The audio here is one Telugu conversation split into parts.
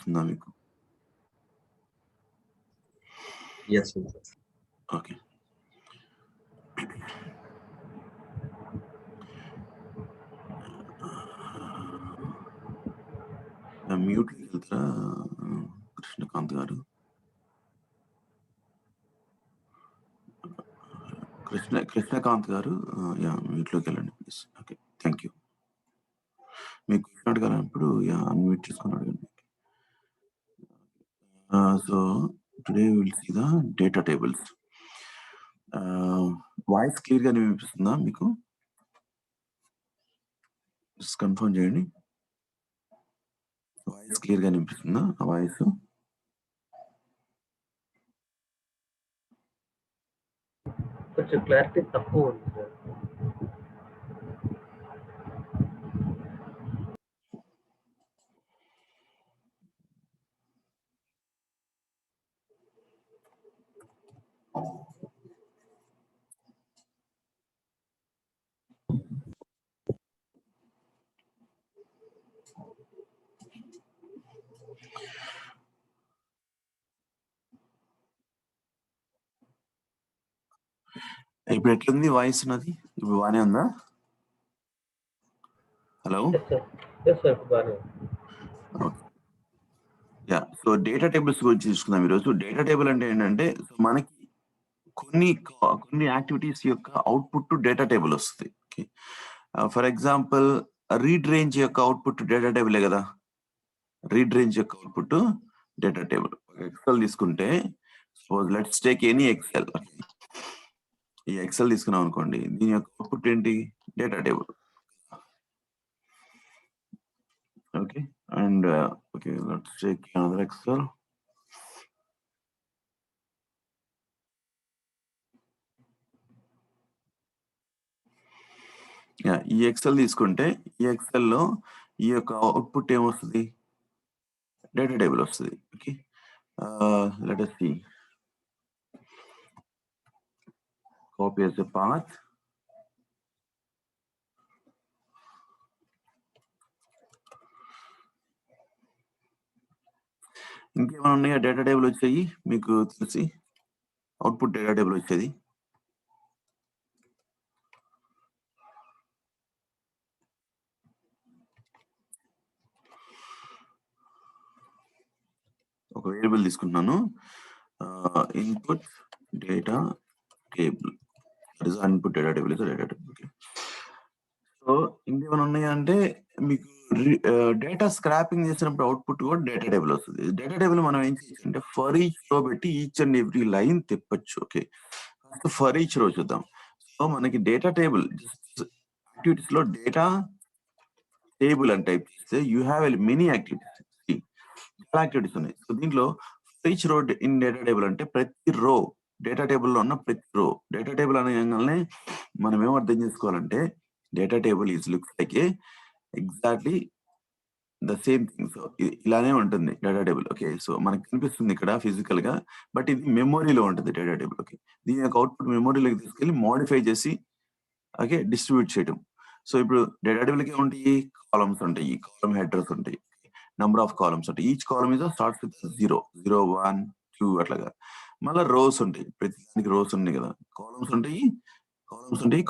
ఉందా మీకు? Yes, sir. ఓకే. మ్యూట్‌లోకి వెళ్తారా కృష్ణకాంత్ గారు? కృష్ణకాంత్ గారు యాహ్! మ్యూట్‌లోకి వెళ్ళండి ప్లీజ్. ఓకే. Thank you. మీకు క్వెషన్ అడగాలన్నప్పుడు యాహ్! అన్‌మ్యూట్ చేసుకొని అడగండి. So today we will see the data tables. Voice క్లియర్‌గానే వినిపిస్తుందా మీకు? జస్ట్ కన్ఫర్మ్ చేయండి. వాయిస్ క్లియర్‌గానే వినిపిస్తుందా? నా వాయిసు? కొంచెం క్లారిటీ తక్కువ ఉంది సార్. ఇప్పుడు ఎట్లుంది వాయిస్ నాది? ఇప్పుడు బానే ఉందా? Hello? Yes sir. Yes sir. ఇప్పుడు బాగానే ఉంది. Okay. Yeah! So data tables గురించి తీసుకుందాం ఈరోజు. డేటా టేబుల్ అంటే ఏంటంటే మనకి కొన్ని యాక్టివిటీస్ యొక్క అవుట్‌పుట్ డేటా టేబుల్ వస్తది. Okay. For example read range యొక్క అవుట్‌పుట్ డేటా టేబులే గదా! రీడ్ రేంజ్ యొక్క అవుట్‌పుట్ డేటా టేబుల్. ఎక్సెల్ తీసుకుంటే suppose let's take any excel. ఈ ఎక్సెల్ తీసుకున్నాం అనుకోండి. దీని యొక్క అవుట్‌పుట్ ఏంటి? Data table. Okay. And okay let's take another excel. Yeah! ఈ ఎక్సెల్ తీసుకుంటే ఈ ఎక్సెల్‌లో ఈ యొక్క అవుట్‌పుట్ ఏమొస్తది? డేటా టేబుల్ వస్తది. Okay. Let us see. Copy as a path. ఇంకేమైనా ఉన్నాయా డేటా టేబుల్ వచ్చాయి మీకు తెలిసి? అవుట్‌పుట్ డేటా టేబుల్ వచ్చేది. ఒక వేరియబుల్ తీసుకుంటున్నాను. Input data table. That is input data table is data table. Okay. So ఇంకేమైనా ఉన్నాయా అంటే మీకు డేటా స్క్రాపింగ్ చేసినప్పుడు అవుట్‌పుట్ కూడా డేటా టేబుల్ వస్తది. డేటా టేబుల్ మనం ఏం చేయొచ్చు అంటే ఫర్ ఈచ్ రో పెట్టి ఈచ్ అండ్ ఎవ్రీ లైన్ తిప్పొచ్చు. Okay. First for each row చూద్దాం. సో మనకి డేటా టేబుల్ యాక్టివిటీస్‌లో డేటా టేబుల్ అని టైప్ చేస్తే యూ హ్యావ్ మెనీ యాక్టివిటీస్. చాలా యాక్టివిటీస్ ఉన్నాయి. సో దీంట్లో each row in data table అంటే ప్రతి రో డేటా టేబుల్‌లో ఉన్న ప్రతి రో. డేటా టేబుల్ అనగానే మనం ఏం అర్థం చేసుకోవాలంటే data table looks like exactly the same thing. So ఇలానే ఉంటుంది డేటా టేబుల్. ఓకే. సో మనకు కనిపిస్తుంది ఇక్కడ ఫిజికల్‌గా. బట్ ఇది మెమరీలో ఉంటుంది డేటా టేబుల్. ఓకే. దీని యొక్క అవుట్‌పుట్ మెమరీలోకి తీసుకెళ్ళి మోడిఫై చేసి ఓకే. డిస్ట్రిబ్యూట్ చేయడం. సో ఇప్పుడు డేటా టేబుల్‌కి ఏముంటాయి? కాలమ్స్ ఉంటాయి. కాలమ్ హెడర్స్ ఉంటాయి. నంబర్ ఆఫ్ కాలమ్స్ ఉంటాయి. ఈచ్ కాలమ్ స్టార్ట్స్ విత్ 0, 1, 2 అట్లాగా. మళ్ళా రోస్ ఉంటాయి. ప్రతి దానికి రోస్ ఉన్నాయి కదా! కాలమ్స్ ఉంటాయి.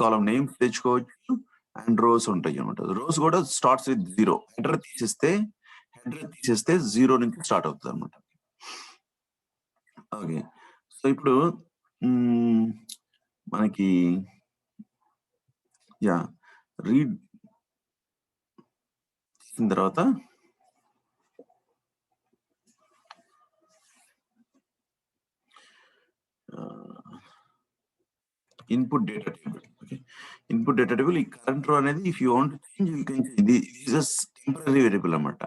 కాలమ్ నేమ్స్ తెచ్చుకోవచ్చు. అండ్ రోస్ ఉంటాయి అన్నమాట. రోస్ కూడా స్టార్ట్స్ విత్ 0. హెడర్ తీసేస్తే 0 నుంచి స్టార్ట్ అవుతదన్నమాట. ఓకే. సో ఇప్పుడు మనకి యాహ్! రీడ్ చేసిన తర్వాత input data table. Okay. Input data table ఈ కరెంట్ రో అనేది if you want to change you can change. This is temporary variable అన్నమాట.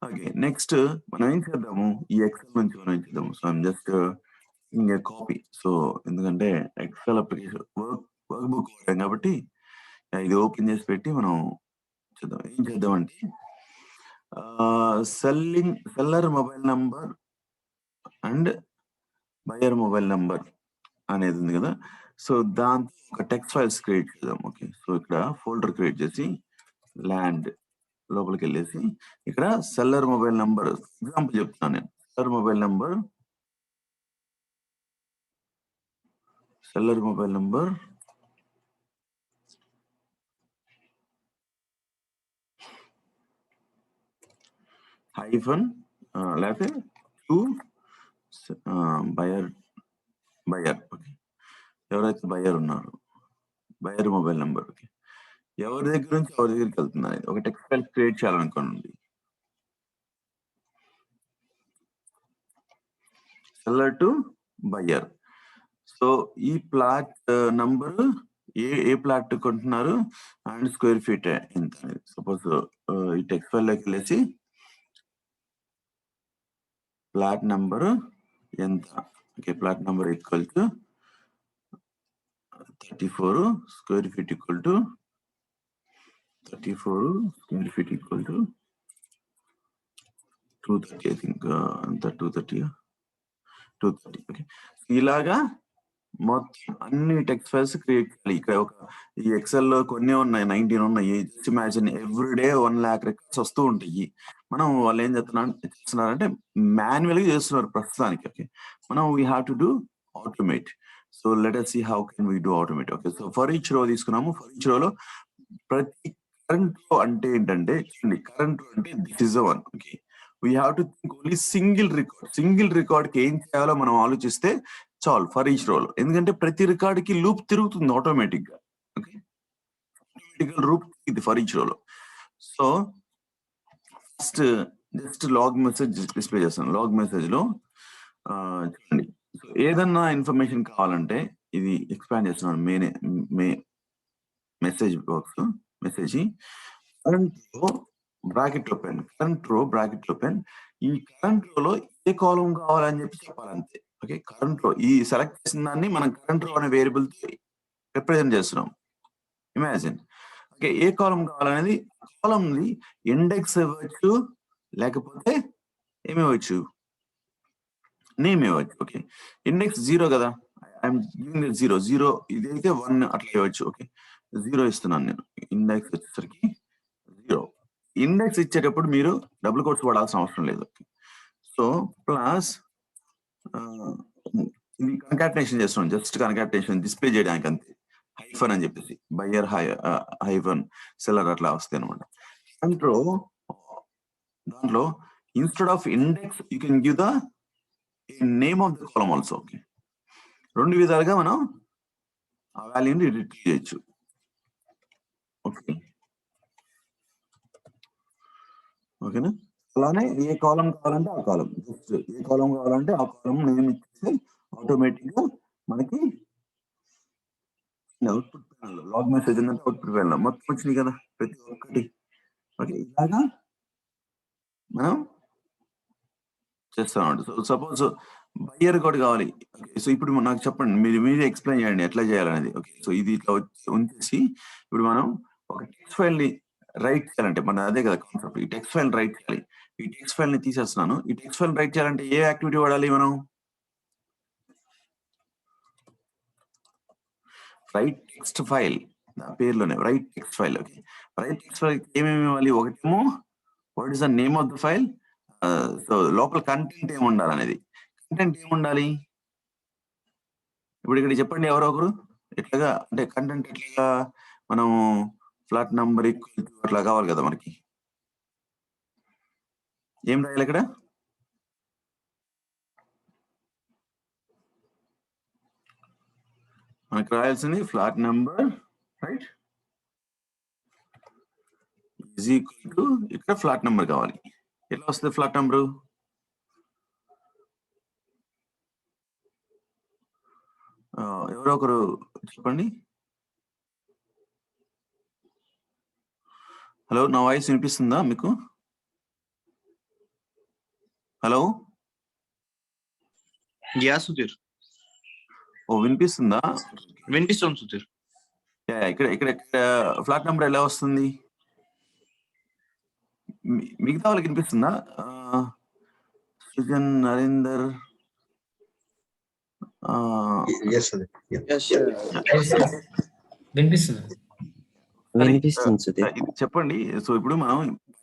ఓకే. నెక్స్ట్ మనం ఏం చేద్దాము? ఈ ఎక్సెల్ నుంచి మనం ఏం చేద్దాము? So I'm just copy. So ఎందుకంటే ఎక్సెల్ అప్లికేషన్ వర్క్ బుక్ వాడాం కాబట్టి ఇది ఓపెన్ చేసి పెట్టి మనం చేద్దాం. ఏం చేద్దామంటే seller mobile number and buyer mobile number అనేది ఉంది కదా! సో దాంతో ఒక టెక్స్ట్ ఫైల్స్ క్రియేట్ చేద్దాం. ఓకే. సో ఇక్కడ ఫోల్డర్ క్రియేట్ చేసి ల్యాండ్ లోపలికి వెళ్ళేసి ఇక్కడ సెల్లర్ మొబైల్ నంబర్ ఎగ్జాంపుల్ చెప్తున్నాను నేను. సెల్లర్ మొబైల్ నంబర్ హైఫన్ లేకపోతే టు బయర్ ఓకే. ఎవరైతే బయర్ ఉన్నారు బయర్ మొబైల్ నంబర్ ఓకే. ఎవరి దగ్గర నుంచి ఎవరి దగ్గరికి వెళ్తుంది అనేది ఒక టెక్స్ట్ ఫైల్ క్రియేట్ చేయాలనుకోండి. Seller to buyer. సో ఈ ప్లాట్ నంబర్ ఏ ప్లాట్ కొంటున్నారు అండ్ స్క్వేర్ ఫీట్ ఎంత అనేది. సపోజ్ ఈ టెక్స్ట్ ఫైల్ లోకి వెళ్ళేసి ప్లాట్ నంబర్ ఎంత okay. Plot number equal to 34 square feet equal to 230 I think అంత 230 ఓకే. ఇలాగా మొత్తం అన్ని టెక్స్ట్ ఫైల్స్ క్రియేట్ చేయాలి. ఇక్కడ ఒక ఈ ఎక్సెల్ లో కొన్ని ఉన్నాయి, 19 ఉన్నాయి. Just imagine every day 1 lakh records వస్తూ ఉంటాయి. మనం వాళ్ళు ఏం చేస్తున్నారంటే మాన్యువల్ గా చేస్తున్నారు ప్రస్తుతానికి ఓకే. మనం we have to do automate. So let us see how can we do automate. Okay. So for each రో తీసుకున్నాము. ఫర్ ఈచ్ రోలో ప్రతి కరెంట్ రో అంటే ఏంటంటే చూడండి, కరెంట్ రో అంటే this is the one okay. We have to think only single record కి ఏం చేయాలో మనం ఆలోచిస్తే చాలు ఫర్ ఈచ్ రోల్. ఎందుకంటే ప్రతి రికార్డ్ కి లూప్ తిరుగుతుంది ఆటోమేటిక్ గా ఓకే. ఆటోమేటిక్ లూప్ ఇది for each row. So first just log message display చేస్తాను. లాగ్ మెసేజ్ లో చూడండి, ఏదన్నా ఇన్ఫర్మేషన్ కావాలంటే ఇది ఎక్స్పాండ్ చేస్తున్నాను. Message box message current row bracket open. ఈ కరెంట్ రోలో ఏ కాలం కావాలని చెప్పి చెప్పాలంతే ఓకే. కరెంట్ రో ఈ సెలెక్ట్ చేసిన దాన్ని మనం కరెంట్ రో అనే వేరియబుల్ రిప్రజెంట్ చేస్తున్నాం. Imagine okay. ఏ కాలం కావాలనేది కాలం ఇండెక్స్ ఇవ్వచ్చు, లేకపోతే ఏమి ఇవ్వచ్చు, నేమ్ ఇవ్వచ్చు ఓకే. ఇండెక్స్ 0 కదా, ఐఎమ్ గివింగ్ 0 ఇదైతే 1 అట్లా ఇవ్వచ్చు ఓకే. 0 ఇస్తున్నాను నేను. ఇండెక్స్ వచ్చేసరికి 0. ఇండెక్స్ ఇచ్చేటప్పుడు మీరు డబుల్ కోట్స్ వాడాల్సిన అవసరం లేదు. సో ప్లస్ ఇది కన్కాటినేషన్ చేస్తున్నాం, జస్ట్ కన్కాటినేషన్ డిస్ప్లే చేయడానికి అంతే. హైఫన్ అని చెప్పేసి బయర్ హైఫన్ సెల్లర్ అట్లా వస్తాయి అనమాట. దాంట్లో instead of index you can give the name of the column also okay. 2 విధాలుగా మనం ఆ వాల్యూని రిట్రీవ్ చేయొచ్చు ఓకే. ఓకేనా. అలానే ఏ కాలం కావాలంటే ఆ కాలం, జస్ట్ ఏ కాలం కావాలంటే ఆ కాలం నేమ్ ఇచ్చేసి ఆటోమేటిక్ గా మనకి అవుట్పుట్ ప్యానల్ లాగ్ మెసేజ్ అంటే అవుట్పుట్ ప్యానల్ మొత్తం వచ్చినాయి కదా ప్రతి ఒక్కటి ఓకే. ఇలాగా మనం చేస్తామండి. సో సపోజ్ బయ్యర్ కూడా కావాలి ఓకే. సో ఇప్పుడు నాకు చెప్పండి, మీరే ఎక్స్ప్లెయిన్ చేయండి ఎట్లా చేయాలనేది ఓకే. సో ఇది ఇట్లా ఉంచేసి ఇప్పుడు మనం ఒక టెక్స్ట్ ఫైల్ ని రైట్ చేయాలంటే మన అదే కదా కాన్సెప్ట్. ఈ టెక్స్ట్ ఫైల్ రైట్ చేయాలి. ఈ టెక్స్ట్ ఫైల్ ని తీసేస్తున్నాను. ఈ టెక్స్ట్ ఫైల్ రైట్ చేయాలంటే ఏ యాక్టివిటీ వాడాలి మనం? రైట్ టెక్స్ట్ ఫైల్ పేరులోనే right text file okay. Right text file ఏమేమి ఇవ్వాలి? ఒకటేమో what is the name of the file, so లోపల కంటెంట్ ఏమి ఉండాలి అనేది. కంటెంట్ ఏముండాలి ఇప్పుడు ఇక్కడ చెప్పండి ఎవరో ఒకరు. ఎట్లాగా అంటే కంటెంట్ ఎట్లాగా మనం ఫ్లాట్ నంబర్ ఈక్వల్ టు అట్లా కావాలి కదా మనకి. ఏం రాయాలి ఇక్కడ? మనకు రాయాల్సింది flat number right is equal to ఇక్కడ ఫ్లాట్ నంబర్ కావాలి. ఎట్లా వస్తుంది ఫ్లాట్ నంబరు? ఎవరో ఒకరు చెప్పండి. హలో, నా వాయిస్ వినిపిస్తుందా మీకు? హలో యా సుధీర్, ఓ వినిపిస్తుందా? వినిపిస్తుంది సుధీర్. ఇక్కడ ఇక్కడ ఫ్లాట్ నంబర్ ఎలా వస్తుంది? మిగతా వాళ్ళకి వినిపిస్తుందా? సృజన్, నరేందర్, వినిపిస్తుంది ఇది చెప్పండి. సో ఇప్పుడు మనం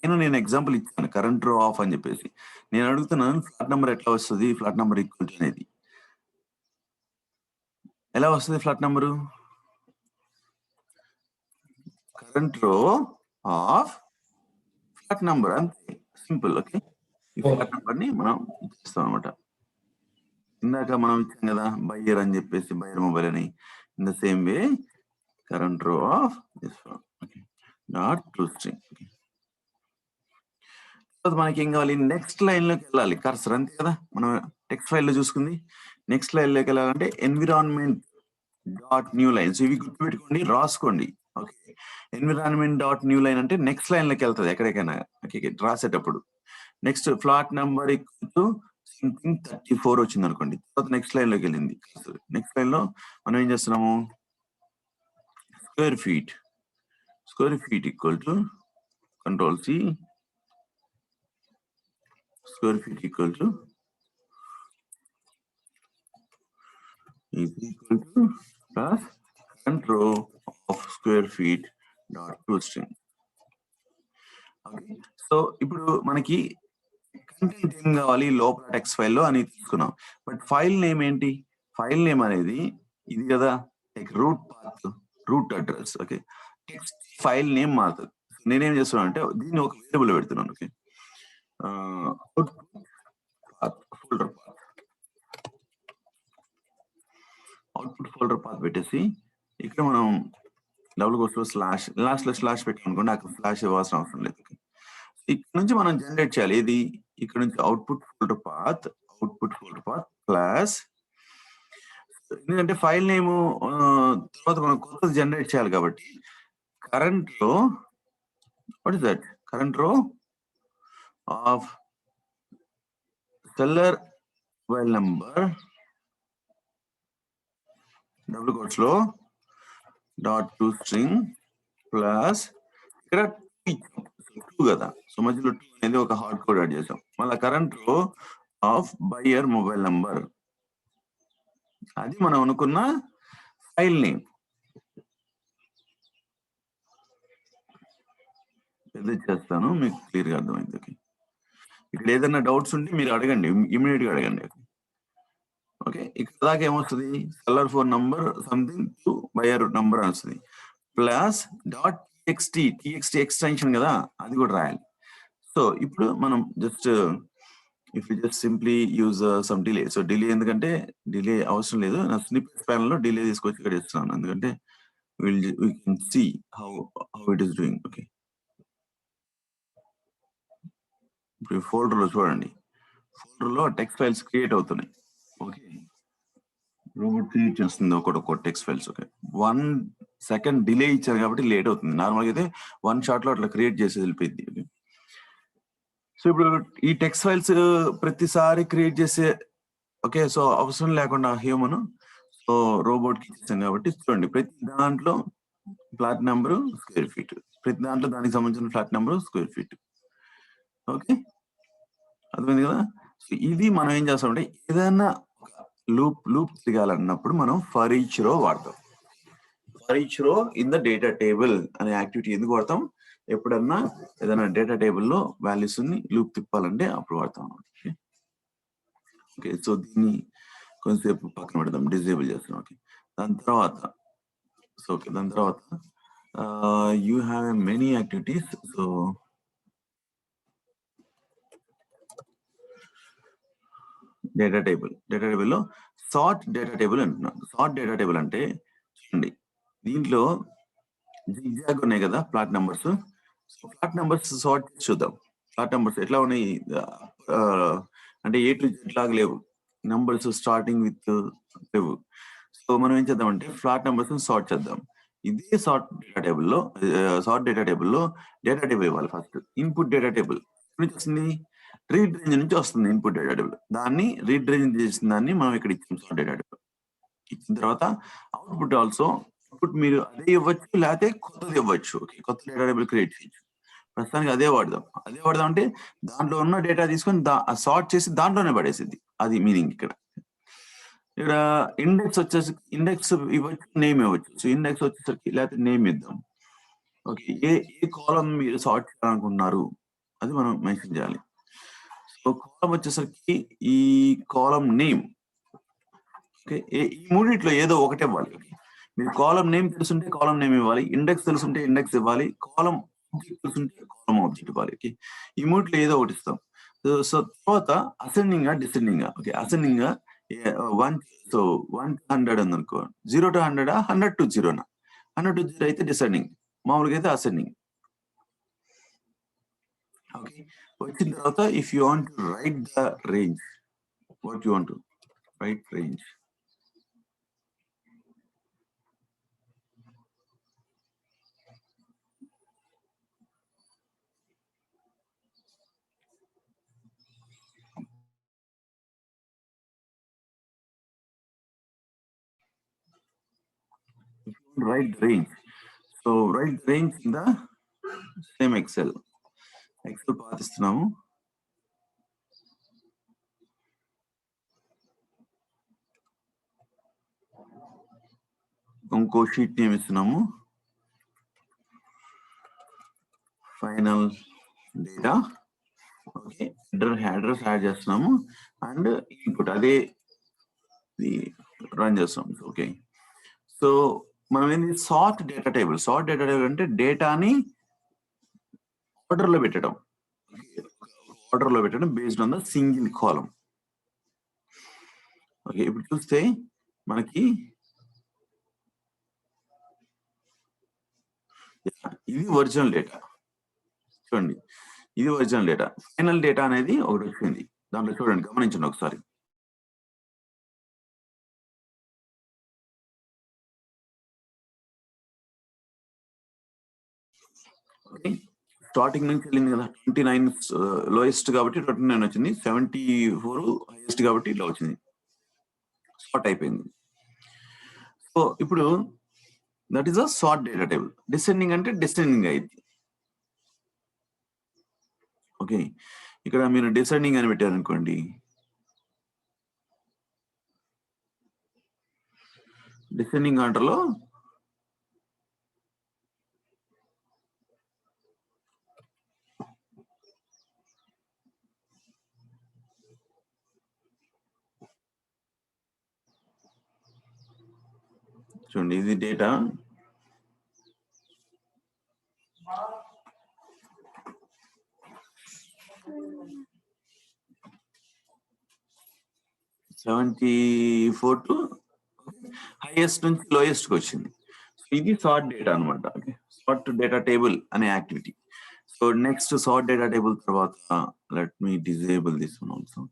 పైన నేను ఎగ్జాంపుల్ ఇచ్చాను కరెంట్ రో ఆఫ్ అని చెప్పేసి. నేను అడుగుతున్నాను ఫ్లాట్ నెంబర్ ఎట్లా వస్తుంది, ఫ్లాట్ నెంబర్ ఈక్వల్ టు అనేది ఎలా వస్తుంది? Flat number current row of flat number అంతే, సింపుల్. ఓకే, ఈ ఫ్లాట్ నెంబర్ ని మనం ఇస్తాం అనమాట. ఇందాక మనం ఇచ్చాం కదా బయ్యర్ అని చెప్పేసి, బయ్యర్ మొబైల్ అని. In the same way current row of this dot to string. మనకి ఏం కావాలి? నెక్స్ట్ లైన్ లోకి వెళ్ళాలి కర్సర్, అంతే కదా మనం టెక్స్ట్ ఫైల్ లో చూసుకుంది. నెక్స్ట్ లైన్ లోకి వెళ్ళాలంటే environment dot new line. So ఇవి గుర్తుపెట్టుకోండి, రాసుకోండి. Okay, environment dot new line అంటే నెక్స్ట్ లైన్ లోకి వెళ్తుంది ఎక్కడికైనా. ఓకే, రాసేటప్పుడు next flat number equal to something 34 వచ్చింది అనుకోండి, తర్వాత నెక్స్ట్ లైన్ లోకి వెళ్ళింది. నెక్స్ట్ లైన్ లో మనం ఏం చేస్తున్నాము? Square feet equal to control C, square feet equal to is equal to plus current row of square feet dot to string. Okay, so ఇప్పుడు మనకి కంటెంట్ ఏం కావాలి లోపల టెక్స్ట్ ఫైల్ లో అని తీసుకున్నాం. బట్ ఫైల్ నేమ్ ఏంటి? ఫైల్ నేమ్ అనేది ఇది కదా, like root path, root address. Okay, text file name మారుతుంది. నేనేం చేస్తున్నాను అంటే దీన్ని ఒక వేరియబుల్ పెడుతున్నాను. ఓకే, అవుట్పుట్ ఫోల్డర్ పాత్ పెట్టేసి ఇక్కడ మనం డబుల్ కోట్స్ లో స్లాష్, లాస్ట్ లో స్లాష్ పెట్టామనుకోండి, అక్కడ స్లాష్ ఇవ్వాల్సిన అవసరం లేదు. ఇక్కడ నుంచి మనం జనరేట్ చేయాలి. ఇది ఇక్కడ నుంచి అవుట్పుట్ ఫోల్డర్ పాత్ ప్లస్, ఎందుకంటే ఫైల్ నేమ్ తర్వాత మనం కొత్తది జనరేట్ చేయాలి కాబట్టి కరెంట్ లో what is that, current row of seller mobile number double quotes లో డాట్ టు స్ట్రింగ్ ప్లస్ ఇక్కడ 2 కదా, సో మధ్యలో 2 అనేది ఒక హార్డ్ కోడ్ యాడ్ చేసాం. మళ్ళీ current row of buyer mobile number, అది మనం అనుకున్న ఫైల్ నేమ్. పెద్ద చేస్తాను, మీకు క్లియర్ గా అర్థమైంది. ఓకే, ఇక్కడ ఏదైనా డౌట్స్ ఉంటే మీరు అడగండి, ఇమీడియట్ గా అడగండి. ఓకే, ఇక్కడ దాకా ఏమొస్తుంది? Seller phone number something to buyer number అని వస్తుంది, ప్లస్ డాట్ టీఎక్స్టీ ఎక్స్టెన్షన్ కదా, అది కూడా రాయాలి. సో ఇప్పుడు మనం just if you just simply use some delay. So delay ఎందుకంటే డిలే అవసరం లేదు, నా స్నిప్పెట్స్ ప్యానల్ లో డిలే తీసుకొచ్చి ఇక్కడ ఇస్తున్నాను, ఎందుకంటే we can see how it is doing. Okay, ఇప్పుడు ఫోల్డర్ లో చూడండి, ఫోల్డర్ లో టెక్స్ట్ ఫైల్స్ క్రియేట్ అవుతున్నాయి. ఓకే, రోబోట్ క్రియేట్ చేస్తుంది ఒక్కొక్క text files. Okay, 1 second delay ఇచ్చారు కాబట్టి లేట్ అవుతుంది. నార్మల్గా అయితే 1 షాట్ లో అట్లా క్రియేట్ చేసి వెళ్ళిపోయింది. ఓకే, సో ఇప్పుడు ఈ టెక్స్ట్ ఫైల్స్ ప్రతిసారి క్రియేట్ చేసే, ఓకే, సో అవసరం లేకుండా హ్యూమన్, సో రోబోట్ కి ఇచ్చాం కాబట్టి చూడండి, ప్రతి దాంట్లో ఫ్లాట్ నెంబర్ స్క్వేర్ ఫీట్, ప్రతి దాంట్లో దానికి సంబంధించిన flat number square feet. Okay, అర్థమైంది కదా. సో ఇది మనం ఏం చేస్తామంటే ఏదైనా లూప్ తిరగాలన్నప్పుడు మనం ఫర్ ఈచ్ రో వాడతాం. ఫర్ ఈచ్ రో ఇన్ ద డేటా టేబుల్ అనే యాక్టివిటీ ఎందుకు వాడతాం? ఎప్పుడన్నా ఏదైనా డేటా టేబుల్ లో వాల్యూస్ ని లూప్ తిప్పాలంటే అప్పుడు వాడతాం. ఓకే, సో దీన్ని కొంచెంసేపు పక్కన పెడదాం, డిజేబుల్ చేస్తాం. ఓకే, దాని తర్వాత you have many activities. So data table లో సార్ట్ డేటా టేబుల్ అంటున్నాను. సార్ట్ డేటా టేబుల్ అంటే చూడండి, దీంట్లో జిగ్జాగ్ ఉన్నాయి కదా flat numbers. So flat numbers sort చూద్దాం. ఫ్లాట్ నెంబర్స్ ఎట్లా ఉన్నాయి అంటే A to Z లాగా లేవు, నెంబర్స్ స్టార్టింగ్ విత్ లేవు. సో మనం ఏం చేద్దామంటే ఫ్లాట్ నెంబర్స్ సార్ట్ చేద్దాం. ఇదే సార్ట్ డేటా టేబుల్లో డేటా టేబుల్ ఇవ్వాలి. ఫస్ట్ ఇన్పుట్ డేటా టేబుల్ నుంచి వస్తుంది, రీడ్ రేంజ్ నుంచి వస్తుంది ఇన్పుట్ డేటా టేబుల్. దాన్ని రీడ్ రేంజ్ చేసిన దాన్ని మనం ఇక్కడ ఇచ్చాం సార్ట్ డేటా టేబుల్. ఇచ్చిన తర్వాత అవుట్పుట్ ఆల్సో, అవుట్పుట్ మీరు అదే ఇవ్వచ్చు లేకపోతే కొత్తది ఇవ్వచ్చు. ఓకే, కొత్త డేటా టేబుల్ క్రియేట్ చేయొచ్చు. ప్రస్తుతానికి అదే వాడదాం అంటే దాంట్లో ఉన్న డేటా తీసుకొని సార్ట్ చేసి దాంట్లోనే పడేసింది, అది మీనింగ్. ఇక్కడ ఇండెక్స్ వచ్చేసి ఇండెక్స్ ఇవ్వచ్చు, నేమ్ ఇవ్వచ్చు. సో ఇండెక్స్ వచ్చేసరికి లేకపోతే నేమ్ ఇద్దాం. ఓకే, ఏ కాలం మీరు సార్ట్ చేయాలనుకుంటున్నారు అది మనం మెన్షన్ చేయాలి. సో కాలం వచ్చేసరికి ఈ కాలం నేమ్, ఓకే, ఈ మూడిట్లో ఏదో ఒకటి ఇవ్వాలి. మీరు కాలం నేమ్ తెలుసుంటే కాలం నేమ్ ఇవ్వాలి, ఇండెక్స్ తెలుసుంటే ఇండెక్స్ ఇవ్వాలి, కాలం ఆబ్జెక్ట్ తెలుసుంటే కాలం ఆబ్జెక్ట్ ఇవ్వాలి. ఓకే, ఈ మూడిట్లో ఏదో ఒకటి ఇస్తాం. సో తర్వాత ascending descending. Okay, ascending 1 so 1 to 100 ఉందనుకో, 0 to 100, 100 to 0, 100 to 0 అయితే డిసెండింగ్, మామూలుగా అయితే అసెండింగ్. ఓకే, వచ్చిన తర్వాత if you want to right the range, what you want to right range, write the range. So write the range in the same Excel path ఇస్తున్నాము. ఇంకో షీట్ నేమ్ ఇస్తున్నాము, final data. Okay, address add చేస్తున్నాము అండ్ ఇన్పుట్ అదే రన్ చేస్తాం. ఓకే, సో మనం ఏంటి, sort data table. Sort data table అంటే డేటాని ఆర్డర్లో పెట్టడం, ఆర్డర్లో పెట్టడం based on the single column. Okay, ఇప్పుడు చూస్తే మనకి ఇది ఒరిజినల్ డేటా. చూడండి, ఇది ఒరిజినల్ డేటా. ఫైనల్ డేటా అనేది ఒకటి వచ్చింది దాంట్లో, చూడండి, గమనించండి ఒకసారి. ఓకే, స్టార్టింగ్ నుంచి వెళ్ళింది కదా, 29 లోయెస్ట్ కాబట్టి 29 వచ్చింది, 74 హైయెస్ట్ కాబట్టి ఇట్లా వచ్చింది, సార్ట్ అయిపోయింది. సో ఇప్పుడు that is a sort data table. Descending అంటే డిసెండింగ్ అయింది. ఓకే, ఇక్కడ మీరు డిసెండింగ్ అని పెట్టారనుకోండి, డిసెండింగ్ ఆర్డర్లో చూడండి, ఇది డేటా. $74 to హైయెస్ట్ నుంచి లోయెస్ట్ కి వచ్చింది. సో ఇది సార్ట్ డేటా అనమాట. సార్ట్ డేటా టేబుల్ అనే activity. So next sort data table తర్వాత let me disable this one also.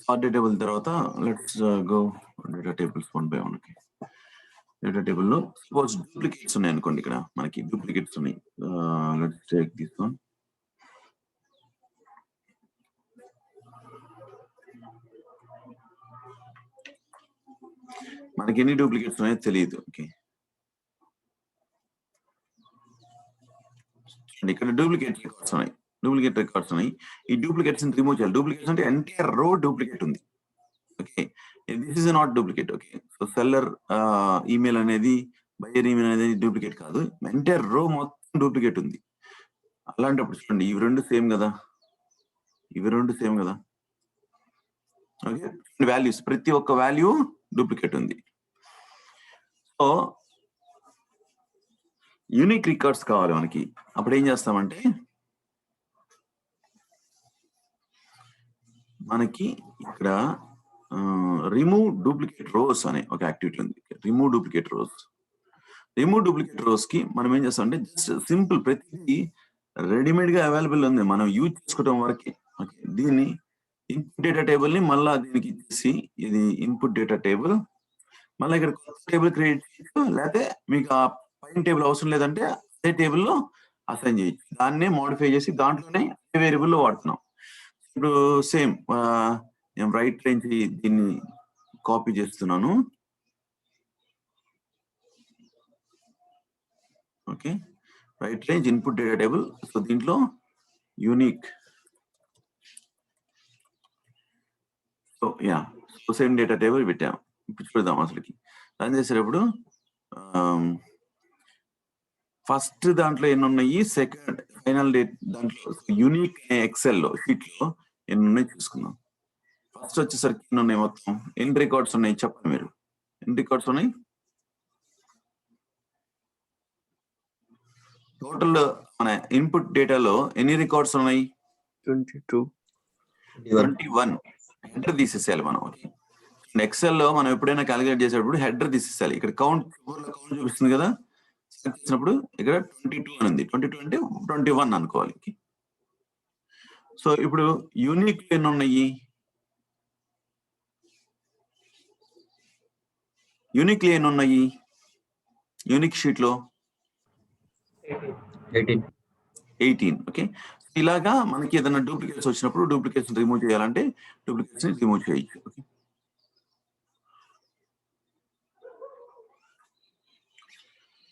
Sort data table తర్వాత let's go data tables one by one. Okay, data table లో సపోజ్ డూప్లికేట్స్ ఉన్నాయి అనుకోండి, ఇక్కడ మనకి డూప్లికేట్స్ ఉన్నాయి. Let's take this one. మనకి ఎన్ని డూప్లికేట్స్ ఉన్నాయో తెలియదు. ఓకే, ఇక్కడ డూప్లికేట్ రికార్డ్స్ ఉన్నాయి. ఈ డూప్లికేట్స్ రిమూవ్ చేయాలి. డూప్లికేట్స్ అంటే ఎంటైర్ రో డూప్లికేట్ ఉంది. Okay, this is not duplicate. Okay, so seller email అనేది, బయర్ ఈమెయిల్ అనేది డూప్లికేట్ కాదు, ఎంటైర్ రో మొత్తం డూప్లికేట్ ఉంది. అలాంటప్పుడు చూడండి, ఇవి రెండు సేమ్ కదా. ఓకే, వాల్యూస్, ప్రతి ఒక్క వాల్యూ డూప్లికేట్ ఉంది. సో యూనిక్ రికార్డ్స్ కావాలి మనకి. అప్పుడు ఏం చేస్తామంటే, మనకి ఇక్కడ రిమూవ్ డూప్లికేట్ రోస్ అనే ఒక యాక్టివిటీ ఉంది. రిమూవ్ డూప్లికేట్ రోస్ కి మనం ఏం చేస్తామంటే, జస్ట్ సింపుల్, ప్రతిదీ రెడీమేడ్ గా అవైలబుల్ ఉంది, మనం యూజ్ చేసుకోవడం వరకే. ఓకే, దీన్ని ఇన్పుట్ డేటా టేబుల్ ని మళ్ళా దీనికి ఇచ్చేసి, ఇది ఇన్పుట్ డేటా టేబుల్, మళ్ళీ ఇక్కడ కొత్త టేబుల్ క్రియేట్ చేయొచ్చు, లేకపోతే మీకు ఆ పైన టేబుల్ అవసరం లేదంటే అదే టేబుల్లో అసైన్ చేయొచ్చు. దాన్నే మోడిఫై చేసి దాంట్లోనే వేరియబుల్ లో వాడుతున్నాం. ఇప్పుడు సేమ్ నేను రైట్ రేంజ్ దీన్ని కాపీ చేస్తున్నాను. Okay, write range input data table. So దీంట్లో unique, so same data table పెట్టాము. ఇప్పుడు చూద్దాం అసలుకి రన్ చేసేటప్పుడు. ఫస్ట్ దాంట్లో ఎన్ని ఉన్నాయి, సెకండ్ ఫైనల్ డేట్ దాంట్లో యూనిక్ ఎక్సెల్ లో షీట్ లో ఎన్ని ఉన్నాయి చూసుకుందాం. ఫస్ట్ వచ్చేసరికి ఎన్ని ఉన్నాయి, మొత్తం ఎన్ని రికార్డ్స్ ఉన్నాయి చెప్పండి మీరు. ఎన్ని రికార్డ్స్ ఉన్నాయి టోటల్ మన ఇన్పుట్ డేటాలో ఎన్ని రికార్డ్స్ ఉన్నాయి? 21. హెడర్ తీసేసేయాలి మనం. ఎక్సెల్ లో మనం ఎప్పుడైనా క్యాలిక్యులేట్ చేసేటప్పుడు హెడర్ తీసేసాలి. ఇక్కడ కౌంట్ చూపిస్తుంది కదా, చేసినప్పుడు ఇక్కడ 22 అని ఉంది. 22 అంటే 21 అనుకోవాలి. సో ఇప్పుడు యూనిక్ ఎన్ని ఉన్నాయి, యూనిక్ ఎన్ని ఉన్నాయి యూనిక్ షీట్ లో 18. ఓకే, ఇలాగా మనకి ఏదైనా డూప్లికేట్స్ వచ్చినప్పుడు డూప్లికేట్స్ రిమూవ్ చేయాలంటే డూప్లికేట్స్ రిమూవ్ చేయొచ్చు.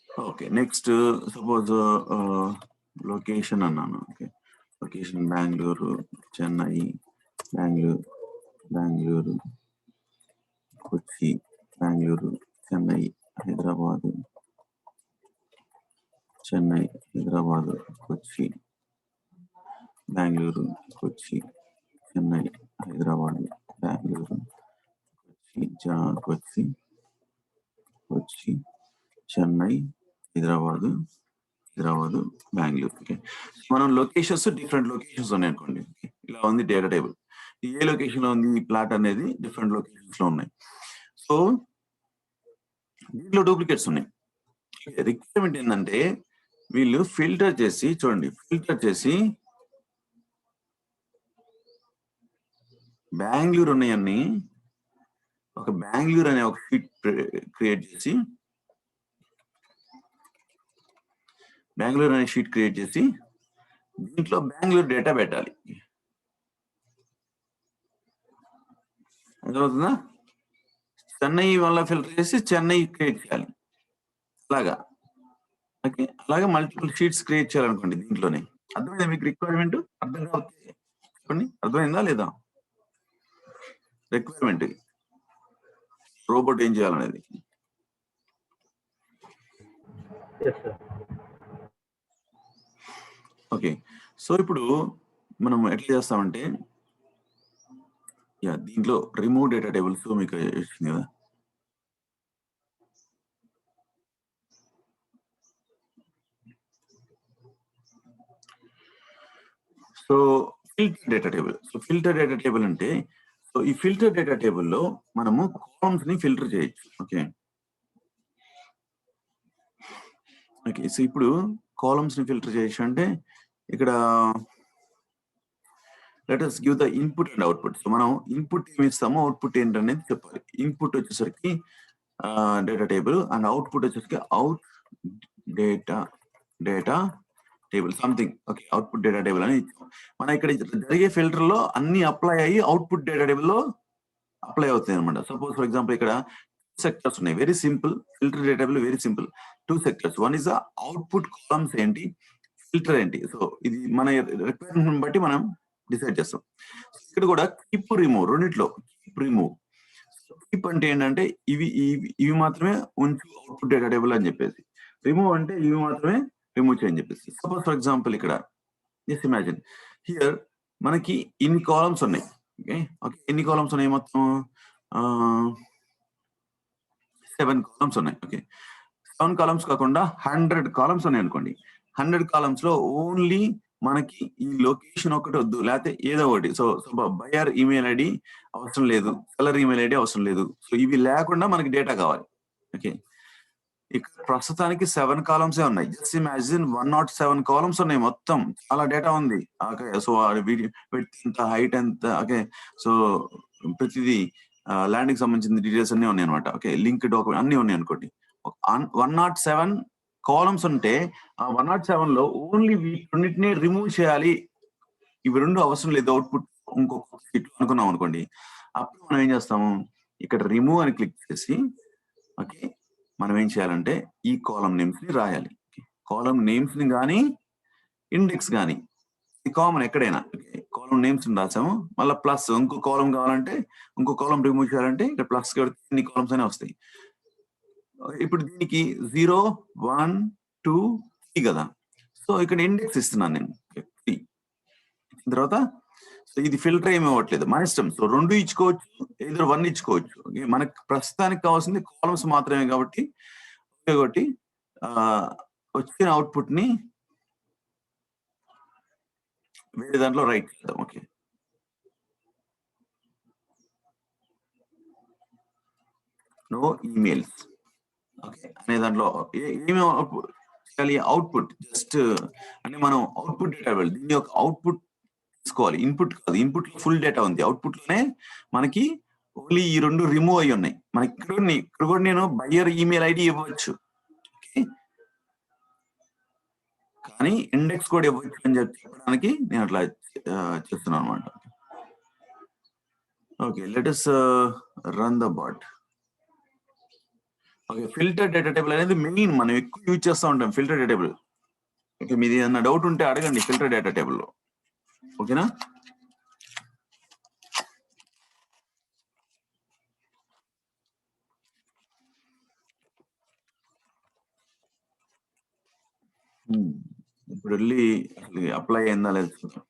ఓకే, నెక్స్ట్ సపోజ్ లొకేషన్ అన్నాను. ఓకే, లొకేషన్ బెంగళూరు, చెన్నై, బెంగళూరు, కొచ్చి, బెంగళూరు, చెన్నై, హైదరాబాద్, చెన్నై, హైదరాబాద్, కొచ్చి, బెంగళూరు, కొచ్చి, చెన్నై, హైదరాబాద్, బెంగళూరు, కొచ్చి, చెన్నై, హైదరాబాద్, బెంగళూరు. ఓకే, మనం లొకేషన్స్ డిఫరెంట్ లొకేషన్స్ ఉన్నాయి అనుకోండి. ఇలా ఉంది డేటా టేబుల్. ఏ లొకేషన్ లో ఉంది ఈ ప్లాట్ అనేది డిఫరెంట్ లొకేషన్స్ లో ఉన్నాయి. సో దీంట్లో డూప్లికేట్స్ ఉన్నాయి. రిక్వైర్మెంట్ ఏంటంటే వీళ్ళు ఫిల్టర్ చేసి చూడండి, ఫిల్టర్ చేసి బెంగళూరు ఉన్నాయన్ని ఒక బెంగళూరు అనే ఒక షీట్ క్రియేట్ చేసి దీంట్లో బెంగళూరు డేటా పెట్టాలి. అర్థమవుతుందా? చెన్నై వల్ల ఫిల్టర్ చేసి చెన్నై క్రియేట్ చేయాలి. అలాగా ఓకే, అలాగే మల్టిపుల్ షీట్స్ క్రియేట్ చేయాలనుకోండి దీంట్లోనే. అర్థమైందా మీకు రిక్వైర్మెంట్? అర్థం కావచ్చు చెప్పండి, అర్థమైందా లేదా? రిక్వైర్మెంట్ రోబోట్ ఏం చేయాలనేది. ఓకే, సో ఇప్పుడు మనం ఎట్లా చేస్తామంటే దీంట్లో రిమూవ్ డేటా టేబుల్స్ మీకు వచ్చింది కదా. సో ఫిల్టర్ డేటా టేబుల్ అంటే, సో ఈ ఫిల్టర్ డేటా టేబుల్లో మనము కాలమ్స్ ని ఫిల్టర్ చేయొచ్చు. ఓకే, సో ఇప్పుడు కాలమ్స్ ని ఫిల్టర్ చేయొచ్చు అంటే ఇక్కడ let us give the input and output. So మనం ఇన్పుట్ ఏమి ఇస్తామో అవుట్పుట్ ఏంటనేది చెప్పాలి. ఇన్పుట్ వచ్చేసరికి డేటా టేబుల్ అండ్ అవుట్పుట్ వచ్చేసరికి out data table something. Okay, output data table అని ఇచ్చాం. మన ఇక్కడ జరిగే ఫిల్టర్ లో అన్ని అప్లై అయ్యి అవుట్పుట్ డేటా టేబుల్ లో అప్లై అవుతాయి అనమాట. సపోజ్ ఫర్ ఎగ్జాంపుల్ ఇక్కడ సెక్టర్స్ ఉన్నాయి. Very simple, filter data table very simple. 2 sectors. One is output columns ఏంటి, ఫిల్టర్ ఏంటి. సో ఇది మన రిక్వైర్మెంట్ బట్టి మనం డిసైడ్ చేస్తాం. ఇక్కడ కూడా కీప్ రిమూవ్, రెండిట్లో కీప్ రిమూవ్. కీప్ అంటే ఏంటంటే ఇవి మాత్రమే ఉంచు అవుట్పుట్ డేటా టేబుల్ అని చెప్పేసి, రిమూవ్ అంటే ఇవి మాత్రమే రిమూవ్ చేయని చెప్పేసి. సపోజ్ ఫర్ ఎగ్జాంపుల్ ఇక్కడ జస్ట్ ఇమాజిన్ హియర్ మనకి ఇన్ని కాలమ్స్ ఉన్నాయి. ఓకే, ఎన్ని కాలమ్స్ ఉన్నాయి మొత్తం? 7 కాలమ్స్ ఉన్నాయి. ఓకే, 7 కాలమ్స్ కాకుండా 100 కాలమ్స్ ఉన్నాయి అనుకోండి. 100 కాలమ్స్ లో ఓన్లీ మనకి ఈ లొకేషన్ ఒకటి వద్దు, లేకపోతే ఏదో ఒకటి. సో బయర్ ఈమెయిల్ ఐడి అవసరం లేదు, సెల్లర్ ఈమెయిల్ ఐడి అవసరం లేదు. సో ఇవి లేకుండా మనకి డేటా కావాలి. ఓకే, ఇక్కడ ప్రస్తుతానికి 7 కాలమ్సే ఉన్నాయి. జస్ట్ ఇమాజిన్ 107 కాలమ్స్ ఉన్నాయి మొత్తం. చాలా డేటా ఉంది. ఓకే, సో విడ్త్ ఎంత, హైట్ ఎంత, ఓకే, సో ప్రతిదీ ల్యాండింగ్ సంబంధించిన డీటెయిల్స్ అన్ని ఉన్నాయి అనమాట. ఓకే, లింక్ డాక్యుమెంట్ అన్ని ఉన్నాయి అనుకోండి. 107 కాలమ్స్ ఉంటే ఆ 107 లో ఓన్లీ వీటిని రిమూవ్ చేయాలి, ఇవి రెండు అవసరం లేదు అవుట్పుట్ ఇంకొక షీట్ అనుకున్నాం అనుకోండి. అప్పుడు మనం ఏం చేస్తాము, ఇక్కడ రిమూవ్ అని క్లిక్ చేసి ఓకే మనం ఏం చేయాలంటే ఈ కాలమ్ నేమ్స్ ని రాయాలి. కాలమ్ నేమ్స్ ని కానీ ఇండెక్స్ కానీ ఈ కామన్ ఎక్కడైనా కాలమ్ నేమ్స్ ని రాసాము. మళ్ళీ ప్లస్ ఇంకో కాలమ్ కావాలంటే ఇంకో కాలమ్ రిమూవ్ చేయాలంటే ఇక్కడ ప్లస్ కడితే ఇన్ని కాలమ్స్ అనే వస్తాయి. ఇప్పుడు దీనికి 0, 1, 2, కదా. సో ఇక్కడ ఇండెక్స్ ఇస్తున్నాను నేను కీ. తర్వాత సో ఇది ఫిల్టర్ ఏమి ఇవ్వట్లేదు, మన ఇష్టం. సో 2 ఇచ్చుకోవచ్చు, ఏదో 1 ఇచ్చుకోవచ్చు. మనకు ప్రస్తుతానికి కావాల్సింది కాలమ్స్ మాత్రమే కాబట్టి ఒకటి వచ్చిన అవుట్పుట్ ని వేరే దాంట్లో రైట్ చేద్దాం. ఓకే, నో ఈమెయిల్స్ ఓకే అనే దాంట్లో ఏమి చేయాలి, అవుట్పుట్ జస్ట్ అంటే మనం అవుట్పుట్ డేటా ఇవ్వాలి. దీని యొక్క అవుట్పుట్ తీసుకోవాలి, ఇన్పుట్ కాదు. ఇన్పుట్ లో ఫుల్ డేటా ఉంది, అవుట్పుట్ లోనే మనకి ఓన్లీ ఈ 2 రిమూవ్ అయ్యి ఉన్నాయి. మనకి ఇక్కడ కూడా నేను బయ్యర్ ఈమెయిల్ ఐడి ఇవ్వచ్చు, ఓకే, కానీ ఇండెక్స్ కూడా ఇవ్వచ్చు అని చెప్పడానికి నేను అట్లా చేస్తున్నాను అనమాట. Okay, let us run the bot. Okay, filter data table అనేది మెయిన్ మనం ఎక్కువ యూజ్ చేస్తూ ఉంటాం, ఫిల్టర్ డేటా టేబుల్. ఓకే, మీది ఏదైనా డౌట్ ఉంటే అడగండి ఫిల్టర్ డేటా టేబుల్లో, ఓకేనా. ఇప్పుడు వెళ్ళి అప్లై అయిందా లేదు చూద్దాం.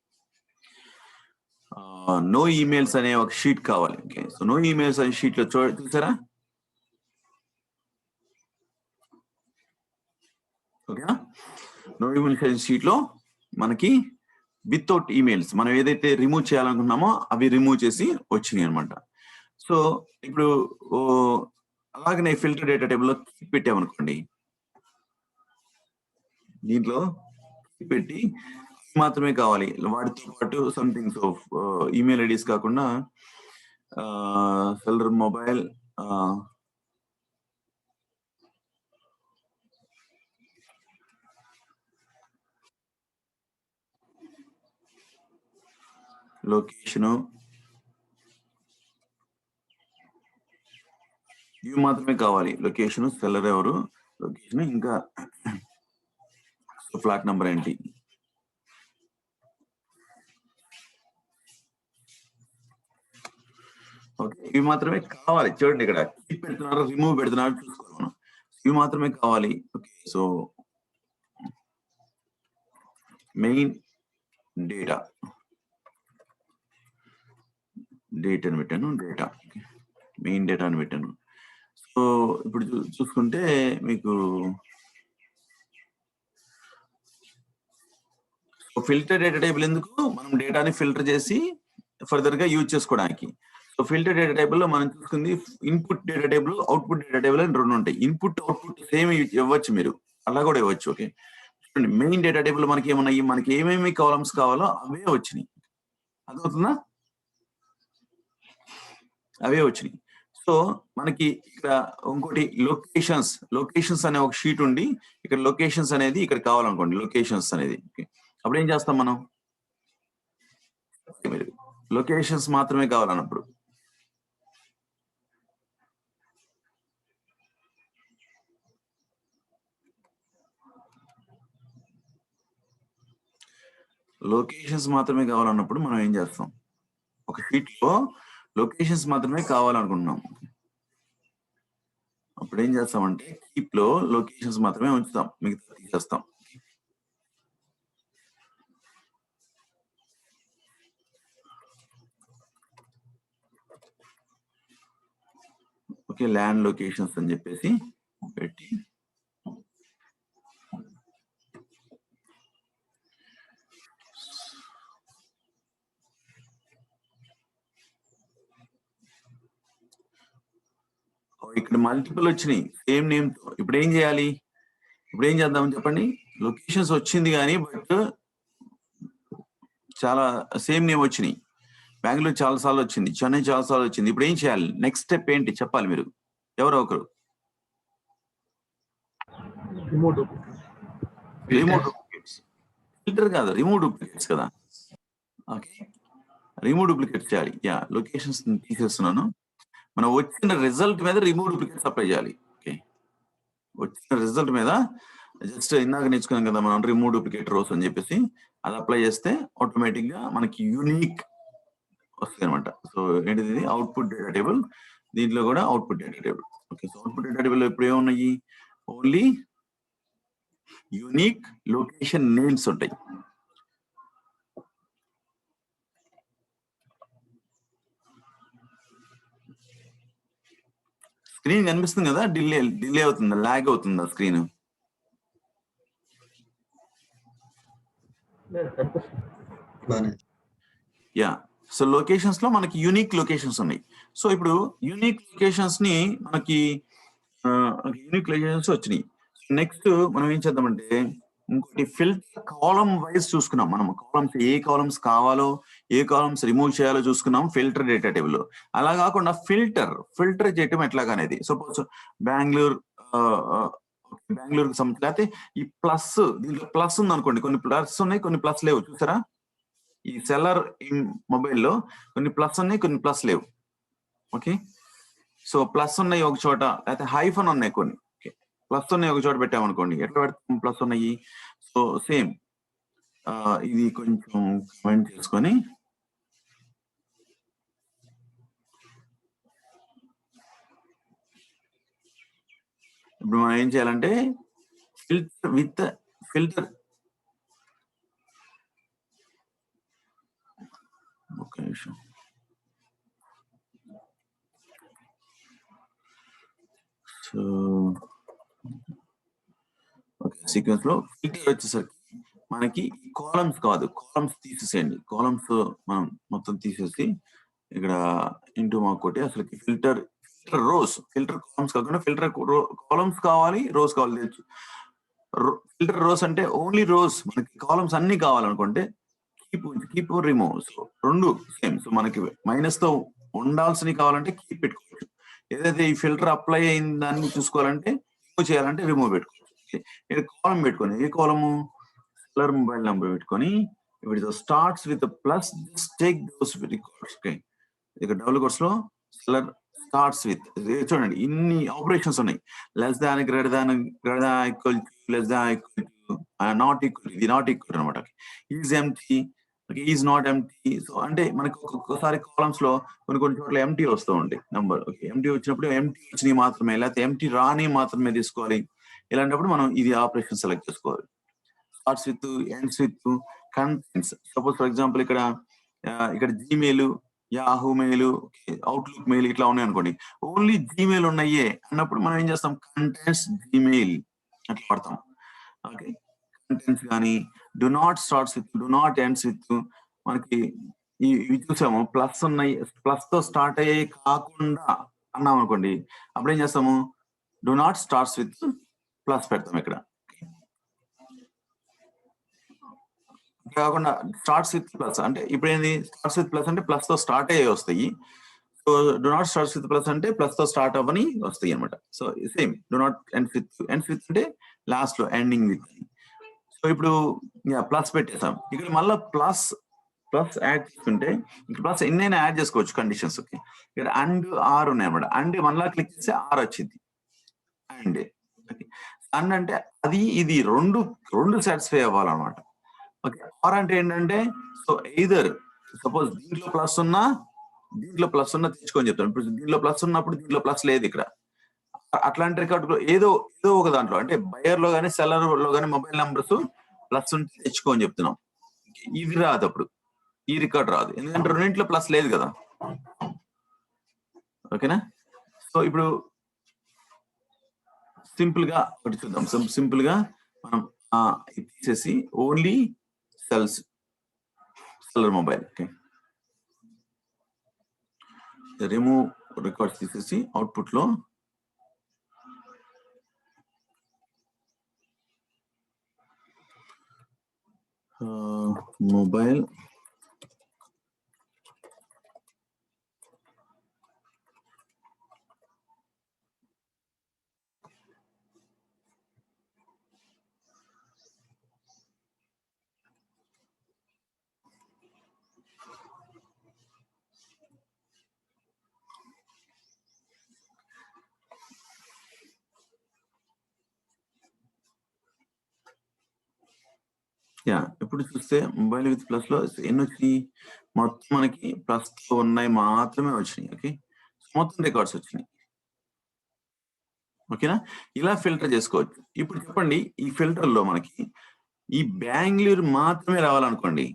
నో ఈమెయిల్స్ అనే ఒక షీట్ కావాలి. ఓకే, సో నో ఈమెయిల్స్ అనే షీట్ లో చూసారా, ఓకేనా. నో ఈమెయిల్స్ అనే షీట్ లో మనకి వితౌట్ ఈమెయిల్స్ మనం ఏదైతే రిమూవ్ చేయాలనుకున్నామో అవి రిమూవ్ చేసి వచ్చినాయి అనమాట. సో ఇప్పుడు అలాగనే ఫిల్టర్ డేటా టేబుల్ లో పెట్టామనుకోండి, దీంట్లో పెట్టి మాత్రమే కావాలి, వాటితో పాటు సంథింగ్ ఆఫ్ ఈమెయిల్ ఐడీస్ కాకుండా సెల్లర్ మొబైల్ లొకేషను ఇవి మాత్రమే కావాలి. లొకేషన్, సెల్లర్ ఎవరు, లొకేషన్, ఇంకా ఫ్లాట్ నెంబర్ ఏంటి. ఓకే, ఇవి మాత్రమే కావాలి. చూడండి ఇక్కడ కీప్ పెడుతున్నారు, రిమూవ్ పెడుతున్నారు, చూసుకోవాలి మనం. ఇవి మాత్రమే కావాలి. ఓకే, సో మెయిన్ డేటా అని పెట్టాను, డేటా మెయిన్ డేటా అని పెట్టాను. సో ఇప్పుడు చూసుకుంటే మీకు ఫిల్టర్ డేటా టేబుల్ ఎందుకు, మనం డేటాని ఫిల్టర్ చేసి ఫర్దర్ గా యూజ్ చేసుకోవడానికి. సో ఫిల్టర్ డేటా టేబుల్ లో మనం చూసుకుంది input data table, output data table అని 2 ఉంటాయి. ఇన్పుట్ అవుట్పుట్ సేమ్ ఇవ్వచ్చు, మీరు అలా కూడా ఇవ్వచ్చు. ఓకే, చూడండి మెయిన్ డేటా టేబుల్ మనకి ఏమన్నాయి, మనకి ఏమేమి కాలమ్స్ కావాలో అవే వచ్చినాయి, అర్థమవుతుందా, అవే వచ్చినాయి. సో మనకి ఇక్కడ ఇంకోటి లొకేషన్స్ అనే ఒక షీట్ ఉండి, ఇక్కడ లొకేషన్స్ అనేది ఇక్కడ కావాలనుకోండి, లొకేషన్స్ అనేది. అప్పుడు ఏం చేస్తాం మనం, లొకేషన్స్ మాత్రమే కావాలన్నప్పుడు మనం ఏం చేస్తాం, ఒక షీట్ లో లొకేషన్స్ మాత్రమే కావాలనుకుంటున్నాం. అప్పుడు ఏం చేస్తామంటే కీప్ లో లొకేషన్స్ మాత్రమే ఉంచుతాం, మిగతా తీసేస్తాం. ఓకే, ల్యాండ్ లొకేషన్స్ అని చెప్పేసి పెట్టి ఇక్కడ మల్టిపుల్ వచ్చినాయి సేమ్ నేమ్ తో. ఇప్పుడు ఏం చేయాలి, ఇప్పుడు ఏం చేద్దామని చెప్పండి, లొకేషన్స్ వచ్చింది కానీ బట్ చాలా సేమ్ నేమ్ వచ్చినాయి. బెంగళూరు చాలా సార్లు వచ్చింది, చెన్నై చాలా సార్లు వచ్చింది. ఇప్పుడు ఏం చేయాలి, నెక్స్ట్ స్టెప్ ఏంటి చెప్పాలి మీరు, ఎవరో ఒకరు. రిమూవ్ డూప్లికేట్స్, ఫిల్టర్ కాదు, రిమూవ్ డూప్లికేట్స్ కదా. ఓకే, రిమూవ్ డూప్లికేట్స్ చేయాలి. యా, లొకేషన్స్ తీసేస్తున్నాను. మనం వచ్చిన రిజల్ట్ మీద రిమూవ్ డూప్లికేట్స్ అప్లై చేయాలి. ఓకే, వచ్చిన రిజల్ట్ మీద జస్ట్ ఇందాక నేర్చుకున్నాం కదా మనం, రిమూవ్ డూప్లికేట్ రోస్ అని చెప్పేసి అది అప్లై చేస్తే ఆటోమేటిక్ గా మనకి యూనిక్ వస్తుంది అనమాట. సో ఏంటిది, అవుట్పుట్ డేటా టేబుల్. దీంట్లో కూడా output data table. Okay, so output data table ఇప్పుడు ఏమున్నాయి, ఓన్లీ యూనిక్ లొకేషన్ నేమ్స్ ఉంటాయి. స్క్రీన్ కనిపిస్తుంది కదా, డిలే అవుతుందా, లాగ్ అవుతుందా స్క్రీన్? యా. సో లొకేషన్స్ లో మనకి యూనిక్ లొకేషన్స్ ఉన్నాయి. సో ఇప్పుడు యూనిక్ లొకేషన్స్ ని మనకి యూనిక్ లొకేషన్స్ వచ్చినాయి. నెక్స్ట్ మనం ఏం చేద్దామంటే ఇంకోటి ఫిల్టర్ కాలమ్ వైజ్ చూసుకున్నాం. మనం కాలమ్స్ ఏ కాలమ్స్ కావాలో ఏ కాలమ్స్ రిమూవ్ చేయాలో చూసుకున్నాం ఫిల్టర్ డేటా టేబుల్ లో. అలా కాకుండా ఫిల్టర్ చేయటం ఎట్లాగనేది, సపోజ్ బెంగళూరు సంబంధించి లేకపోతే ఈ ప్లస్, దీంట్లో ప్లస్ ఉంది అనుకోండి, కొన్ని ప్లస్ ఉన్నాయి కొన్ని ప్లస్ లేవు, చూసారా? ఈ సెల్లర్ మొబైల్లో కొన్ని ప్లస్ ఉన్నాయి కొన్ని ప్లస్ లేవు. ఓకే, సో ప్లస్ ఉన్నాయి ఒక చోట, లేకపోతే హైఫన్ ఉన్నాయి కొన్ని. ప్లస్ ఉన్నాయి ఒక చోట పెట్టామనుకోండి, ఎట్లా పెడతాం ప్లస్ ఉన్నాయి? సో సేమ్ ఇది కొంచెం కమెంట్ చేసుకొని ఇప్పుడు మనం ఏం చేయాలంటే ఫిల్టర్ ఒక నిమిషం. సో ఓకే, సీక్వెన్స్ లో ఫిల్టర్ వచ్చేసరికి మనకి కాలమ్స్ కాదు, కాలమ్స్ తీసేసేయండి. కాలమ్స్ మనం మొత్తం తీసేసి ఇక్కడ ఇంటూ మార్క్ కొట్టి అసలు ఫిల్టర్ రోస్, ఫిల్టర్ కాలమ్స్ కాకుండా ఫిల్టర్ కాలమ్స్ కావాలి, రోస్ కావాలి. ఫిల్టర్ రోస్ అంటే ఓన్లీ రోస్, మనకి కాలమ్స్ అన్ని కావాలనుకుంటే కీప్ రిమూవ్. సో రెండు సేమ్. సో మనకి మైనస్ తో ఉండాల్సినవి కావాలంటే కీప్ పెట్టుకోవచ్చు. ఏదైతే ఈ ఫిల్టర్ అప్లై అయిన దాన్ని చూసుకోవాలంటే రిమూవ్ చేయాలంటే రిమూవ్ పెట్టుకోవచ్చు. ఇక్కడ కాలం పెట్టుకొని, ఏ కాలము? సెల్లర్ మొబైల్ నెంబర్ పెట్టుకొని, ఇప్పుడు starts with plus, just take those records. Okay, ఇక డబుల్ కోట్స్ లో సెల్లర్ స్టార్ట్స్ విత్, చూడండి ఇన్ని ఆపరేషన్స్ ఉన్నాయి. Less than, greater than, equal to, less than, equal to, not equal, ఇది నాట్ ఈక్వల్ అనమాట. Is empty, is not empty. So అంటే మనకి ఒక్కొక్కసారి కాలమ్స్ లో కొన్ని చోట్ల ఎంటీ వస్తూ ఉంటాయి నంబర్. ఓకే, ఎంటీ వచ్చినప్పుడు ఎంటీ వచ్చినవి మాత్రమే, లేకపోతే ఎంటీ రాని మాత్రమే తీసుకోవాలి. ఇలాంటప్పుడు మనం ఇది ఆపరేషన్ సెలెక్ట్ చేసుకోవాలి. Starts with, ends with, contents. Suppose for example ఇక్కడ Gmail, Yahoo mail, Outlook mail ఇట్లా ఉన్నాయి అనుకోండి, ఓన్లీ జీమెయిల్ ఉన్నాయే అన్నప్పుడు మనం ఏం చేస్తాం? కంటెంట్స్ జీమెయిల్ అట్లా వాడతాం. ఓకే, కంటెంట్స్ కానీ do not starts with, do not ends with. మనకి ఇవి చూసాము, ప్లస్ ఉన్నాయి, ప్లస్ తో స్టార్ట్ అయ్యే కాకుండా అన్నాం అనుకోండి, అప్పుడు ఏం చేస్తాము? Do not starts with plus పెడతాం ఇక్కడ. కాకుండా స్టార్ట్స్ విత్ ప్లస్ అంటే ఇప్పుడు ఏంది? స్టార్ట్స్ విత్ ప్లస్ అంటే ప్లస్ తో స్టార్ట్ అయ్యే వస్తాయి. So do not starts with plus అంటే ప్లస్ తో స్టార్ట్ అవ్వని వస్తాయి అనమాట. So same do not ends with అంటే లాస్ట్ లో ఎండింగ్ విత్. సో ఇప్పుడు ప్లస్ పెట్టేసాం. ఇక్కడ మళ్ళీ ప్లస్ యాడ్ చేసుకుంటే ఇక్కడ ప్లస్ ఎన్నైనా యాడ్ చేసుకోవచ్చు కండిషన్స్. ఓకే, ఇక్కడ అండ్ ఆర్ ఉన్నాయి అనమాట. అండ్ మళ్ళీ క్లిక్ చేస్తే ఆర్ వచ్చింది. అండ్ అండ్ అంటే అది ఇది రెండు సాటిస్ఫై అవ్వాలన్నమాట. ఓకే, ఆర్ అంటే ఏంటంటే, సో ఎయిదర్ సపోజ్ దీంట్లో ప్లస్ ఉన్నా తెచ్చుకొని చెప్తాను. ఇప్పుడు దీంట్లో ప్లస్ ఉన్నప్పుడు దీంట్లో ప్లస్ లేదు ఇక్కడ. అట్లాంటి రికార్డు ఏదో ఒక దాంట్లో అంటే బయర్ లో కానీ సెల్లర్ లో కానీ మొబైల్ నంబర్స్ ప్లస్ ఉంటే తెచ్చుకోని చెప్తున్నాం. ఇది రాదు, అప్పుడు ఈ రికార్డ్ రాదు, ఎందుకంటే రెండింటిలో ప్లస్ లేదు కదా. ఓకేనా? సో ఇప్పుడు సింపుల్ గా ఒకటి చూద్దాం. సింపుల్ గా మనం తీసేసి only seller mobile. Okay, remove records తీసేసి అవుట్పుట్ లో మొబైల్ ఇప్పుడు చూస్తే మొబైల్ విత్ ప్లస్ లో ఎన్ని వచ్చినాయి? మొత్తం మనకి ప్లస్ ఉన్నాయి మాత్రమే వచ్చినాయి. ఓకే, మొత్తం రికార్డ్స్ వచ్చినాయి. ఓకేనా? ఇలా ఫిల్టర్ చేసుకోవచ్చు. ఇప్పుడు చెప్పండి, ఈ ఫిల్టర్‌లో మనకి ఈ బెంగుళూరు మాత్రమే రావాలనుకోండి.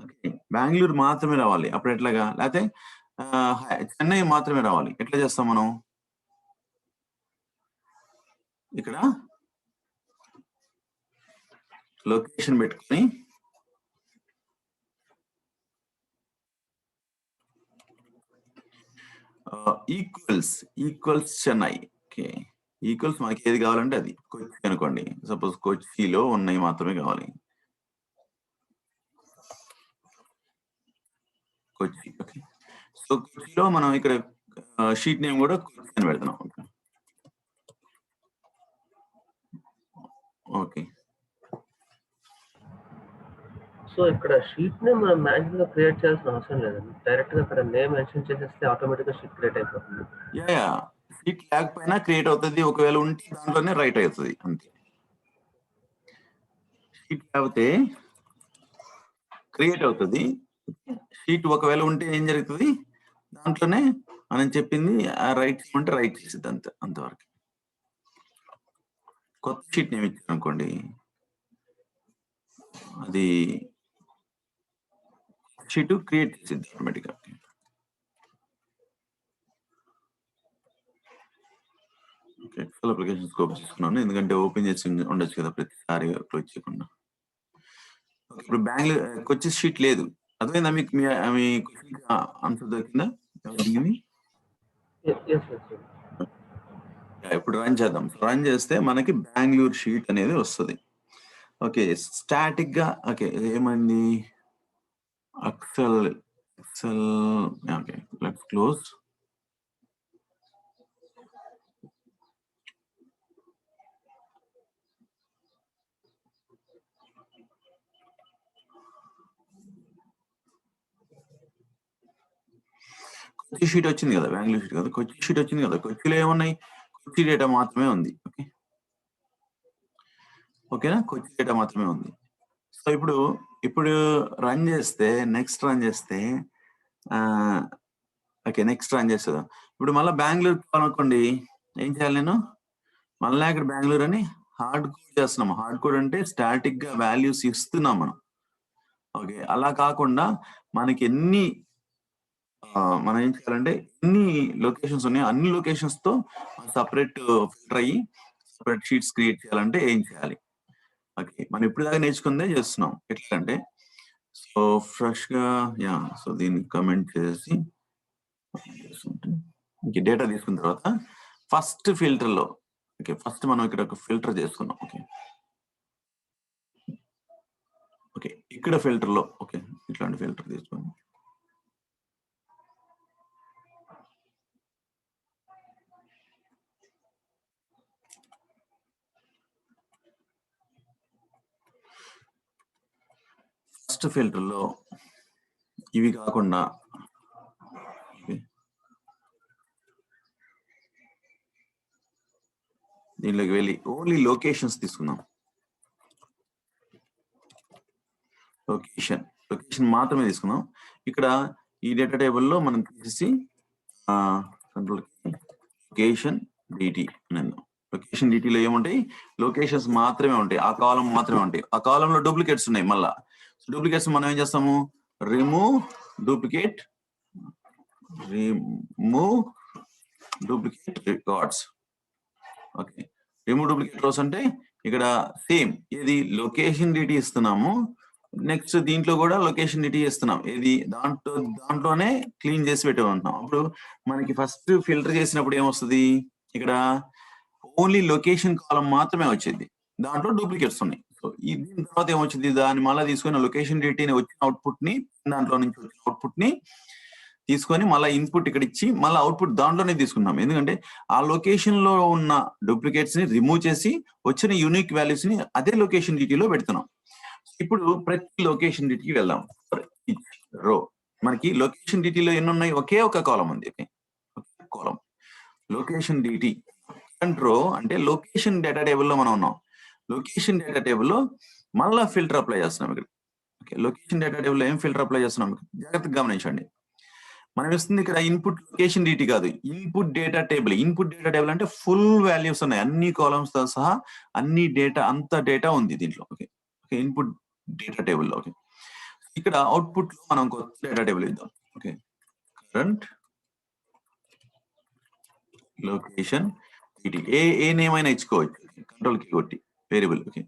ఓకే. బెంగుళూరు మాత్రమే రావాలి. అప్పుడు ఎట్లాగా? లేతే చెన్నై మాత్రమే రావాలి. ఎట్లా చేస్తాం మనం? ఇక్కడ లొకేషన్ పెట్టుకొని ఈక్వల్స్ చెన్నై. ఓకే. ఈక్వల్స్ మనకి ఏది కావాలంటే అది. కొచ్చి అనుకోండి. సపోజ్ కొచ్చిలో ఉన్నాయి మాత్రమే కావాలి. కొచ్చి. ఓకే. సో కొచ్చిలో మనం ఇక్కడ షీట్ నేమ్ కూడా కొచ్చి అని పెడుతున్నాం. ఓకే. సో ఇక్కడ షీట్ నేమ్ మనం మ్యాన్యువల్ గా క్రియేట్ చేయాల్సిన అవసరం లేదండి. డైరెక్ట్ గా అక్కడ నేమ్ మెన్షన్ చేసేస్తే ఆటోమేటిక్ గా షీట్ క్రియేట్ అయిపోతుంది. యా షీట్ లేకపోయినా క్రియేట్ అవుతుంది. ఒకవేళ ఉంటే దాంట్లోనే రైట్ అవుతుంది అంతే. షీట్ లేకపోతే క్రియేట్ అవుతుంది. షీట్ ఒకవేళ ఉంటే ఏం జరుగుతుంది? దాంట్లోనే మనం చెప్పింది రైట్ చేయమంటే రైట్ చేసేది అంతే, అంతవరకు. కొత్త షీట్ నేమ్ ఇచ్చాను అనుకోండి, అది షీట్ క్రియేట్ చేసేది ఆటోమేటిక్గా. ఎక్సెల్ అప్లికేషన్ స్కోప్ తీసుకున్నాను, ఎందుకంటే ఓపెన్ చేసి ఉండొచ్చు కదా ప్రతిసారి క్లోజ్ చేయకుండా. ఇప్పుడు బెంగళూరు కొచ్చి షీట్ లేదు. అర్థమైందా మీకు? మీ ఆన్సర్ దొరికిందా? ఇప్పుడు రన్ చేద్దాం. రన్ చేస్తే మనకి బెంగళూరు షీట్ అనేది వస్తుంది. ఓకే. స్టాటిక్ గా ఓకే ఏమైంది? Excel okay, let's close. Kochi sheet వచ్చింది కదా, బెంగళూరు షీట్ కదా, కొచ్చి షీట్ వచ్చింది కదా. కొచ్చిలో ఏమున్నాయి? కొచ్చి డేటా మాత్రమే ఉంది. ఓకే, ఓకేనా? కొచ్చి డేటా మాత్రమే ఉంది. సో ఇప్పుడు రన్ చేస్తే, నెక్స్ట్ రన్ చేస్తే ఓకే, నెక్స్ట్ రన్ చేస్తుందాం. ఇప్పుడు మళ్ళీ బెంగళూరు అనుకోండి, ఏం చేయాలి? నేను మళ్ళీ ఇక్కడ బెంగళూరు అని హార్డ్ కోడ్ చేస్తున్నాము. హార్డ్ కోడ్ అంటే స్టాటిక్ గా వాల్యూస్ ఇస్తున్నాం మనం. ఓకే, అలా కాకుండా మనకి ఎన్ని మనం ఏం చేయాలంటే ఎన్ని లొకేషన్స్ ఉన్నాయో అన్ని లొకేషన్స్ తో సపరేట్ ఫిల్టర్ అయ్యి సపరేట్ షీట్స్ క్రియేట్ చేయాలంటే ఏం చేయాలి? ఓకే, మనం ఇప్పుడు దాకా నేర్చుకుందే చేస్తున్నాం. ఎట్లా అంటే, సో ఫ్రెష్ గా సో దీన్ని కమెంట్ చేసి డేటా తీసుకున్న తర్వాత ఫస్ట్ ఫిల్టర్ లో ఓకే, ఫస్ట్ మనం ఇక్కడ ఒక ఫిల్టర్ చేసుకున్నాం. ఓకే, ఓకే, ఇక్కడ ఫిల్టర్ లో ఓకే ఇట్లాంటి ఫిల్టర్ తీసుకున్నాం. ఫస్ట్ ఫిల్టర్ లో ఇవి కాకుండా దీనిలోకి వెళ్ళి ఓన్లీ లొకేషన్స్ తీసుకుందాం. లొకేషన్ మాత్రమే తీసుకుందాం. ఇక్కడ ఈ డేటా టేబుల్లో మనం తీసేసి లొకేషన్ డిటి అని. లొకేషన్ డిటిలో ఏముంటాయి? లొకేషన్స్ మాత్రమే ఉంటాయి. ఆ కాలం మాత్రమే ఉంటాయి. ఆ కాలంలో డూప్లికేట్స్ ఉన్నాయి. మళ్ళా డూప్లికేట్స్ మనం ఏం చేస్తాము? Remove duplicate records. Okay, remove duplicate rows అంటే ఇక్కడ సేమ్ ఏది లొకేషన్ డిటి ఇస్తున్నాము. నెక్స్ట్ దీంట్లో కూడా లొకేషన్ డిటి ఇస్తున్నాం. ఏది దాంట్లోనే క్లీన్ చేసి పెట్టమంటున్నాం. అప్పుడు మనకి ఫస్ట్ ఫిల్టర్ చేసినప్పుడు ఏమొస్తుంది? ఇక్కడ ఓన్లీ లొకేషన్ కాలం మాత్రమే వచ్చింది. దాంట్లో డూప్లికేట్స్ ఉన్నాయి. సో దీని తర్వాత ఏమొచ్చింది? దాన్ని మళ్ళీ తీసుకొని లొకేషన్ డిటిని వచ్చిన అవుట్పుట్ ని, దాంట్లో నుంచి వచ్చిన అవుట్పుట్ ని తీసుకొని మళ్ళీ ఇన్పుట్ ఇక్కడ ఇచ్చి మళ్ళీ అవుట్పుట్ దాంట్లోనే తీసుకున్నాం. ఎందుకంటే ఆ లొకేషన్ లో ఉన్న డూప్లికేట్స్ ని రిమూవ్ చేసి వచ్చిన యూనిక్ వాల్యూస్ ని అదే లొకేషన్ డిటిలో పెడుతున్నాం. ఇప్పుడు ప్రతి లొకేషన్ డిటికి వెళ్దాం. రో మనకి లొకేషన్ డిటిలో ఎన్ని ఉన్నాయి? ఒకే ఒక కాలం ఉంది. కాలం లొకేషన్ డిటి రో అంటే లొకేషన్ డేటా టేబుల్లో మనం ఉన్నాం. లొకేషన్ డేటా టేబుల్లో మళ్ళా ఫిల్టర్ అప్లై చేస్తున్నాం ఇక్కడ. ఓకే, లొకేషన్ డేటా టేబుల్లో ఏం ఫిల్టర్ అప్లై చేస్తున్నాం? జాగ్రత్తగా గమనించండి. మనం ఇస్తుంది ఇక్కడ ఇన్పుట్ లొకేషన్ డీటీ కాదు, input data table. Input data table అంటే ఫుల్ వాల్యూస్ ఉన్నాయి, అన్ని కాలమ్స్ తో సహా అన్ని డేటా, అంత డేటా ఉంది దీంట్లో. ఓకే, ఇన్పుట్ డేటా టేబుల్ లో. ఓకే, ఇక్కడ అవుట్పుట్ లో మనం కొత్త డేటా టేబుల్ ఇద్దాం. ఓకే, కరెంట్ లొకేషన్ డీటీ, ఏ నేమ్ అయినా ఇచ్చుకోవచ్చు, కంట్రోల్ కీ కొట్టి variable. Okay,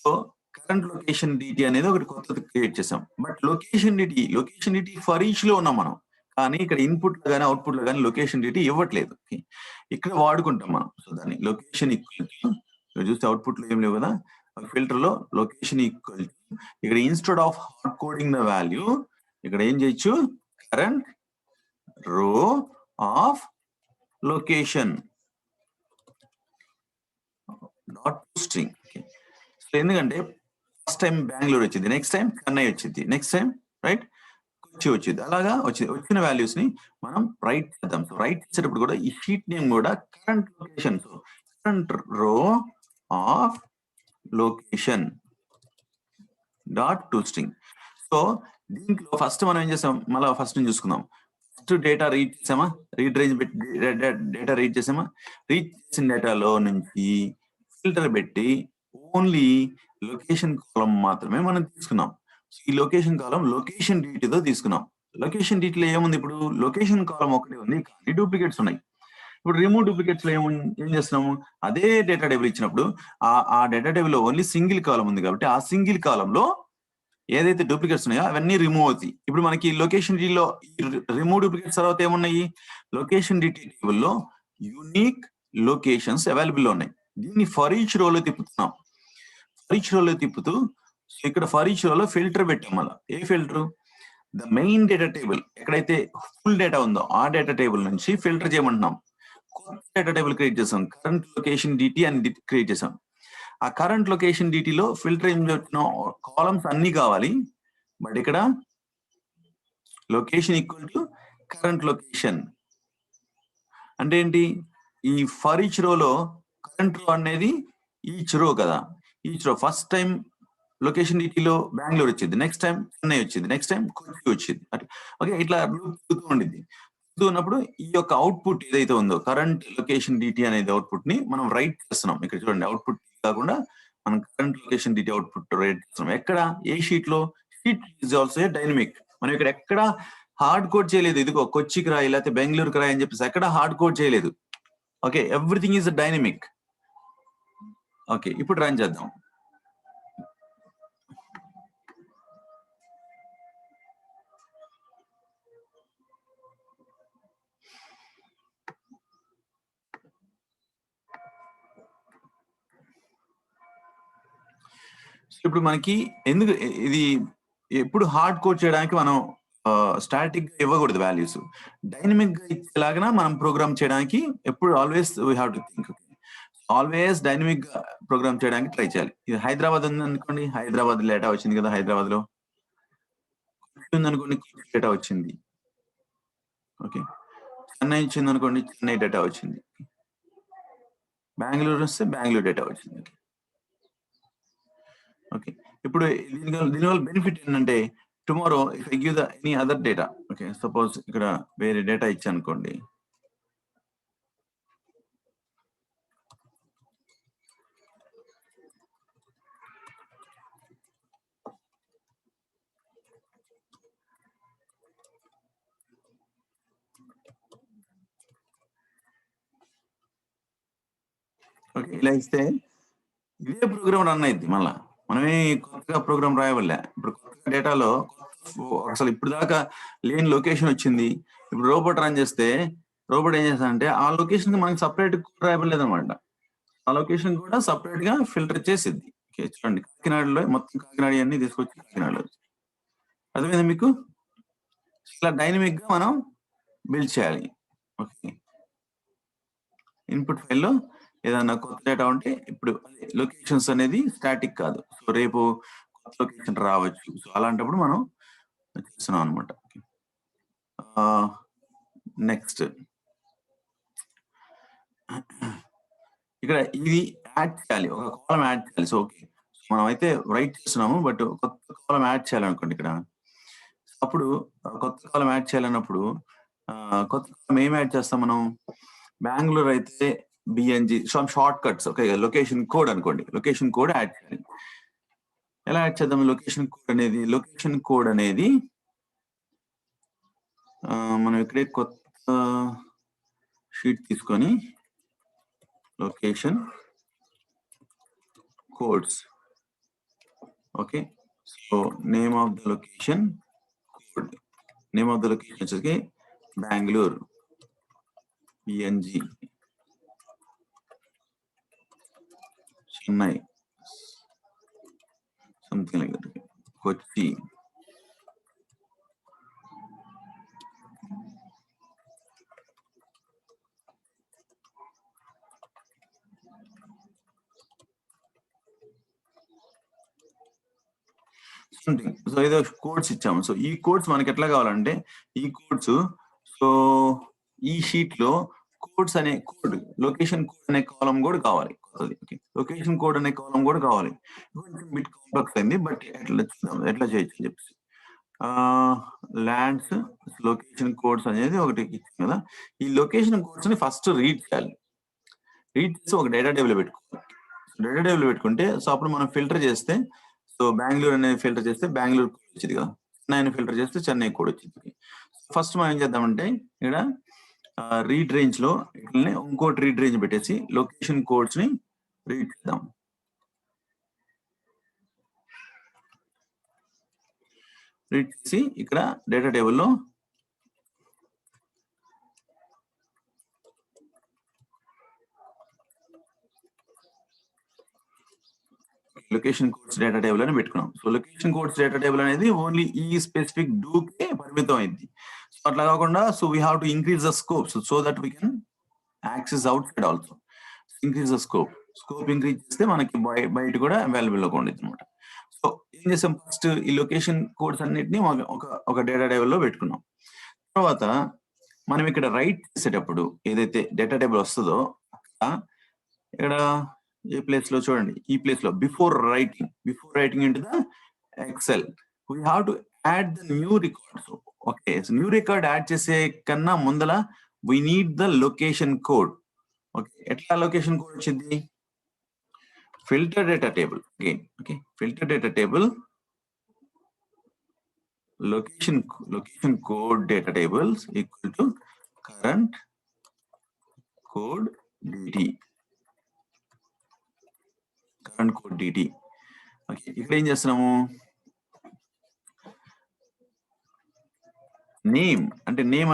so current location DT అనేది ఒకటి కొత్తది క్రియేట్ చేసాం. But location DT for each లో ఉన్నాం మనం, కానీ ఇక్కడ ఇన్పుట్ లో కానీ అవుట్పుట్ లో కానీ లొకేషన్ డీటీ ఇవ్వట్లేదు. ఇక్కడ వాడుకుంటాం మనం. సో దాన్ని లొకేషన్ ఈక్వల్ టు, చూస్తే అవుట్పుట్ లో ఏం లేవు కదా, ఫిల్టర్ లో లొకేషన్ ఈక్వల్ టు, ఇక్కడ instead of hard coding the value ఇక్కడ ఏం చేయొచ్చు, current row of location dot string. So ఎందుకంటే ఫస్ట్ టైం బెంగళూరు వచ్చింది, నెక్స్ట్ టైం చెన్నై వచ్చింది, నెక్స్ట్ టైం రైట్ కొచ్చి వచ్చింది, అలాగా వచ్చిన వాల్యూస్ ని మనం రైట్ చేద్దాం. సో రైట్ చేసేటప్పుడు కూడా ఈ షీట్ నేమ్ కూడా current location, so current row of location dot to string. So దీంట్లో ఫస్ట్ మనం ఏం చేసాం, మళ్ళీ ఫస్ట్ నుంచి చూసుకుందాం. ఫస్ట్ డేటా రీడ్ చేసామా, డేటా రీడ్ చేసామా, రీడ్ చేసిన డేటాలో నుంచి ఫిల్టర్ పెట్టి ఓన్లీ లొకేషన్ కాలం మాత్రమే మనం తీసుకున్నాం. ఈ లొకేషన్ కాలం లొకేషన్ డీటీతో తీసుకున్నాం. లొకేషన్ డీటీలో ఏముంది, ఇప్పుడు లొకేషన్ కాలం ఒకటి ఉంది కానీ డూప్లికేట్స్ ఉన్నాయి. ఇప్పుడు రిమూవ్ డూప్లికేట్స్ లో ఏం చేస్తున్నాము, అదే డేటా టేబుల్ ఇచ్చినప్పుడు ఆ డేటా టేబుల్ లో ఓన్లీ సింగిల్ కాలం ఉంది కాబట్టి ఆ సింగిల్ కాలంలో ఏదైతే డూప్లికేట్స్ ఉన్నాయో అవన్నీ రిమూవ్ అవుతాయి. ఇప్పుడు మనకి లొకేషన్ డీలో రిమూవ్ డూప్లికేట్స్ తర్వాత ఏమున్నాయి, లొకేషన్ డీటీ టేబుల్లో యూనిక్ లొకేషన్స్ అవైలబుల్ లో ఉన్నాయి. దీన్ని ఫర్ ఈచ్ రోలో తిప్పుతున్నాం. ఫర్ ఈచ్ రోలో తిప్పుతూ ఇక్కడ ఫర్ ఈచ్ రోలో ఫిల్టర్ పెట్టాం. మళ్ళీ ఏ filter, the main data table ఎక్కడైతే ఫుల్ డేటా ఉందో ఆ డేటా టేబుల్ నుంచి ఫిల్టర్ చేయమంటున్నాం. కొత్త డేటా టేబుల్ క్రియేట్ చేసాం, కరెంట్ లొకేషన్ డీటీ అని క్రియేట్ చేసాం. ఆ కరెంట్ లొకేషన్ డీటీలో ఫిల్టర్ ఏం చెప్తున్నాం, కాలమ్స్ అన్ని కావాలి, బట్ ఇక్కడ location equal to current location అంటే ఏంటి, ఈ ఫర్ ఈచ్ రోలో కరెంట్ రో అనేది ఈచ్ రో కదా, each row first time location డీటీలో బెంగళూరు వచ్చింది, నెక్స్ట్ టైం చెన్నై వచ్చింది, నెక్స్ట్ టైం కొచ్చి వచ్చింది, అట్లా. ఓకే, ఇట్లా తిరుగుతూ ఉండింది. ఉన్నప్పుడు ఈ యొక్క అవుట్పుట్ ఏదైతే ఉందో కరెంట్ లొకేషన్ డీటీ అనేది అవుట్పుట్ ని మనం రైట్ చేస్తున్నాం. ఇక్కడ చూడండి, అవుట్పుట్ కాకుండా మనం current location DT output write చేస్తున్నాం. ఎక్కడ, ఏ షీట్ లో, షీట్ ఈజ్ ఆల్సో డైనమిక్. మనం ఇక్కడ ఎక్కడ హార్డ్ కోడ్ చేయలేదు, ఇదిగో కొచ్చికి రాయి లేకపోతే బెంగళూరుకి రాయి అని చెప్పేసి ఎక్కడ హార్డ్ కోడ్ చేయలేదు. Okay, everything is dynamic. Okay, ఇప్పుడు రన్ చేద్దాం. ఇప్పుడు మనకి ఎందుకు ఇది ఎప్పుడు హార్డ్ కోడ్ చేయడానికి మనం స్టాటిక్ గా ఇవ్వకూడదు వాల్యూస్, డైనమిక్ గా ఇచ్చేలాగా మనం ప్రోగ్రామ్ చేయడానికి ఎప్పుడు always we have to think. Always dynamic గా ప్రోగ్రామ్ చేయడానికి ట్రై చేయాలి. ఇది హైదరాబాద్ ఉంది అనుకోండి, హైదరాబాద్ డేటా వచ్చింది కదా, హైదరాబాద్ లో ఉందనుకోండి డేటా వచ్చింది. ఓకే, చెన్నై వచ్చింది అనుకోండి, చెన్నై డేటా వచ్చింది. బెంగళూరు వస్తే బెంగళూరు డేటా వచ్చింది. ఓకే, ఇప్పుడు దీనివల్ల బెనిఫిట్ ఏంటంటే, tomorrow if I give the any other data, okay suppose ఇక్కడ వేరే డేటా ఇచ్చా అనుకోండి, ఓకే ఇలా ఇస్తే ఇదే ప్రోగ్రామ్ రన్ అయింది. మళ్ళా మనమే కొత్తగా ప్రోగ్రామ్ రాయవల్లే. ఇప్పుడు కొత్త డేటాలో అసలు ఇప్పుడు దాకా లేని లొకేషన్ వచ్చింది. ఇప్పుడు రోబోట్ రన్ చేస్తే రోబోట్ ఏం చేస్తాడంటే ఆ లొకేషన్ కి మనకి సపరేట్ రాయబడలేదు అనమాట. ఆ లొకేషన్ కూడా సపరేట్ గా ఫిల్టర్ చేసిద్ది. చూడండి, కాకినాడలో మొత్తం కాకినాడ అన్ని తీసుకొచ్చి కాకినాడలో అర్థమైందా మీకు? ఇట్లా డైనమిక్ గా మనం బిల్డ్ చేయాలి. ఓకే, ఇన్పుట్ ఫైల్లో ఏదైనా కొత్త డేటా ఉంటే ఇప్పుడు లొకేషన్స్ అనేది స్టాటిక్ కాదు. సో రేపు కొత్త లొకేషన్ రావచ్చు. సో అలాంటప్పుడు మనం చేస్తున్నాం అనమాట. నెక్స్ట్ ఇక్కడ ఇది యాడ్ చేయాలి, ఒక కాలం యాడ్ చేయాలి. సో ఓకే, మనం అయితే రైట్ చేస్తున్నాము, బట్ కొత్త కాలం యాడ్ చేయాలనుకోండి. ఇక్కడ అప్పుడు కొత్త కాలం యాడ్ చేయాలన్నప్పుడు కొత్త కాలం ఏం యాడ్ చేస్తాం మనం? బెంగళూరు అయితే BNG shortcuts. Okay, location code అనుకోండి, లొకేషన్ కోడ్ యాడ్ చేయాలి. ఎలా యాడ్ చేద్దాం లొకేషన్ కోడ్ అనేది? లొకేషన్ కోడ్ అనేది మనం ఇక్కడే కొత్త షీట్ తీసుకొని location codes. Okay, so name of the location code, name of the location వచ్చేసి Bengaluru BNG, Chennai something like that, Kochi, something. So ఏదో కోడ్స్ ఇచ్చాము. సో ఈ కోడ్స్ మనకి ఎట్లా కావాలంటే ఈ కోడ్స్, సో ఈ షీట్ లో కోడ్స్ అనే కోడ్, లొకేషన్ కోడ్ అనే కాలం కూడా కావాలి కొత్తది. ఓకే, లొకేషన్ కోడ్ అనే కాలం కూడా కావాలి. కొంచెం బిట్ కాంప్లెక్స్ అయింది, బట్ ఎట్లా చూద్దాం ఎట్లా చేయొచ్చు అని చెప్పేసి. ల్యాండ్స్ లొకేషన్ కోడ్స్ అనేది ఒకటి ఇచ్చింది కదా. ఈ లొకేషన్ కోడ్స్ ని ఫస్ట్ రీడ్ చేయాలి. రీడ్ చేసి ఒక డేటా టేబుల్ పెట్టుకోవాలి. డేటా టేబుల్ పెట్టుకుంటే సో అప్పుడు మనం ఫిల్టర్ చేస్తే, సో బెంగళూరు అనేది ఫిల్టర్ చేస్తే బెంగళూరు కోడ్ వచ్చింది కదా, చెన్నై ఫిల్టర్ చేస్తే చెన్నై కోడ్ వచ్చింది. ఫస్ట్ మనం ఏం చేద్దామంటే ఇక్కడ రీడ్ రేంజ్ లో ఇట్లనే ఇంకోటి రీడ్ రేంజ్ పెట్టేసి లొకేషన్ కోడ్స్ ని రీడ్ చేద్దాం. రీడ్ చేసి ఇక్కడ డేటా టేబుల్లో లొకేషన్ కోడ్స్ డేటా టేబుల్ అని పెట్టుకున్నాం. So location codes data table అనేది ఓన్లీ ఈ స్పెసిఫిక్ డూకే పరిమితం అయింది. సో అట్లా కాకుండా so we have to increase the scope so that we can access out side also. Increase the scope, scope increase చేస్తే మనకి బయట కూడా అవైలబుల్ గా ఉండేది అనమాట. సో ఏం చేసాం, ఫస్ట్ ఈ లొకేషన్ కోడ్స్ అన్నిటిని ఒక డేటా టేబుల్ లో పెట్టుకున్నాం. తర్వాత మనం ఇక్కడ రైట్ చేసేటప్పుడు ఏదైతే డేటా టేబుల్ వస్తుందో ఇక్కడ ఏ ప్లేస్ లో చూడండి, ఈ ప్లేస్ లో before writing into the excel we have to add the new records. Okay, new record add చేసే కన్నా ముందల we need the location code. Okay, ఎట్లా లొకేషన్ కోడ్ వచ్చింది? Filter data table again. Okay, filter data table location code data tables equal to current code DT. Current code DT. Okay, ఇక్కడ ఏం చేస్తున్నాము, నేమ్ అంటే నేమ్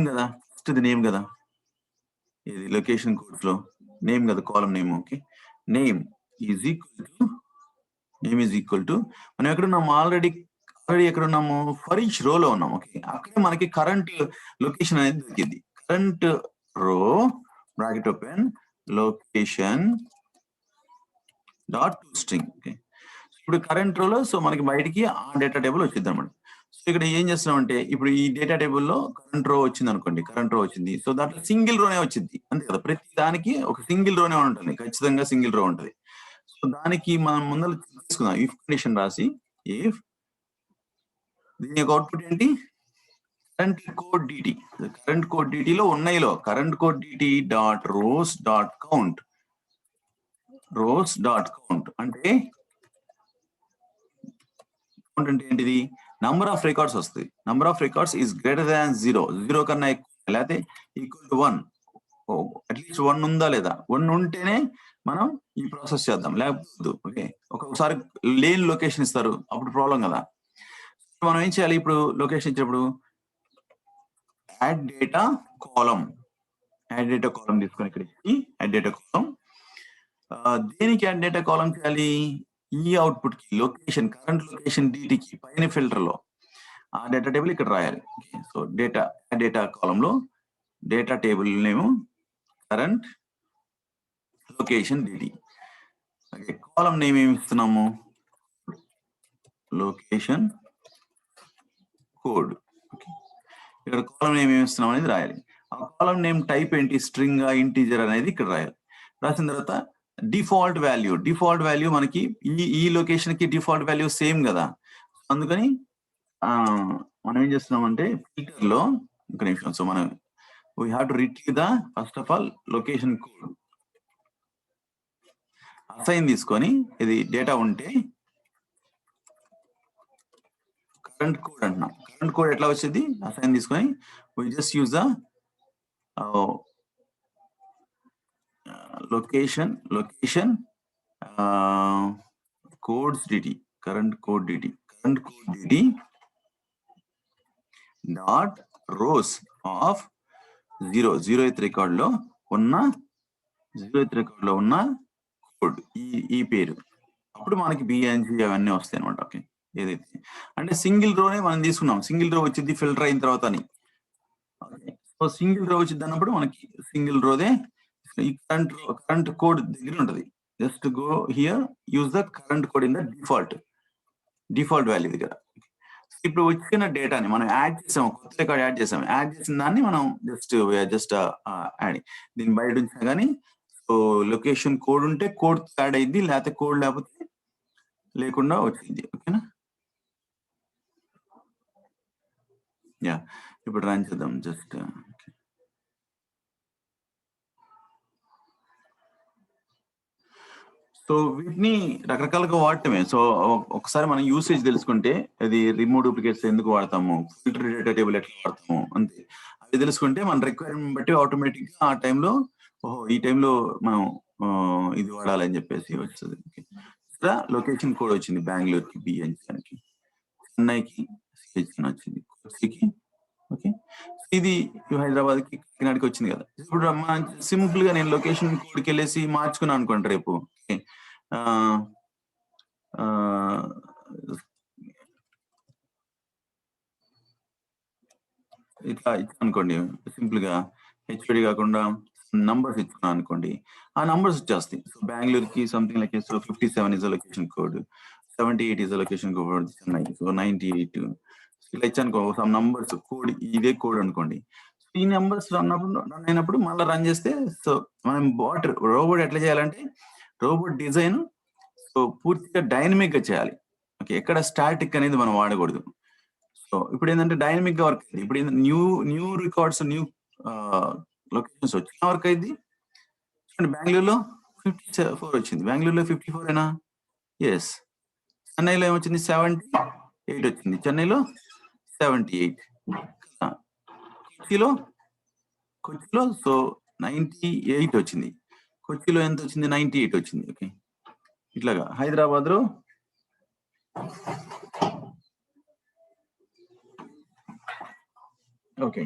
కదా, ఫస్ట్ ఇది నేమ్ కదా, ఇది లొకేషన్ కోడ్స్ లో నేమ్ కదా, కాలం name. Okay, name is equal to మనం ఎక్కడున్నాము, ఆల్రెడీ ఎక్కడున్నాము, ఫర్ ఈచ్ రోలో ఉన్నాం. ఓకే, అక్కడే మనకి కరెంట్ లొకేషన్ అనేది దొరికింది. Current row bracket open location dot to string. Okay, ఇప్పుడు కరెంట్ రోలో సో మనకి బయటికి ఆ డేటా టేబుల్ వచ్చింది అనమాట. సో ఇక్కడ ఏం చేస్తున్నాం అంటే ఇప్పుడు ఈ డేటా టేబుల్లో కరెంట్ రో వచ్చింది అనుకోండి, కరెంట్ రో వచ్చింది. సో దాంట్లో సింగిల్ రోనే వచ్చింది అంతే కదా, ప్రతి దానికి ఒక సింగిల్ రోనే ఉంటుంది, ఖచ్చితంగా సింగిల్ రో ఉంటుంది. సో దానికి మనం ముందర తీసుకుందాం ఇఫ్ కండిషన్ రాసి, ఇఫ్ దీని యొక్క అవుట్పుట్ ఏంటి, current code DT. Current code డిటిలో ఉన్నాయిలో current code DT dot rows dot count అంటే కౌంట్ అంటే ఏంటిది, నంబర్ ఆఫ్ రికార్డ్స్ వస్తుంది. Number of records is greater than 0 కన్నా ఎక్కువ లేకపోతే ఈక్వల్ టు 1. అట్లీస్ట్ 1 ఉందా లేదా, 1 ఉంటేనే మనం ఈ ప్రాసెస్ చేద్దాం, లేకపోతే ఓకే. ఒక్కొక్కసారి లేని లొకేషన్ ఇస్తారు, అప్పుడు ప్రాబ్లం కదా. మనం ఏం చేయాలి, ఇప్పుడు లొకేషన్ ఇచ్చినప్పుడు యాడ్ డేటా కాలం తీసుకొని ఇక్కడ యాడ్ డేటా కాలం. దేనికి యాడ్ డేటా కాలం చేయాలి, ఈ అవుట్పుట్ కి లొకేషన్ కరెంట్ లొకేషన్ డిటికి పైన ఫిల్టర్ లో ఆ డేటా టేబుల్ ఇక్కడ రాయాలి. సో డేటా కాలంలో data table name current location DT. Okay, column name ఏమి ఇస్తున్నాము, లొకేషన్ కోడ్. ఓకే, ఇక్కడ కాలం నేమ్ ఏమి ఇస్తున్నాం అనేది రాయాలి. ఆ కాలం నేమ్ టైప్ ఏంటి, స్ట్రింగ్ ఇంటీజర్ అనేది ఇక్కడ రాయాలి. రాసిన తర్వాత డిఫాల్ట్ వాల్యూ మనకి ఈ లొకేషన్ కి డిఫాల్ట్ వాల్యూ సేమ్ కదా, అందుకని మనం ఏం చేస్తున్నామంటే ఫిల్టర్ లో ఒక నిమిషం. సో మనం we have to retrieve the first of all location code. Assign తీసుకొని ఇది డేటా ఉంటే కరెంట్ కోడ్ అంటున్నాం. కరెంట్ కోడ్ ఎట్లా వచ్చింది? అసైన్ తీసుకొని we just use the location codes DT, current code DT dot rows of 0th record లో ఉన్న కోడ్ ఈ పేరు. అప్పుడు మనకి బిఎన్జి అవన్నీ వస్తాయి అనమాట. ఓకే, ఏదైతే అంటే సింగిల్ రోనే మనం తీసుకున్నాం. సింగిల్ రో వచ్చింది ఫిల్టర్ అయిన తర్వాత అని. సో సింగిల్ రో వచ్చింది అన్నప్పుడు మనకి సింగిల్ రోదే ఈ కరెంట్ కోడ్ దగ్గర ఉంటది. Just go here, use the current code in the default value దగ్గర. ఇప్పుడు వచ్చిన డేటాని మనం యాడ్ చేసాం, కొత్త రికార్డ్ యాడ్ చేసిన దాన్ని మనం జస్ట్ యాడ్ దీన్ని బయట ఉంచినా కానీ సో లొకేషన్ కోడ్ ఉంటే కోడ్ యాడ్ అయింది, లేకపోతే కోడ్ లేకపోతే లేకుండా వచ్చింది. ఓకేనా? యా, ఇప్పుడు రన్ చేద్దాం. జస్ట్ సో వీటిని రకరకాలుగా వాడటమే. సో ఒకసారి మనం యూసేజ్ తెలుసుకుంటే అది రిమూవ్ డూప్లికేట్స్ ఎందుకు వాడతాము, ఫిల్టర్ డేటా టేబుల్ ఎట్లా వాడతాము అంతే. అవి తెలుసుకుంటే మన రిక్వైర్మెంట్ బట్టి ఆటోమేటిక్ గా ఆ టైంలో ఈ టైంలో మనం ఇది వాడాలని చెప్పేసి వస్తుంది. ఇక్కడ లొకేషన్ కోడ్ వచ్చింది బెంగళూరుకి బిఎన్కి, చెన్నైకి సిహెచ్ వచ్చింది, కొచ్చికి. ఓకే, ఇది హైదరాబాద్ కి కాకినాడకి వచ్చింది కదా. ఇప్పుడు సింపుల్ గా నేను లొకేషన్ కోడ్కి వెళ్ళేసి మార్చుకున్నాను అనుకోండి రేపు. ఇట్లా ఇచ్చా అనుకోండి, సింపుల్ గా హెచ్ఓడి కాకుండా నంబర్స్ ఇచ్చుకున్నాను అనుకోండి, ఆ నంబర్స్ వచ్చేస్తాయి. సో బెంగళూరుకి something like 57 is location code, 78 is location code, Chennai so 98 ఇట్లా ఇచ్చానుకో సమ్ నంబర్స్ కోడ్, ఇదే కోడ్ అనుకోండి. ఈ నెంబర్స్ రన్ అయినప్పుడు మళ్ళీ రన్ చేస్తే సో మనం రోబోట్ ఎట్లా చేయాలంటే రోబోట్ డిజైన్ సో పూర్తిగా డైనమిక్ గా చేయాలి. ఓకే, ఎక్కడ స్టాటిక్ అనేది మనం వాడకూడదు. సో ఇప్పుడు ఏంటంటే డైనమిక్ గా వర్క్ అయింది. ఇప్పుడు న్యూ రికార్డ్స్, న్యూ లొకేషన్స్ వచ్చిన వర్క్ అయింది. చూడండి బెంగళూరులో 54 వచ్చింది. బెంగళూరులో 54 ఏనా? ఎస్. చెన్నైలో ఏమొచ్చింది? 78 వచ్చింది. చెన్నైలో 78. కొచ్చిలో సో 98 వచ్చింది. కొచ్చిలో ఎంత వచ్చింది? 98 వచ్చింది. ఓకే, ఇట్లాగా హైదరాబాద్ లో ఓకే,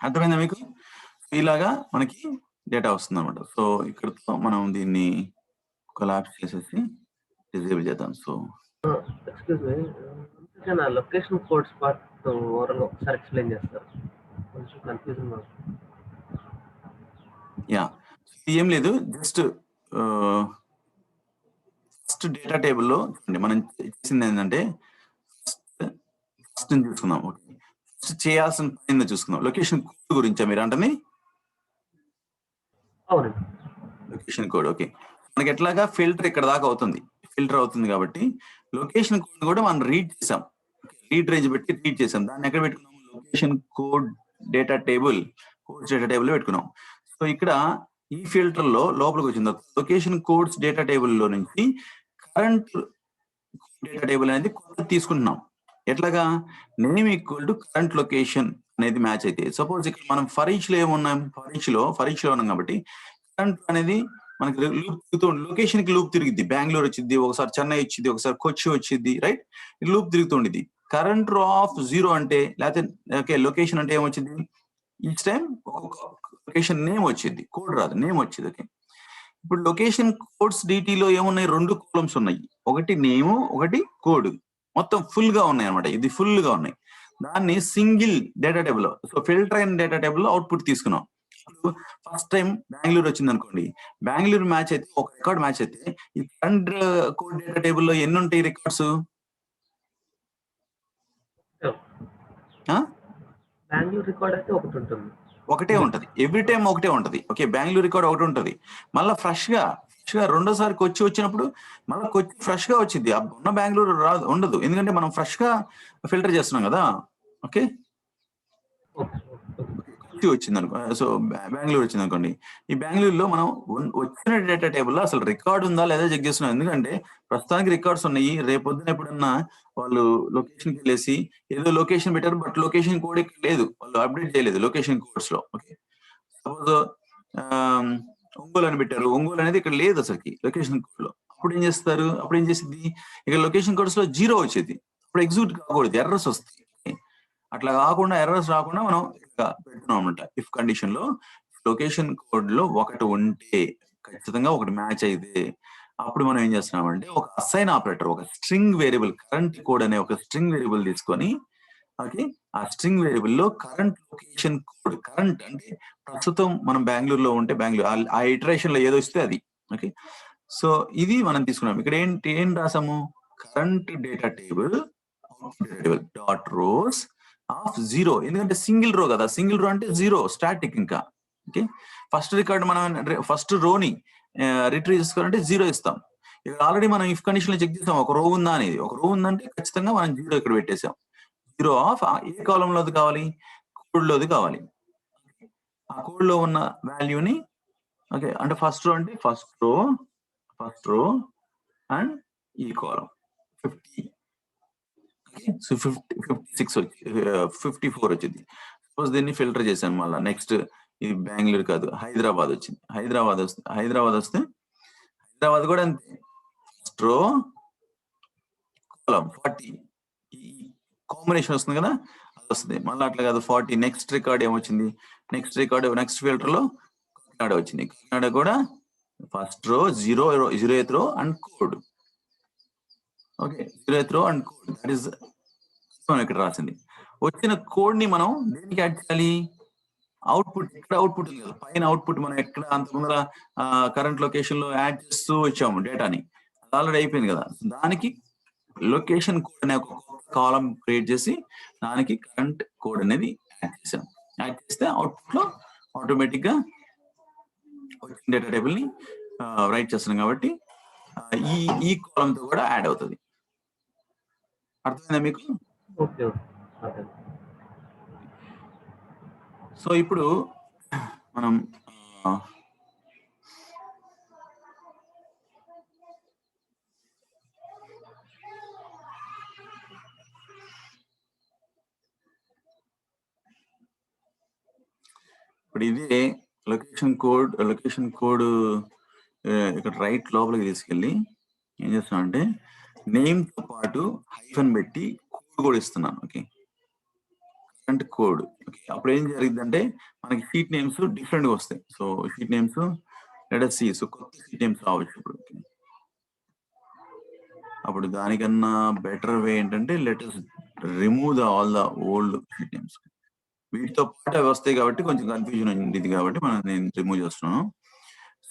అర్థమైందా మీకు? ఇలాగా మనకి డేటా వస్తుంది అనమాట. సో ఇక్కడతో మనం దీన్ని కొలాప్స్ చేసేసి డిజేబుల్ చేద్దాం. సో ఎక్స్క్యూజ్ మీ, నా లొకేషన్ కోడ్స్ పార్ట్ ఓవరాల్ ఒకసారి ఎక్స్ప్లెయిన్ చేస్తారు, కొంచెం కన్ఫ్యూజన్. యా, ఏం లేదు, జస్ట్ ఫస్ట్ డేటా టేబుల్లో చూడండి మనం చేసింది ఏంటంటే ఫస్ట్ చూసుకుందాం. ఓకే, ఫస్ట్ చేయాల్సిన పని చూసుకుందాం. లొకేషన్ కోడ్ గురించా మీరు అంటుంది? అవునండి, లొకేషన్ కోడ్. ఓకే, మనకి ఎట్లాగా ఫిల్టర్ ఇక్కడ దాకా ఫిల్టర్ అవుతుంది కాబట్టి లొకేషన్ కోడ్ కూడా మనం రీడ్ చేసాం. రీడ్ రేంజ్ పెట్టి రీడ్ చేసాం. దాన్ని ఎక్కడ పెట్టుకున్నాం? Location code data table, codes data table పెట్టుకున్నాం. సో ఇక్కడ ఈ ఫిల్టర్ లో లోపలికి వచ్చింది లొకేషన్ కోడ్స్ డేటా టేబుల్ లో నుంచి కరెంట్ డేటా టేబుల్ అనేది కొత్త తీసుకుంటున్నాం. ఎట్లాగా? Name equal to current location అనేది మ్యాచ్ అయితే, సపోజ్ ఇక్కడ మనం ఫర్ ఈచ్ లో ఏమున్నాం? ఫర్ ఈచ్ లో ఉన్నాం కాబట్టి కరెంట్ అనేది మనకి లూప్ తిరుగుతూ లొకేషన్ కి లూప్ తిరిగిద్ది. బెంగళూరు వచ్చింది, ఒకసారి చెన్నై వచ్చింది, ఒకసారి కొచ్చి వచ్చింది, right? Loop తిరుగుతుండేది. Current row of 0 అంటే లేకపోతే ఓకే లొకేషన్ అంటే ఏమొచ్చింది? ఈచ్ టైం లొకేషన్ నేమ్ వచ్చింది, కోడ్ రాదు, నేమ్ వచ్చింది. ఓకే, ఇప్పుడు లొకేషన్ కోడ్స్ డిటిలో ఏమున్నాయి? 2 కాలమ్స్ ఉన్నాయి, ఒకటి నేమ్, ఒకటి కోడ్. మొత్తం ఫుల్ గా ఉన్నాయి అనమాట. ఇది ఫుల్ గా ఉన్నాయి. దాన్ని single data table, so filter అయిన డేటా టేబుల్ లో అవుట్పుట్ తీసుకున్నాం. ఫస్ట్ టైం బెంగళూరు వచ్చింది అనుకోండి, బెంగళూరు మ్యాచ్ అయితే ఒక రికార్డ్ మ్యాచ్ అయితే ఈ కరెంట్ కోడ్ డేటా టేబుల్ లో ఎన్ని ఉంటాయి రికార్డ్స్? బెంగళూరు రికార్డ్ అయితే ఒకటే ఉంటది. ఎవ్రీ టైం ఒకటే ఉంటది. ఓకే, బెంగళూరు రికార్డ్ ఒకటి ఉంటది. మళ్ళీ ఫ్రెష్ గా రెండోసారి కొచ్చి వచ్చినప్పుడు మళ్ళీ కొచ్చి ఫ్రెష్ గా వచ్చింది. ఉన్న బెంగళూరు రాదు, ఉండదు. ఎందుకంటే మనం ఫ్రెష్ గా ఫిల్టర్ చేస్తున్నాం కదా. ఓకే, కొచ్చి వచ్చింది అనుకో, సో బెంగళూరు వచ్చింది అనుకోండి, ఈ బెంగళూరులో మనం వచ్చిన డేటా టేబుల్లో అసలు రికార్డ్ ఉందా లేదా చెక్ చేస్తున్నాం. ఎందుకంటే ప్రస్తుతానికి రికార్డ్స్ ఉన్నాయి, రేపొద్దున ఎప్పుడన్నా వాళ్ళు లొకేషన్కి వెళ్ళేసి ఏదో లొకేషన్ పెట్టారు, బట్ లొకేషన్ కోడ్ ఇక్కడ లేదు, వాళ్ళు అప్డేట్ చేయలేదు లొకేషన్ కోడ్స్ లో. ఓకే, సపోజ్ ఒంగోలు అని పెట్టారు, ఒంగోలు అనేది ఇక్కడ లేదు అసలుకి లొకేషన్ కోడ్ లో. అప్పుడు ఏం చేస్తారు, అప్పుడు ఏం చేసింది, ఇక్కడ లొకేషన్ కోడ్స్ లో 0 వచ్చేది, అప్పుడు ఎగ్జిక్యూట్ కాకూడదు, ఎర్రర్స్ వస్తాయి. అట్లా కాకుండా ఎర్రర్స్ రాకుండా మనం ఇట్లా పెడుతున్నాం అనమాట. ఇఫ్ కండిషన్ లో లొకేషన్ కోడ్ లో ఒకటి ఉంటే ఖచ్చితంగా ఒకటి మ్యాచ్ అయితే అప్పుడు మనం ఏం చేస్తున్నామంటే ఒక అసైన్ ఆపరేటర్, ఒక స్ట్రింగ్ వేరియబుల్, కరెంట్ కోడ్ అనే ఒక స్ట్రింగ్ వేరియబుల్ తీసుకొని, ఓకే, ఆ స్ట్రింగ్ వేరియబుల్ లో కరెంట్ లొకేషన్ కోడ్, కరెంట్ అంటే ప్రస్తుతం మనం బెంగళూరులో ఉంటే బెంగళూరు, ఆ ఇటరేషన్ లో ఏదో వస్తే అది. ఓకే, సో ఇది మనం తీసుకున్నాం. ఇక్కడ ఏం రాసాము, current data table dot rows of 0, ఎందుకంటే సింగిల్ రో కదా, సింగిల్ రో అంటే 0 స్టాటిక్. ఇంకా ఓకే, ఫస్ట్ రికార్డ్ మనం ఫస్ట్ రోని రిట్రీవ్ చేసుకోవాలంటే 0 ఇస్తాం. ఇక్కడ ఆల్రెడీ మనం ఇఫ్ కండిషన్ లో చెక్ చేస్తాం ఒక రో ఉందా అనేది, ఒక రో ఉందంటే ఖచ్చితంగా మనం 0 ఇక్కడ పెట్టేసాం. 0 ఆఫ్ ఏ కాలం లోది కావాలి, కోడ్ లోది కావాలి. ఆ కోడ్ లో ఉన్న వాల్యూని, ఓకే, అంటే ఫస్ట్ రో అంటే ఫస్ట్ రో అండ్ ఈ కాలం 50, సో 56 54 వచ్చింది. సపోజ్ దీన్ని ఫిల్టర్ చేశాను, మళ్ళీ నెక్స్ట్ ఇది బెంగళూరు కాదు హైదరాబాద్ వచ్చింది. హైదరాబాద్ వస్తే హైదరాబాద్ కూడా అంతే, ఫస్ట్ రో కాలం 40, ఈ కాంబినేషన్ వస్తుంది కదా అది వస్తుంది. మళ్ళీ అట్లా కాదు 40, నెక్స్ట్ రికార్డ్ ఏమొచ్చింది, నెక్స్ట్ ఫిల్టర్ లో కాకినాడ వచ్చింది. కాకినాడ కూడా ఫస్ట్ రో 0th రో అండ్ కోడ్. ఓకే, 0th రో అండ్ కోడ్, దట్ ఈస్ మనం ఇక్కడ రాసింది. వచ్చిన కోడ్ ని మనం దేనికి యాడ్ చేయాలి, అవుట్పుట్. ఇక్కడ అవుట్పుట్ ఉంది కదా, పైన అవుట్పుట్ మనం ఎక్కడ అంత ముందర కరెంట్ లొకేషన్ లో యాడ్ చేస్తూ వచ్చాము డేటాని, అది ఆల్రెడీ అయిపోయింది కదా, దానికి లొకేషన్ కోడ్ అనే ఒక కాలం క్రియేట్ చేసి దానికి కరెంట్ కోడ్ అనేది యాడ్ చేసాం. యాడ్ చేస్తే అవుట్పుట్ లో ఆటోమేటిక్ గా వచ్చిన డేటా టేబుల్ ని రైట్ చేస్తున్నాం కాబట్టి ఈ కాలం తో కూడా యాడ్ అవుతుంది. అర్థమైందా మీకు? Okay okay. సో ఇప్పుడు మనం ఇప్పుడు ఇదే లొకేషన్ కోడ్ ఇక్కడ రైట్ లోపలికి తీసుకెళ్ళి ఏం చేస్తున్నాను అంటే నేమ్ తో పాటు హైఫన్ పెట్టి కోడ్ కూడా ఇస్తున్నాను. Okay, current code. ఓకే, అప్పుడు ఏం జరిగిందంటే మనకి షీట్ నేమ్స్ డిఫరెంట్ గా వస్తాయి. So sheet names let us see, so కొత్త షీట్ నేమ్స్ రావచ్చు ఇప్పుడు. అప్పుడు దానికన్నా బెటర్ వే ఏంటంటే let us remove all the old sheet names. వీటితో పాటు అవి వస్తాయి కాబట్టి కొంచెం కన్ఫ్యూజన్ ఉంది కాబట్టి నేను రిమూవ్ చేస్తున్నాను.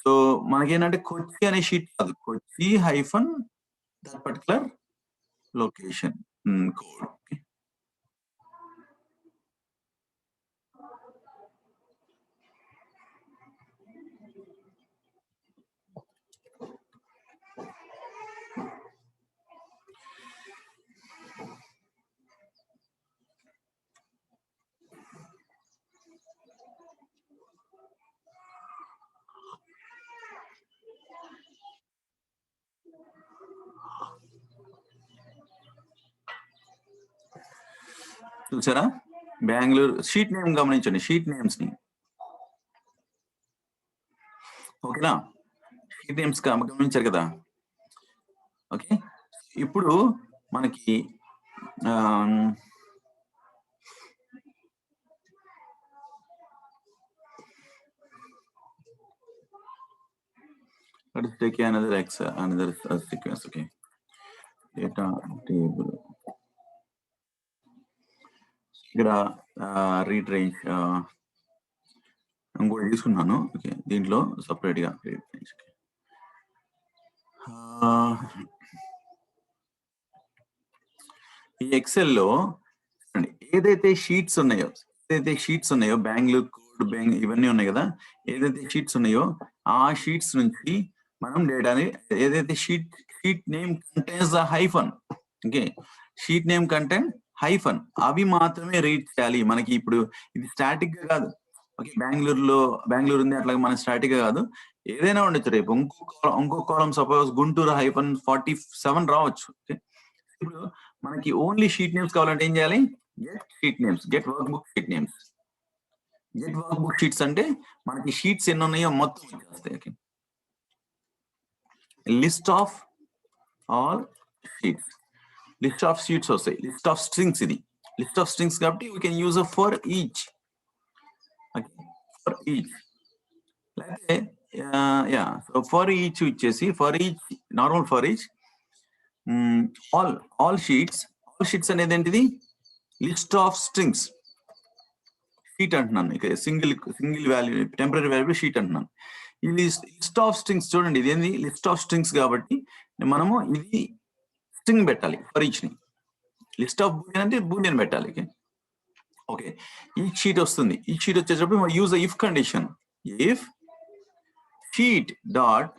సో మనకేంటంటే కొచ్చి అనే షీట్ కాదు, Kochi hyphen that particular location code. చూసారా, బెంగళూరు షీట్ నేమ్ గమనించండి, షీట్ నేమ్స్ ని. ఓకేనా, షీట్ నేమ్స్ గమనించారు కదా. ఓకే, ఇప్పుడు మనకి let's take another sequence. Okay, data table. ఇక్కడ రీడ్ రేంజ్ ఇంకోటి తీసుకున్నాను. ఓకే, దీంట్లో సపరేట్ గా రీడ్ రేంజ్. ఈ ఎక్సెల్ లో ఏదైతే షీట్స్ ఉన్నాయో బెంగళూరు కోడ్ ఇవన్నీ ఉన్నాయి కదా, ఏదైతే షీట్స్ ఉన్నాయో ఆ షీట్స్ నుంచి మనం డేటాని ఏదైతే sheet name contains the hyphen. Okay, sheet name contain hyphen అవి మాత్రమే రీడ్ చేయాలి. మనకి ఇప్పుడు ఇది స్టాటిక్ గా కాదు. ఓకే, బెంగళూరు ఉంది అట్లా మన స్టాటిక్ గా కాదు, ఏదైనా ఉండొచ్చు. రేపు ఇంకో కాలం సపోజ్ గుంటూరు హైఫన్ 47 రావచ్చు. ఓకే, ఇప్పుడు మనకి ఓన్లీ షీట్ నేమ్స్ కావాలంటే ఏం చేయాలి? Get sheet names, get work book sheet names. Get work book sheets అంటే మనకి షీట్స్ ఎన్ని ఉన్నాయో మొత్తం వచ్చేస్తాయి. Okay, list of all sheets, list of sheets వస్తాయి. లిస్ట్ ఆఫ్ స్ట్రింగ్స్, ఇది లిస్ట్ ఆఫ్ స్ట్రింగ్స్ కాబట్టి we can use for each. For each లేకపోతే సో ఫర్ ఈచ్ ఇచ్చేసి for each normal for each all sheets అనేది ఏంటిది? List of strings. షీట్ అంటున్నాను, ఇక single value temporary value sheet అంటున్నాను. ఈ లిస్ట్ ఆఫ్ స్ట్రింగ్స్ చూడండి, ఇది ఏంది? లిస్ట్ ఆఫ్ స్ట్రింగ్స్ కాబట్టి మనము ఇది స్ట్రింగ్ పెట్టాలి ఫర్ ఈచ్ ని. లిస్ట్ ఆఫ్ బూలియన్ అంటే బూలియన్ పెట్టాలి. ఓకే, ఈ షీట్ వస్తుంది. ఈ షీట్ వచ్చేటప్పుడు మనం use if condition. If sheet dot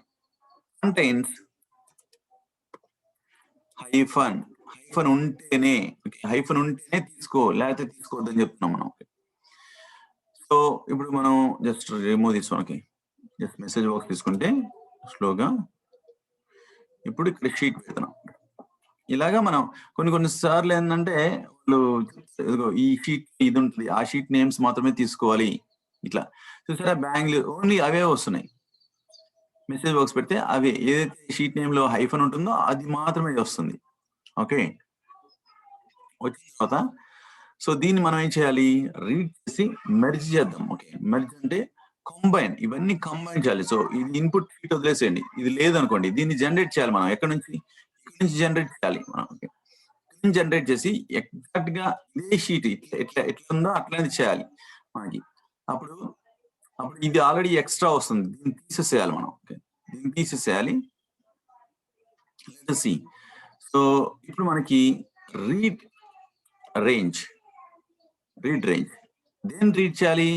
contains hyphen ఉంటేనే, హైఫన్ ఉంటేనే తీసుకో, లేకపోతే తీసుకోవద్దని చెప్తున్నాం మనం. సో ఇప్పుడు మనం జస్ట్ రిమూవ్ తీసుకోండి. ఓకే, జస్ట్ మెసేజ్ బాక్స్ తీసుకుంటే స్లోగా ఇప్పుడు ఇక్కడ షీట్ పెడుతున్నాం. ఇలాగా మనం కొన్ని సార్లు ఏంటంటే వాళ్ళు ఈ షీట్ ఇది ఉంటుంది, ఆ షీట్ నేమ్స్ మాత్రమే తీసుకోవాలి ఇట్లా. చూసారా, బెంగళూరు ఓన్లీ అవే వస్తున్నాయి. మెసేజ్ బాక్స్ పెడితే అవి ఏదైతే షీట్ నేమ్ లో హైఫన్ ఉంటుందో అది మాత్రమే వస్తుంది. ఓకే, వచ్చిన తర్వాత సో దీన్ని మనం ఏం చేయాలి? రీడ్ చేసి మెర్జ్ చేద్దాం. ఓకే, మెర్జ్ అంటే కంబైన్, ఇవన్నీ కంబైన్ చేయాలి. సో ఇది ఇన్పుట్ షీట్ వదిలేసేయండి. ఇది లేదనుకోండి, దీన్ని జనరేట్ చేయాలి మనం. ఎక్కడి నుంచి జనరేట్ చేయాలి మనం. ఓకే, జనరేట్ చేసి ఎగ్జాక్ట్ గా ఇదే షీట్ ఎట్లా ఉందో అట్లానే చేయాలి మనకి. అప్పుడు ఇది ఆల్రెడీ ఎక్స్ట్రా వస్తుంది, దీన్ని తీసేసేయాలి మనం. ఓకే, దీన్ని తీసేసేయాలి. సో ఇప్పుడు మనకి రీడ్ రేంజ్ దేన్ని రీడ్ చేయాలి?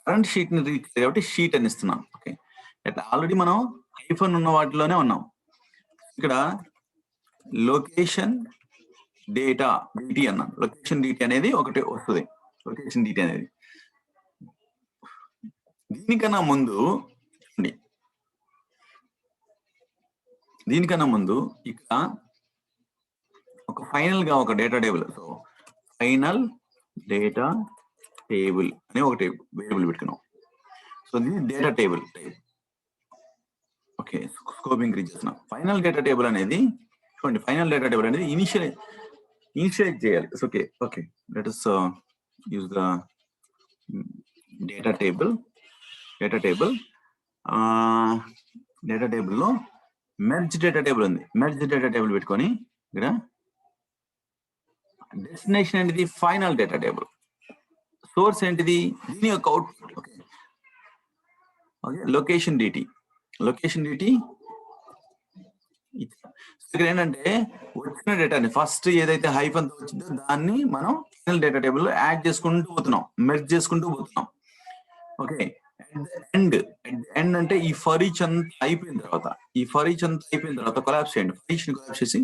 కరెంట్ షీట్ ని రీడ్ చేయాలి కాబట్టి షీట్ అని ఇస్తున్నాం. ఓకే, ఆల్రెడీ మనం హైఫన్ ఉన్న వాటిలోనే ఉన్నాం. ఇక్కడ లొకేషన్ డేటా డిటి అన్నాను. లొకేషన్ డిటి అనేది ఒకటి వస్తుంది. లొకేషన్ డిటి అనేది దీనికన్నా ముందు ఇక్కడ ఒక ఫైనల్ గా ఒక data table. So final data table అని ఒకటి వేరియబుల్ పెట్టుకున్నాం. సో ఇది data table type. Okay, scope increase చేస్తున్నాం. ఫైనల్ డేటా టేబుల్ అనేది చూడండి, ఫైనల్ డేటా టేబుల్ అనేది ఇనిషియలైజ్ చేయాలి. Okay let us use the data table లో మెర్జ్ డేటా టేబుల్ ఉంది. మెర్జ్ డేటా టేబుల్ పెట్టుకొని ఇక్కడ డెస్టినేషన్ ఏంటిది? Final data table. సోర్స్ ఏంటిది? దీని యొక్క అవుట్పుట్. ఓకే, లొకేషన్ డిటి ఇక్కడ ఏంటంటే వచ్చిన డేటాని ఫస్ట్ ఏదైతే హైఫన్ తో వచ్చిందో దాన్ని మనం ఫైనల్ డేటా టేబుల్ లో యాడ్ చేసుకుంటూ పోతున్నాం, మెర్జ్ చేసుకుంటూ పోతున్నాం. ఓకే, ఎండ్ అంటే ఈ ఫర్ ఈచ్ అంతా అయిపోయిన తర్వాత కొలాప్స్ చేయండి. ఫర్ ఈచ్ ని కొలాప్స్ చేసి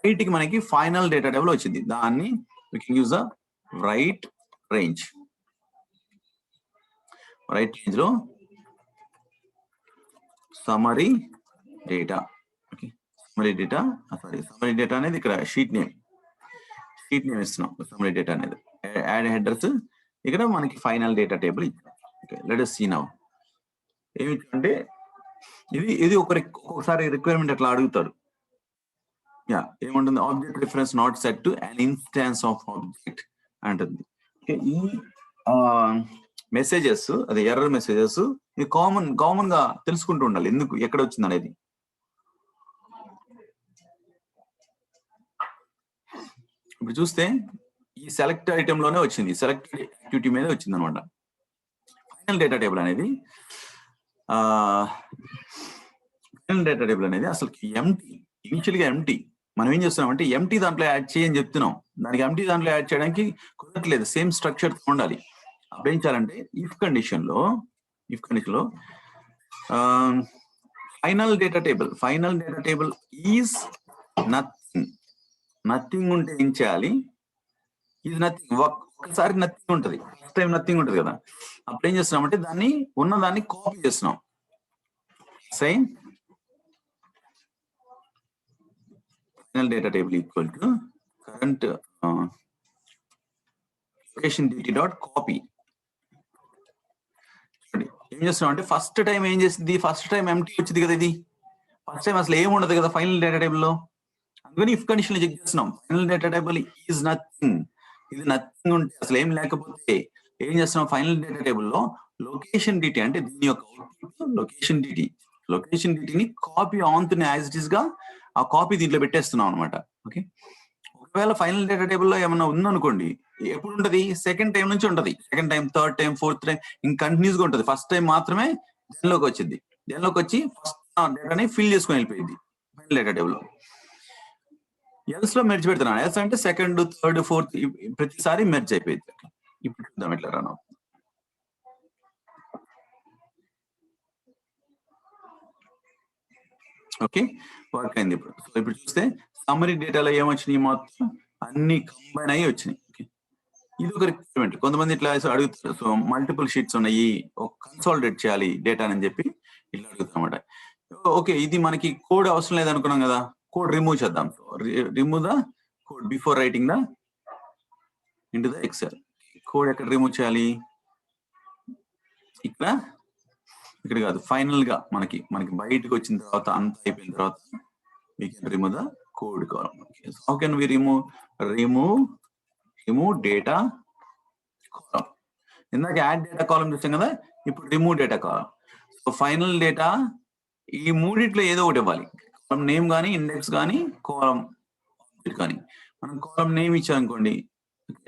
బయటికి మనకి ఫైనల్ డేటా టేబుల్ వచ్చింది. దాన్ని we can use a write range లో summary data. Okay, summary data అనేది ఇక్కడ షీట్ నేమ్ ఇస్తున్నాం. సమ్మరీ డేటా అనేది యాడ్ హెడర్స్, ఇక్కడ మనకి ఫైనల్ డేటా టేబుల్ ఇచ్చాం. Okay, let us see now. ఏమిటంటే ఇది ఒక్కొక్కసారి రిక్వైర్మెంట్ అట్లా అడుగుతాడు. ఏముంటుంది? Object reference not set to an instance of object అంటుంది. ఓకే, ఈ మెసేజెస్, అదే ఎర్రర్ మెసేజెస్ ఇది కామన్ గా తెలుసుకుంటూ ఉండాలి, ఎందుకు ఎక్కడ వచ్చింది అనేది. ఇప్పుడు చూస్తే ఈ సెలెక్ట్ ఐటమ్ లోనే వచ్చింది, సెలెక్టెడ్ యాక్టివిటీ మీద వచ్చింది అనమాట. ఫైనల్ డేటా టేబుల్ అనేది అసలు ఇనిషియల్ గా ఎంటీ. మనం ఏం చేస్తున్నామంటే ఎంటీ దాంట్లో యాడ్ చేయని చెప్తున్నాం. దానికి ఎంటీ దాంట్లో యాడ్ చేయడానికి కుదరట్లేదు, సేమ్ స్ట్రక్చర్ ఉండాలి. అప్పుడు ఏం చేయాలంటే ఇఫ్ కండిషన్ లో final data table is nothing ఉంటే ఏం చేయాలి? ఇది నథింగ్. ఒక్కసారి నథింగ్ ఉంటుంది, ఫస్ట్ టైం నథింగ్ ఉంటుంది కదా. అప్పుడు ఏం చేస్తున్నాం అంటే దాన్ని ఉన్నదాన్ని కాపీ చేస్తున్నాం. Assign final data table equal to current location dt dot copy. చూడండి ఏం చేస్తున్నాం అంటే ఫస్ట్ టైం ఏం చేసింది, ఫస్ట్ టైం ఎంటీ వచ్చింది కదా, ఇది ఫస్ట్ టైం అసలు ఏమి ఉండదు కదా ఫైనల్ డేటా టేబుల్ లో. అందుకని ఇఫ్ కండిషన్ చెక్ చేస్తున్నాం. Final data table is nothing, ఇది నథింగ్ ఉంటే అసలు ఏం లేకపోతే ఏం చేస్తున్నాం, ఫైనల్ డేటా టేబుల్ లో లొకేషన్ డిటి అంటే దీని యొక్క అవుట్పుట్ లొకేషన్ డిటిని కాపీ ఆన్ తో యాజ్ ఇట్ ఈస్ గా ఆ కాపీ దీంట్లో పెట్టేస్తున్నాం అనమాట. ఓకే, ఒకవేళ ఫైనల్ డేటా టేబుల్ లో ఏమన్నా ఉందనుకోండి, ఎప్పుడు ఉంటది, సెకండ్ టైం నుంచి ఉంటది. Second time, third time, fourth time ఇంక కంటిన్యూస్ గా ఉంటది. ఫస్ట్ టైం మాత్రమే జన్లోకి వచ్చింది. జన్లోకి వచ్చి ఫస్ట్ డేటాని ఫిల్ చేసుకొని వెళ్ళిపోయింది ఫైనల్ డేటా టేబుల్ లో. ఎల్స్ లో మెర్జ్ పెడుతున్నాను. ఎల్స్ అంటే సెకండ్, థర్డ్, ఫోర్త్ ప్రతిసారి మెర్జ్ అయిపోయింది. ఇప్పుడు చూద్దాం ఎట్లా రన్ అవుతుంది. ఓకే, వర్క్ అయింది ఇప్పుడు. సో ఇప్పుడు చూస్తే సమ్మరీ డేటాలో ఏమొచ్చినాయి, మొత్తం అన్ని కంబైన్ అయ్యి వచ్చినాయి. ఓకే, ఇది ఒక రిక్వైర్మెంట్. కొంతమంది ఇట్లా అడుగుతారు, సో మల్టిపుల్ షీట్స్ ఉన్నాయి, కన్సాలిడేట్ చేయాలి డేటా అని చెప్పి ఇట్లా అడుగుతామన్నమాట. ఓకే, ఇది మనకి కోడ్ అవసరం లేదు అనుకున్నాం కదా, కోడ్ రిమూవ్ చేద్దాం. Remove the code before writing the into the XL. Code ఎక్కడ రిమూవ్ చేయాలి, ఇక్కడ కాదు, ఫైనల్ గా మనకి బయటకు వచ్చిన తర్వాత అంతా అయిపోయిన తర్వాత we can remove the code column. Okay, so how can we remove data column? ఇందాక యాడ్ డేటా కాలం చూసాం కదా, ఇప్పుడు రిమూవ్ డేటా కాలం. సో ఫైనల్ డేటా ఈ మూడిట్లో ఏదో ఒకటి ఇవ్వాలి. కాలం నేమ్ కానీ, ఇండెక్స్ కానీ, కాలం కానీ. మనం కాలం నేమ్ ఇచ్చామనుకోండి,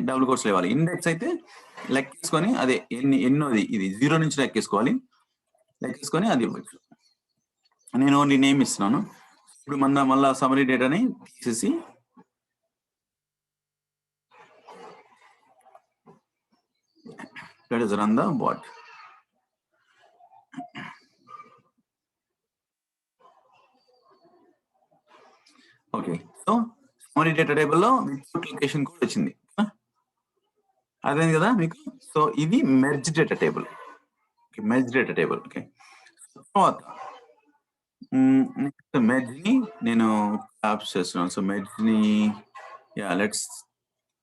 డబుల్ కోట్స్ ఇవ్వాలి. ఇండెక్స్ అయితే లెక్కేసుకొని అదే ఎన్నోది, ఇది 0 నుంచి లెక్కేసుకోవాలి. లెక్కేసుకొని అది ఇవ్వచ్చు. నేను ఓన్లీ నేమ్ ఇస్తున్నాను. ఇప్పుడు మళ్ళా సమ్మరీ డేటాని తీసేసి let us run the bot. Okay, so summary data table లో వితౌట్ లొకేషన్ కూడా వచ్చింది, అదే కదా మీకు. సో ఇది merge data table. Merge data table. Okay, తర్వాత నెక్స్ట్ మెర్జ్ ని నేను కాప్స్ చేస్తున్నాను. సో మెర్జ్ ని let's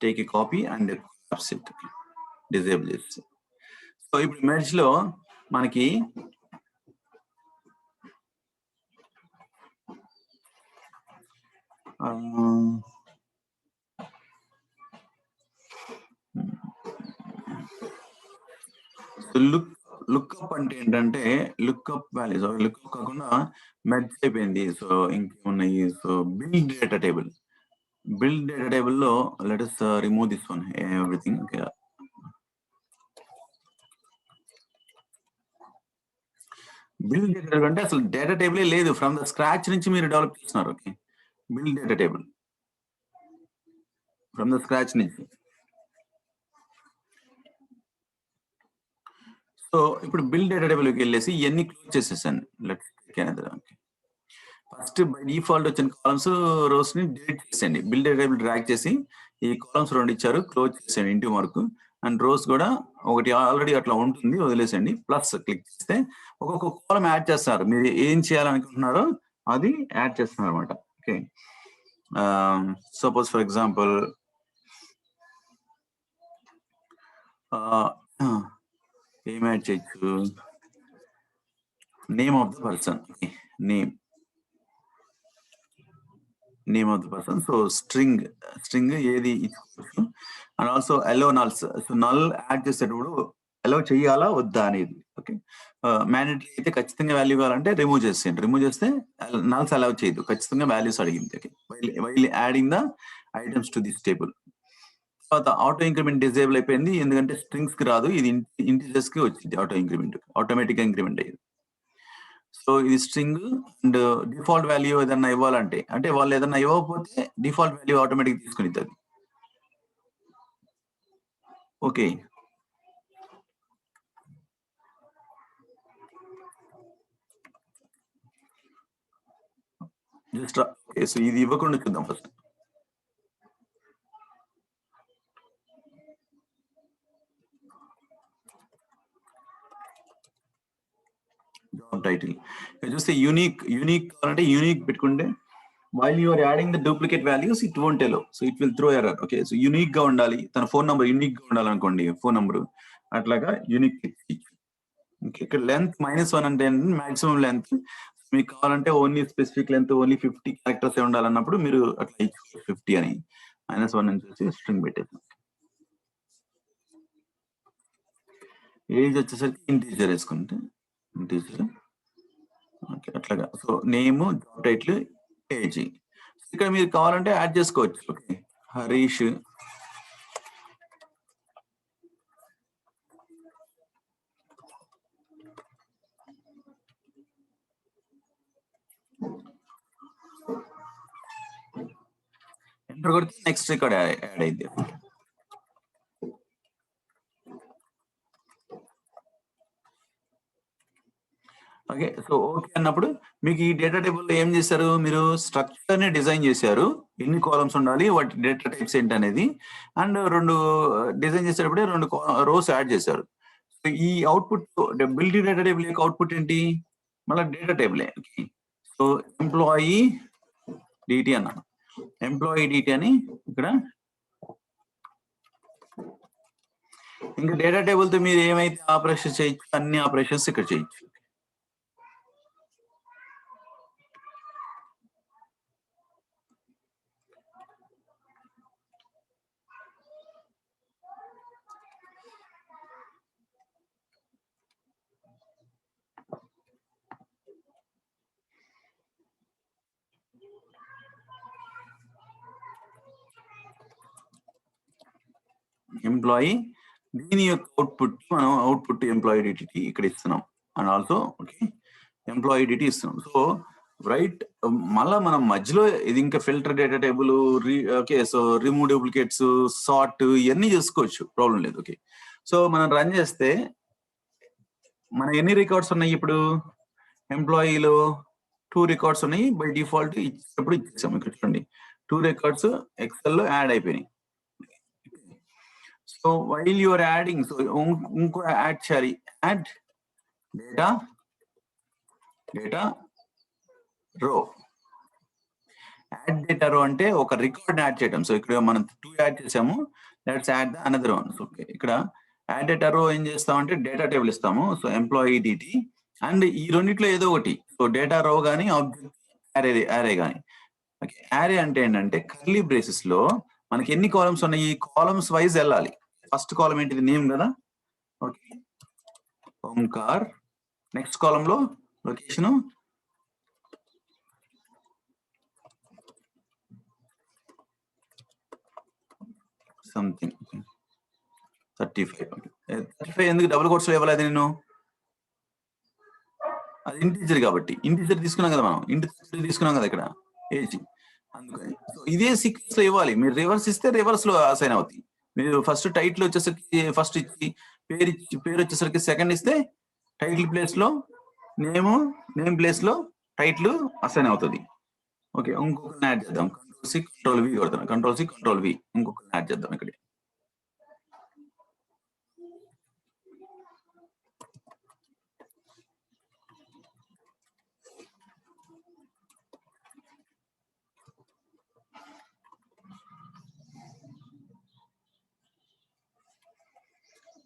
take a copy and కాప్స్ ఇట్, డిజేబుల్ చేసి. సో ఇప్పుడు మెర్జ్ లో మనకి లుక్అప్ అంటే ఏంటంటే లుక్అప్ వాల్యూస్, లుక్అప్ కాకుండా మెర్జ్ అయిపోయింది. సో ఇంకేమున్నాయి, so build data table. Build data table లో let us remove this one, everything. Okay, build data table అంటే అసలు డేటా టేబులే లేదు, ఫ్రమ్ ద స్క్రాచ్ నుంచి మీరు డెవలప్ చేస్తున్నారు. Okay, build data table from the scratch నుంచి. సో ఇప్పుడు బిల్డ్ డేటా టేబుల్కి వెళ్ళేసి ఇవన్నీ క్లోజ్ చేసేసాను. లెట్స్ ఫస్ట్ బై డిఫాల్ట్ వచ్చిన కాలమ్స్, రోస్ ని డిలీట్ చేసేయండి. బిల్డ్ డేటా టేబుల్ డ్రాగ్ చేసి ఈ కాలమ్స్ 2 ఇచ్చారు, క్లోజ్ చేసేయండి ఇంటూ మార్క్. అండ్ రోస్ కూడా ఒకటి ఆల్రెడీ అట్లా ఉంటుంది, వదిలేసండి. ప్లస్ క్లిక్ చేస్తే ఒక్కొక్క కాలం యాడ్ చేస్తారు. మీరు ఏం చేయాలనుకుంటున్నారో అది యాడ్ చేస్తున్నారు అనమాట. ఓకే, సపోజ్ ఫర్ ఎగ్జాంపుల్ ఏం యాడ్ చేయొచ్చు, name of the person. Name of the person. So string ఏది ఇచ్చుకోవచ్చు. And also allow nulls. So null add చేసేటప్పుడు అలో చెయ్యాలా వద్దా అనేది. ఓకే, మ్యాండేటరీ అయితే ఖచ్చితంగా వాల్యూ కావాలంటే రిమూవ్ చేసేయండి. రిమూవ్ చేస్తే నల్స్ అలౌ చేయదు, ఖచ్చితంగా వాల్యూస్ అడిగింది. Okay, while adding the items to this table. తర్వాత ఆటో ఇంక్రిమెంట్ డిజేబుల్ అయిపోయింది, ఎందుకంటే స్ట్రింగ్స్ కి రాదు, ఇది ఇంటిజర్స్ కి వచ్చింది. ఆటో ఇంక్రిమెంట్ ఆటోమేటిక్ గా ఇంక్రిమెంట్ అయ్యింది. సో ఇది స్ట్రింగ్ అండ్ డిఫాల్ట్ వాల్యూ ఏదన్నా ఇవ్వాలంటే, అంటే వాళ్ళు ఏదన్నా ఇవ్వకపోతే డిఫాల్ట్ వాల్యూ ఆటోమేటిక్ తీసుకుని అది. Okay, just okay. సో ఇది ఇవ్వకుండా చూద్దాం ఫస్ట్. జాబ్ టైటిల్ చూస్తే యూనిక్ అంటే యూనిక్ పెట్టుకుంటే while you are adding the duplicate values it won't allow, so it will throw error. Okay, so unique గా ఉండాలి, తన ఫోన్ నంబర్ యూనిక్ గా ఉండాలనుకోండి ఫోన్ నంబర్, అట్లాగా యూనిక్. ఇక్కడ లెంత్ -1 అంటే మాక్సిమం లెంత్, మీకు కావాలంటే only specific length only 50 characters ఉండాలన్నప్పుడు మీరు అట్లా 50 అని -1 అని చూసి స్ట్రింగ్ పెట్టేస్తాం. ఏజ్ వచ్చేసరికి ఇంటీజర్ వేసుకుంటే ఇంటీజర్. ఓకే, అట్లాగా. So name, job title, age. ఇక్కడ మీరు కావాలంటే యాడ్ చేసుకోవచ్చు. ఓకే, హరీష్ ఎంటర్ కొడితే నెక్స్ట్ రికార్డ్ యాడ్ అయింది. ఓకే, సో ఓకే అన్నప్పుడు మీకు ఈ డేటా టేబుల్లో ఏం చేశారు, మీరు స్ట్రక్చర్ ని డిజైన్ చేశారు, ఎన్ని కాలమ్స్ ఉండాలి, వాటి డేటా టైప్స్ ఏంటి అనేది, అండ్ 2 డిజైన్ చేసేటప్పుడే 2 రోస్ యాడ్ చేశారు. సో ఈ అవుట్పుట్ బిల్డ్ డేటా టేబుల్ యొక్క అవుట్పుట్ ఏంటి, మళ్ళీ డేటా టేబులే. సో ఎంప్లాయీ డిటి అన్నాను, ఎంప్లాయీ డిటి అని ఇక్కడ. ఇంకా డేటా టేబుల్ తో మీరు ఏమైతే ఆపరేషన్ చేయొచ్చు అన్ని ఆపరేషన్స్ ఇక్కడ చేయొచ్చు. ఎంప్లాయీ దీని యొక్క అవుట్పుట్ మనం అవుట్పుట్ ఎంప్లాయీ డిటి ఇక్కడ ఇస్తున్నాం, and also okay employee DT ఇస్తున్నాం. సో రైట్, మళ్ళా మనం మధ్యలో ఇది ఇంకా filter data table, okay, so remove duplicates, sort ఇవన్నీ చేసుకోవచ్చు, ప్రాబ్లం లేదు. ఓకే, సో మనం రన్ చేస్తే మన ఎన్ని రికార్డ్స్ ఉన్నాయి ఇప్పుడు, ఎంప్లాయీలో 2 రికార్డ్స్ ఉన్నాయి, బై డిఫాల్ట్ ఇచ్చేటప్పుడు ఇచ్చేసాం. ఇక్కడ చూడండి 2 రికార్డ్స్ ఎక్సెల్ లో యాడ్ అయిపోయినాయి. So while you are adding, so ఇంకో యాడ్ చేయాలి, add data row. Add data row అంటే ఒక రికార్డ్ యాడ్ చేయడం. సో ఇక్కడ మనం 2 యాడ్ చేసాము, let's add the another one. So ఇక్కడ యాడ్ డేటా రో ఏం చేస్తామంటే డేటా టేబుల్ ఇస్తాము, సో ఎంప్లాయీ డిటి, అండ్ ఈ రెండిట్లో ఏదో ఒకటి, సో డేటా రో కానీ ఆబ్జెక్ట్ యారే కానీ. ఓకే, యారే అంటే ఏంటంటే కర్లీ బ్రేసెస్ లో మనకి ఎన్ని కాలమ్స్ ఉన్నాయి, కాలమ్స్ వైజ్ వెళ్ళాలి. ఫస్ట్ కాలం ఏంటిది, నేమ్ కదా. ఓకే, ఓంకార్. నెక్స్ట్ కాలం లో లొకేషన్ సంథింగ్ 35. ఎందుకు డబుల్ కోట్స్ లో ఇవ్వలేదు నేను, అది ఇంటీజర్ కాబట్టి. ఇంటీజర్ తీసుకున్నాం కదా మనం, ఇంటీజర్ తీసుకున్నాం కదా ఇక్కడ ఏజ్, అందుకని. సో ఇదే సీక్వెన్స్ లో ఇవ్వాలి. మీరు రివర్స్ ఇస్తే రివర్స్ లో అసైన్ అవుతాయి. మీరు ఫస్ట్ టైటిల్ వచ్చేసరికి ఫస్ట్ ఇచ్చి పేరు వచ్చేసరికి సెకండ్ ఇస్తే టైటిల్ ప్లేస్ లో నేమ్ ప్లేస్ లో టైటిల్ అసైన్ అవుతుంది. ఓకే, ఇంకొకరిని యాడ్ చేద్దాం. Ctrl+C Ctrl+V కొడతాను, Ctrl+C Ctrl+V, ఇంకొకరిని యాడ్ చేద్దాం ఇక్కడ.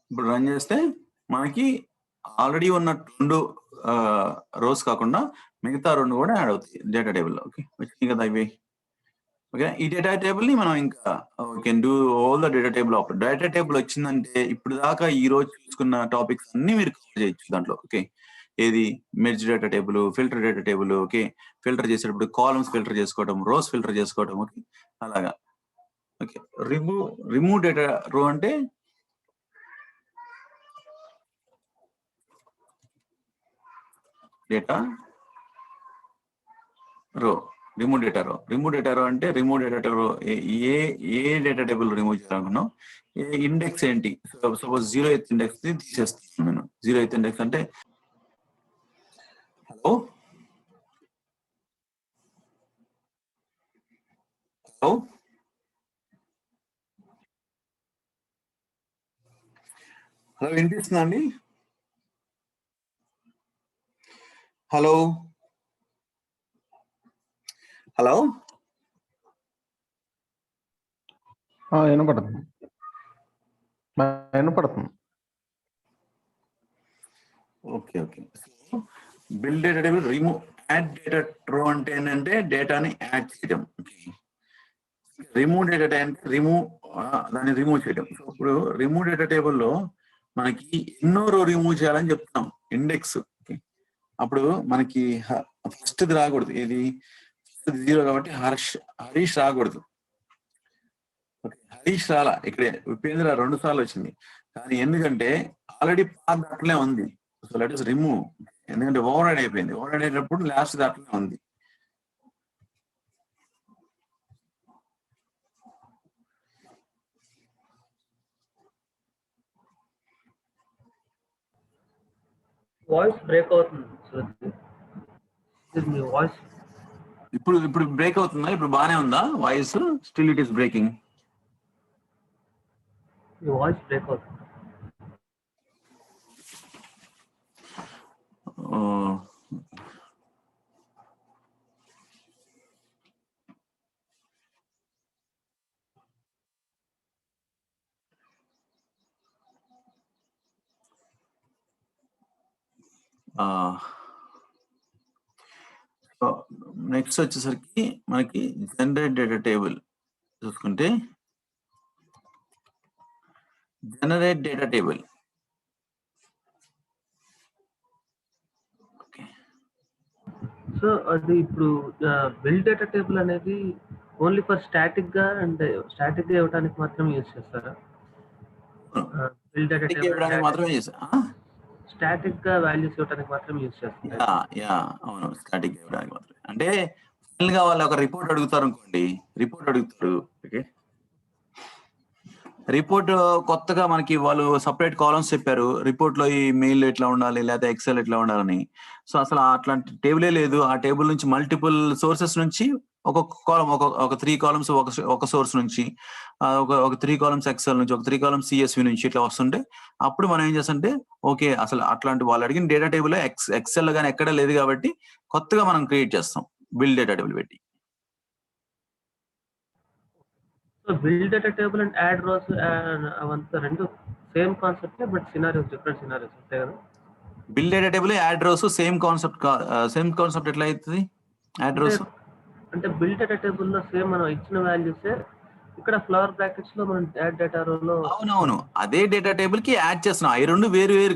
ఇప్పుడు రన్ చేస్తే మనకి ఆల్రెడీ ఉన్న 2 రోస్ కాకుండా మిగతా 2 కూడా యాడ్ అవుతాయి డేటా టేబుల్. ఓకే, వచ్చింది కదా ఇవి. ఓకే, ఈ డేటా టేబుల్ ని మనం ఇంకా can do all the data table operate. Data table వచ్చిందంటే ఇప్పుడు దాకా ఈ రోజు చూసుకున్న టాపిక్స్ అన్ని మీరు కవర్ చేయొచ్చు దాంట్లో. ఓకే, ఏది merge data table, filter data table. Okay, filter చేసేటప్పుడు కాలమ్స్ ఫిల్టర్ చేసుకోవడం, రోస్ ఫిల్టర్ చేసుకోవడం. ఓకే, అలాగా. ఓకే, రిమూవ్ డేటా రో అంటే డేటా రో, రిమూవ్ డేటా రో అంటే రిమూవ్ డేటా రో ఏ డేటా టేబుల్ రిమూవ్ చేయాలనుకున్నాం, ఏ ఇండెక్స్ ఏంటి. సపోజ్ 0th ఇండెక్స్ తీసేస్తాను నేను. 0th ఇండెక్స్ అంటే హలో వినిపిస్తుందా అండి? హలో హలో వినపడుతుంది. వినపడుతుంది. Okay okay. So build data table remove add data row అంటే ఏంటంటే డేటాని యాడ్ చేయడం. రిమూవ్ డేటా అంటే దాన్ని రిమూవ్ చేయడం. సో ఇప్పుడు రిమూవ్ డేటా టేబుల్లో మనకి ఎన్నో రో రిమూవ్ చేయాలని చెప్తాం ఇండెక్స్. అప్పుడు మనకి ఫస్ట్ రాకూడదు, ఇది 0 కాబట్టి హరీష్ రాకూడదు. హరీష్ రాలా, ఇక్కడ ఉపేంద్ర 2 సార్లు వచ్చింది. కానీ ఎందుకంటే ఆల్రెడీ పాత దాంట్లోనే ఉంది. సో లెట్ us రిమూవ్, ఎందుకంటే ఓవర్ రైడ్ అయిపోయింది. ఓవర్ రైడ్ అయినప్పుడు లాస్ట్ దాంట్లోనే ఉంది. వాయిస్ బ్రేక్ అవుతుంది శృతి. మీ వాయిస్ ఇప్పుడు బ్రేక్ అవుతుందా? ఇప్పుడు బాగానే ఉందా voice? Still it is breaking. Me voice break అవుతుంది. నెక్స్ట్ వచ్చేసరికి మనకి జనరేట్ డేటా టేబుల్ చూసుకుంటే, జనరేట్ డేటా టేబుల్ సో అది ఇప్పుడు బిల్డ్ డేటా టేబుల్ అనేది ఓన్లీ ఫర్ స్టాటిక్ గా అండ్ స్టాటిక్ గా ఇవ్వడానికి మాత్రం యూజ్ చేస్తారా? బిల్డ్ డేటా టేబుల్ మాత్రమే చేసా. స్టాటిక్ గా వాల్యూస్ ఇవ్వడానికి మాత్రం యూజ్ చేస్తారా? అవును, స్టాటిక్ ఇవ్వడానికి మాత్రమే. అంటే ఫైనల్ గా వాళ్ళు ఒక రిపోర్ట్ అడుగుతారు అనుకోండి, రిపోర్ట్ అడుగుతారు. ఓకే, రిపోర్ట్ కొత్తగా మనకి వాళ్ళు సపరేట్ కాలమ్స్ చెప్పారు. రిపోర్ట్ లో ఈ మెయిల్ ఎట్లా ఉండాలి, లేకపోతే ఎక్సెల్ ఎట్లా ఉండాలని. సో అసలు అట్లాంటి టేబులే లేదు. ఆ టేబుల్ నుంచి మల్టిపుల్ సోర్సెస్ నుంచి ఒక్కొక్క కాలం, ఒక 3 కాలమ్స్ ఒక సోర్స్ నుంచి, ఒక 3 కాలమ్స్ ఎక్సెల్ నుంచి, ఒక 3 కాలమ్స్ సిఎస్వి నుంచి ఇట్లా వస్తుంటే, అప్పుడు మనం ఏం చేస్తుంటే ఓకే అసలు అట్లాంటి వాళ్ళు అడిగిన డేటా టేబుల్ ఎక్సెల్ కానీ ఎక్కడ లేదు కాబట్టి కొత్తగా మనం క్రియేట్ చేస్తాం బిల్డ్ డేటా టేబుల్ పెట్టి. So build data table and add rows అవంతా రెండు same concept, but scenarios different scenarios ఉంటాయి కదా. Build data table add rows same concept ఎట్లా అవుతుంది? యాడ్ రోస్ అంటే బిల్డ్ డేటా టేబుల్ లో సేమ్ మనం ఇచ్చిన వాల్యూసే ఇక్కడ ఫ్లవర్ బ్రాకెట్స్ లో మనం యాడ్ డేటా రోలో. అవునవును, అదే డేటా టేబుల్ కి యాడ్ చేస్తున్నాం. అవి రెండు వేరు వేరు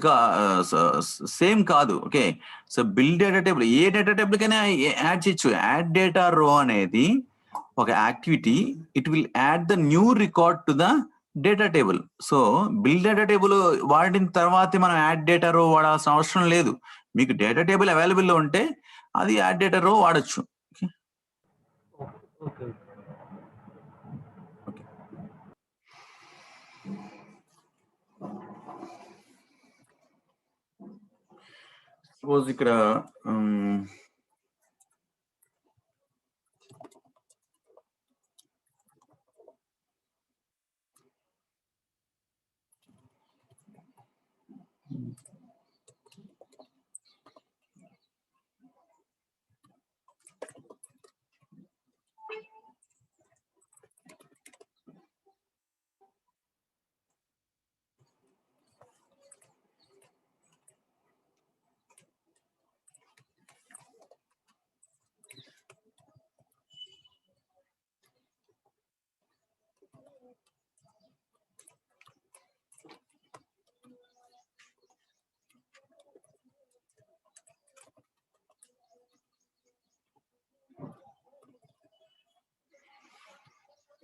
సేమ్ కాదు. Okay, so build data table ఏ డేటా టేబుల్ కైనా యాడ్ చేయొచ్చు. యాడ్ డేటా రో అనేది ఒక activity, it will add the new record to the data table. So build data table వాడిన తర్వాత మనం యాడ్ డేటా రో వాడాల్సిన అవసరం లేదు. మీకు డేటా టేబుల్ అవైలబుల్ లో ఉంటే అది యాడ్ డేటా రో వాడచ్చు. ఓకే, సపోజ్ ఇక్కడ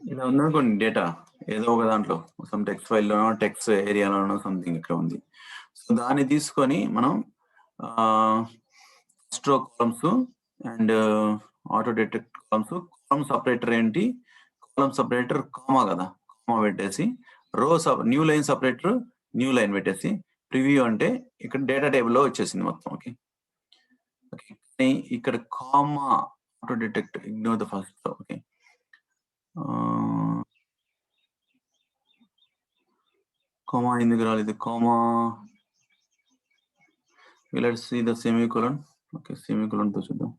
ఇలా ఉందనుకోండి, డేటా ఏదో ఒక దాంట్లో సమ్ టెక్స్ట్ ఫైల్లోనో టెక్స్ట్ ఏరియాలోనో సంథింగ్ ఇక్కడ ఉంది. సో దాన్ని తీసుకొని మనం స్ట్రోక్ columns and auto detect columns, column separator ఏంటి, కాలమ్ సపరేటర్ కామా కదా, కామా పెట్టేసి row new line separator new line పెట్టేసి ప్రివ్యూ అంటే ఇక్కడ డేటా టేబుల్లో వచ్చేసింది మొత్తం. ఓకే ఓకే, ఇక్కడ comma auto detect ignore the first. Okay, comma ఎందుకు రాలేదు? Comma, let's see the semicolon. Okay, సెమీకోలన్తో చూద్దాం.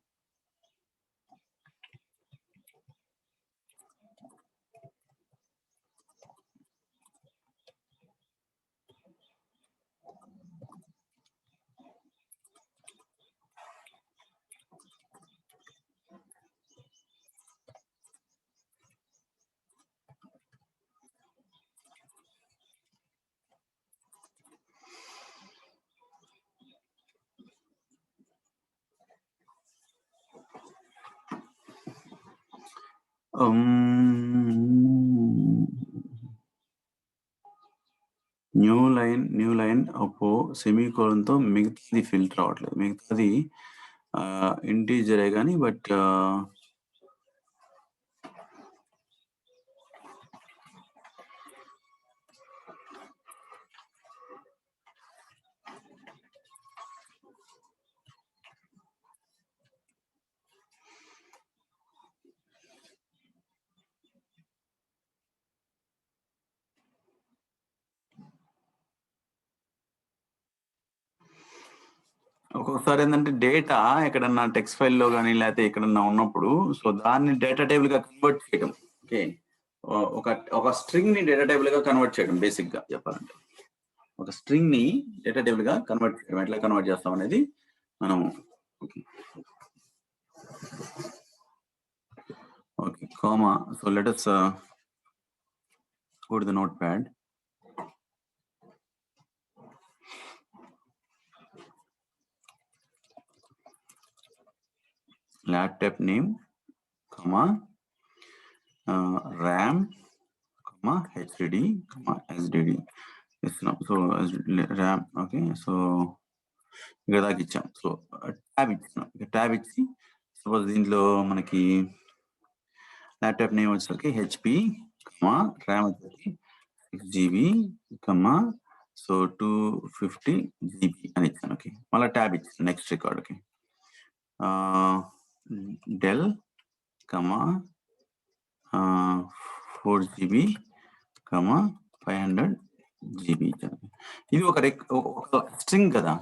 న్యూ లైన్ అపో సెమీకోలన్తో మిగతాది ఫిల్టర్ అవ్వట్లేదు. మిగతాది ఇంటీజరే కానీ బట్ ఒక్కొక్కసారి ఏంటంటే డేటా ఎక్కడన్నా టెక్స్ట్ ఫైల్లో కానీ లేకపోతే ఎక్కడన్నా ఉన్నప్పుడు సో దాన్ని డేటా టేబుల్ గా కన్వర్ట్ చేయడం. ఓకే, ఒక స్ట్రింగ్ ని డేటా టేబుల్ గా కన్వర్ట్ చేయడం. బేసిక్ గా చెప్పాలంటే ఒక స్ట్రింగ్ ని డేటా టేబుల్ గా కన్వర్ట్ చేయడం. ఎట్లా కన్వర్ట్ చేస్తాం అనేది మనం okay comma. So let us go to the notepad. Laptop name, comma, RAM, comma, HDD, comma, SDD. So RAM, okay. So ఇక్కడ దాకా ఇచ్చాం. సో ట్యాబ్ ఇచ్చినాం. ట్యాబ్ ఇచ్చి సపోజ్ దీంట్లో మనకి ల్యాప్టాప్ నేమ్ వచ్చేసరికి హెచ్పి, కమా, ర్యామ్ వచ్చేసరికి 6GB, కమా, సో 250GB అని ఇచ్చాను. ఓకే, మళ్ళీ ట్యాబ్ ఇచ్చాను నెక్స్ట్ రికార్డ్కి. డెల్, కమా, 4GB, కమా 500GB ఇచ్చాను. ఇది ఒక స్ట్రింగ్ కదా.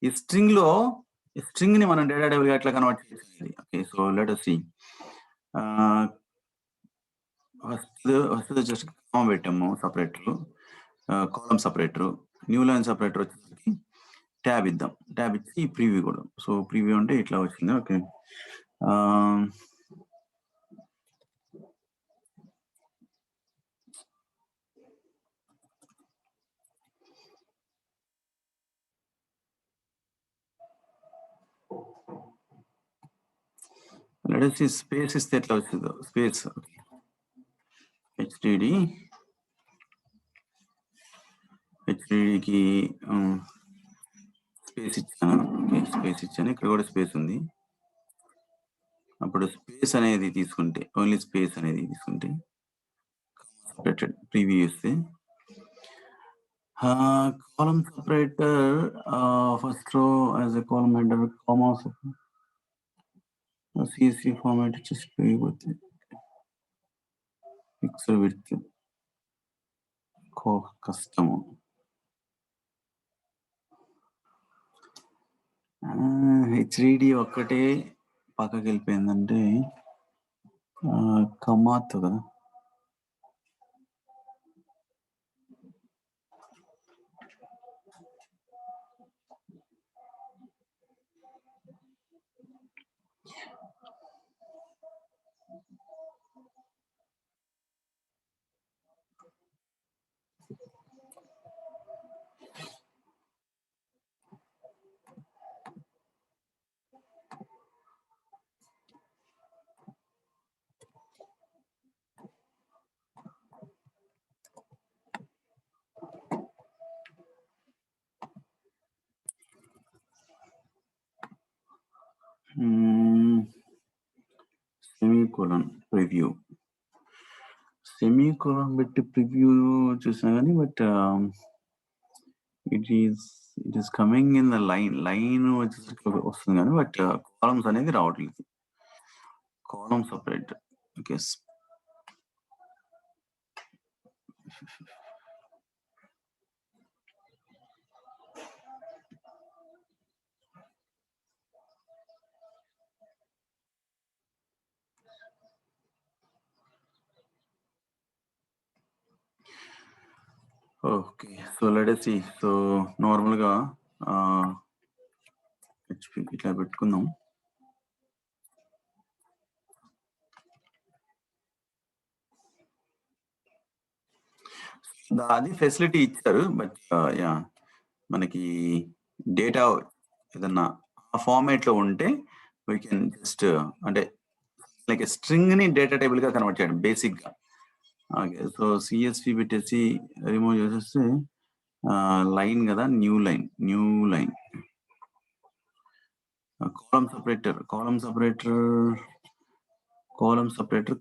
ఈ స్ట్రింగ్ ని మనం డేటా టేబుల్ గా ఎట్లా కన్వర్ట్ చేసేది. Okay, so let us see. First just comma పెట్టాము, separator, column separator, new line separator వచ్చేసరికి ట్యాబ్ ఇద్దాం. ట్యాబ్ ఇచ్చి ప్రీవ్యూ కూడా. సో ప్రీవ్యూ అంటే ఇట్లా వచ్చింది. Okay, let us see space ఇస్తే ఎట్లా వచ్చిందో. స్పేస్ హెచ్డిడికి స్పేస్ ఇచ్చాను. ఓకే, స్పేస్ ఇచ్చాను. ఇక్కడ కూడా స్పేస్ ఉంది. అప్పుడు స్పేస్ అనేది తీసుకుంటే, ఓన్లీ స్పేస్ అనేది తీసుకుంటే సపరేటెడ్ ప్రీవ్యూ ఇస్తే column separator first row as a column header, comma CSV format ఇచ్చేసి పెరిగిపోతే పిక్సెల్ విడ్త్ కష్టము. హెచ్డిడి ఒక్కటే పక్కకి వెళ్ళిపోయిందంటే కమాత్ కదా. సెమీకోలన్ ప్రివ్యూ, సెమీకోలన్ పెట్టి ప్రివ్యూ చూసినా కానీ but it is coming in the line వచ్చేసరికి వస్తుంది కానీ బట్ కాలమ్స్ అనేది రావట్లేదు. Column separate. Okay, okay. So let us see. So నార్మల్‌గా హెచ్‌పి ఇట్లా పెట్టుకుందాం. అది ఫెసిలిటీ ఇచ్చారు. But yeah! మనకి డేటా ఏదన్నా ఆ ఫార్మాట్‌లో ఉంటే వి కెన్ జస్ట్ అంటే లైక్ స్ట్రింగ్‌ని డేటా టేబుల్‌గా కన్వర్ట్ చేయడం బేసిక్‌గా. ఓకే. సో సీఎస్‌వి పెట్టేసి రిమూవ్ చేసేస్తే లైన్ కదా! New line. Column separator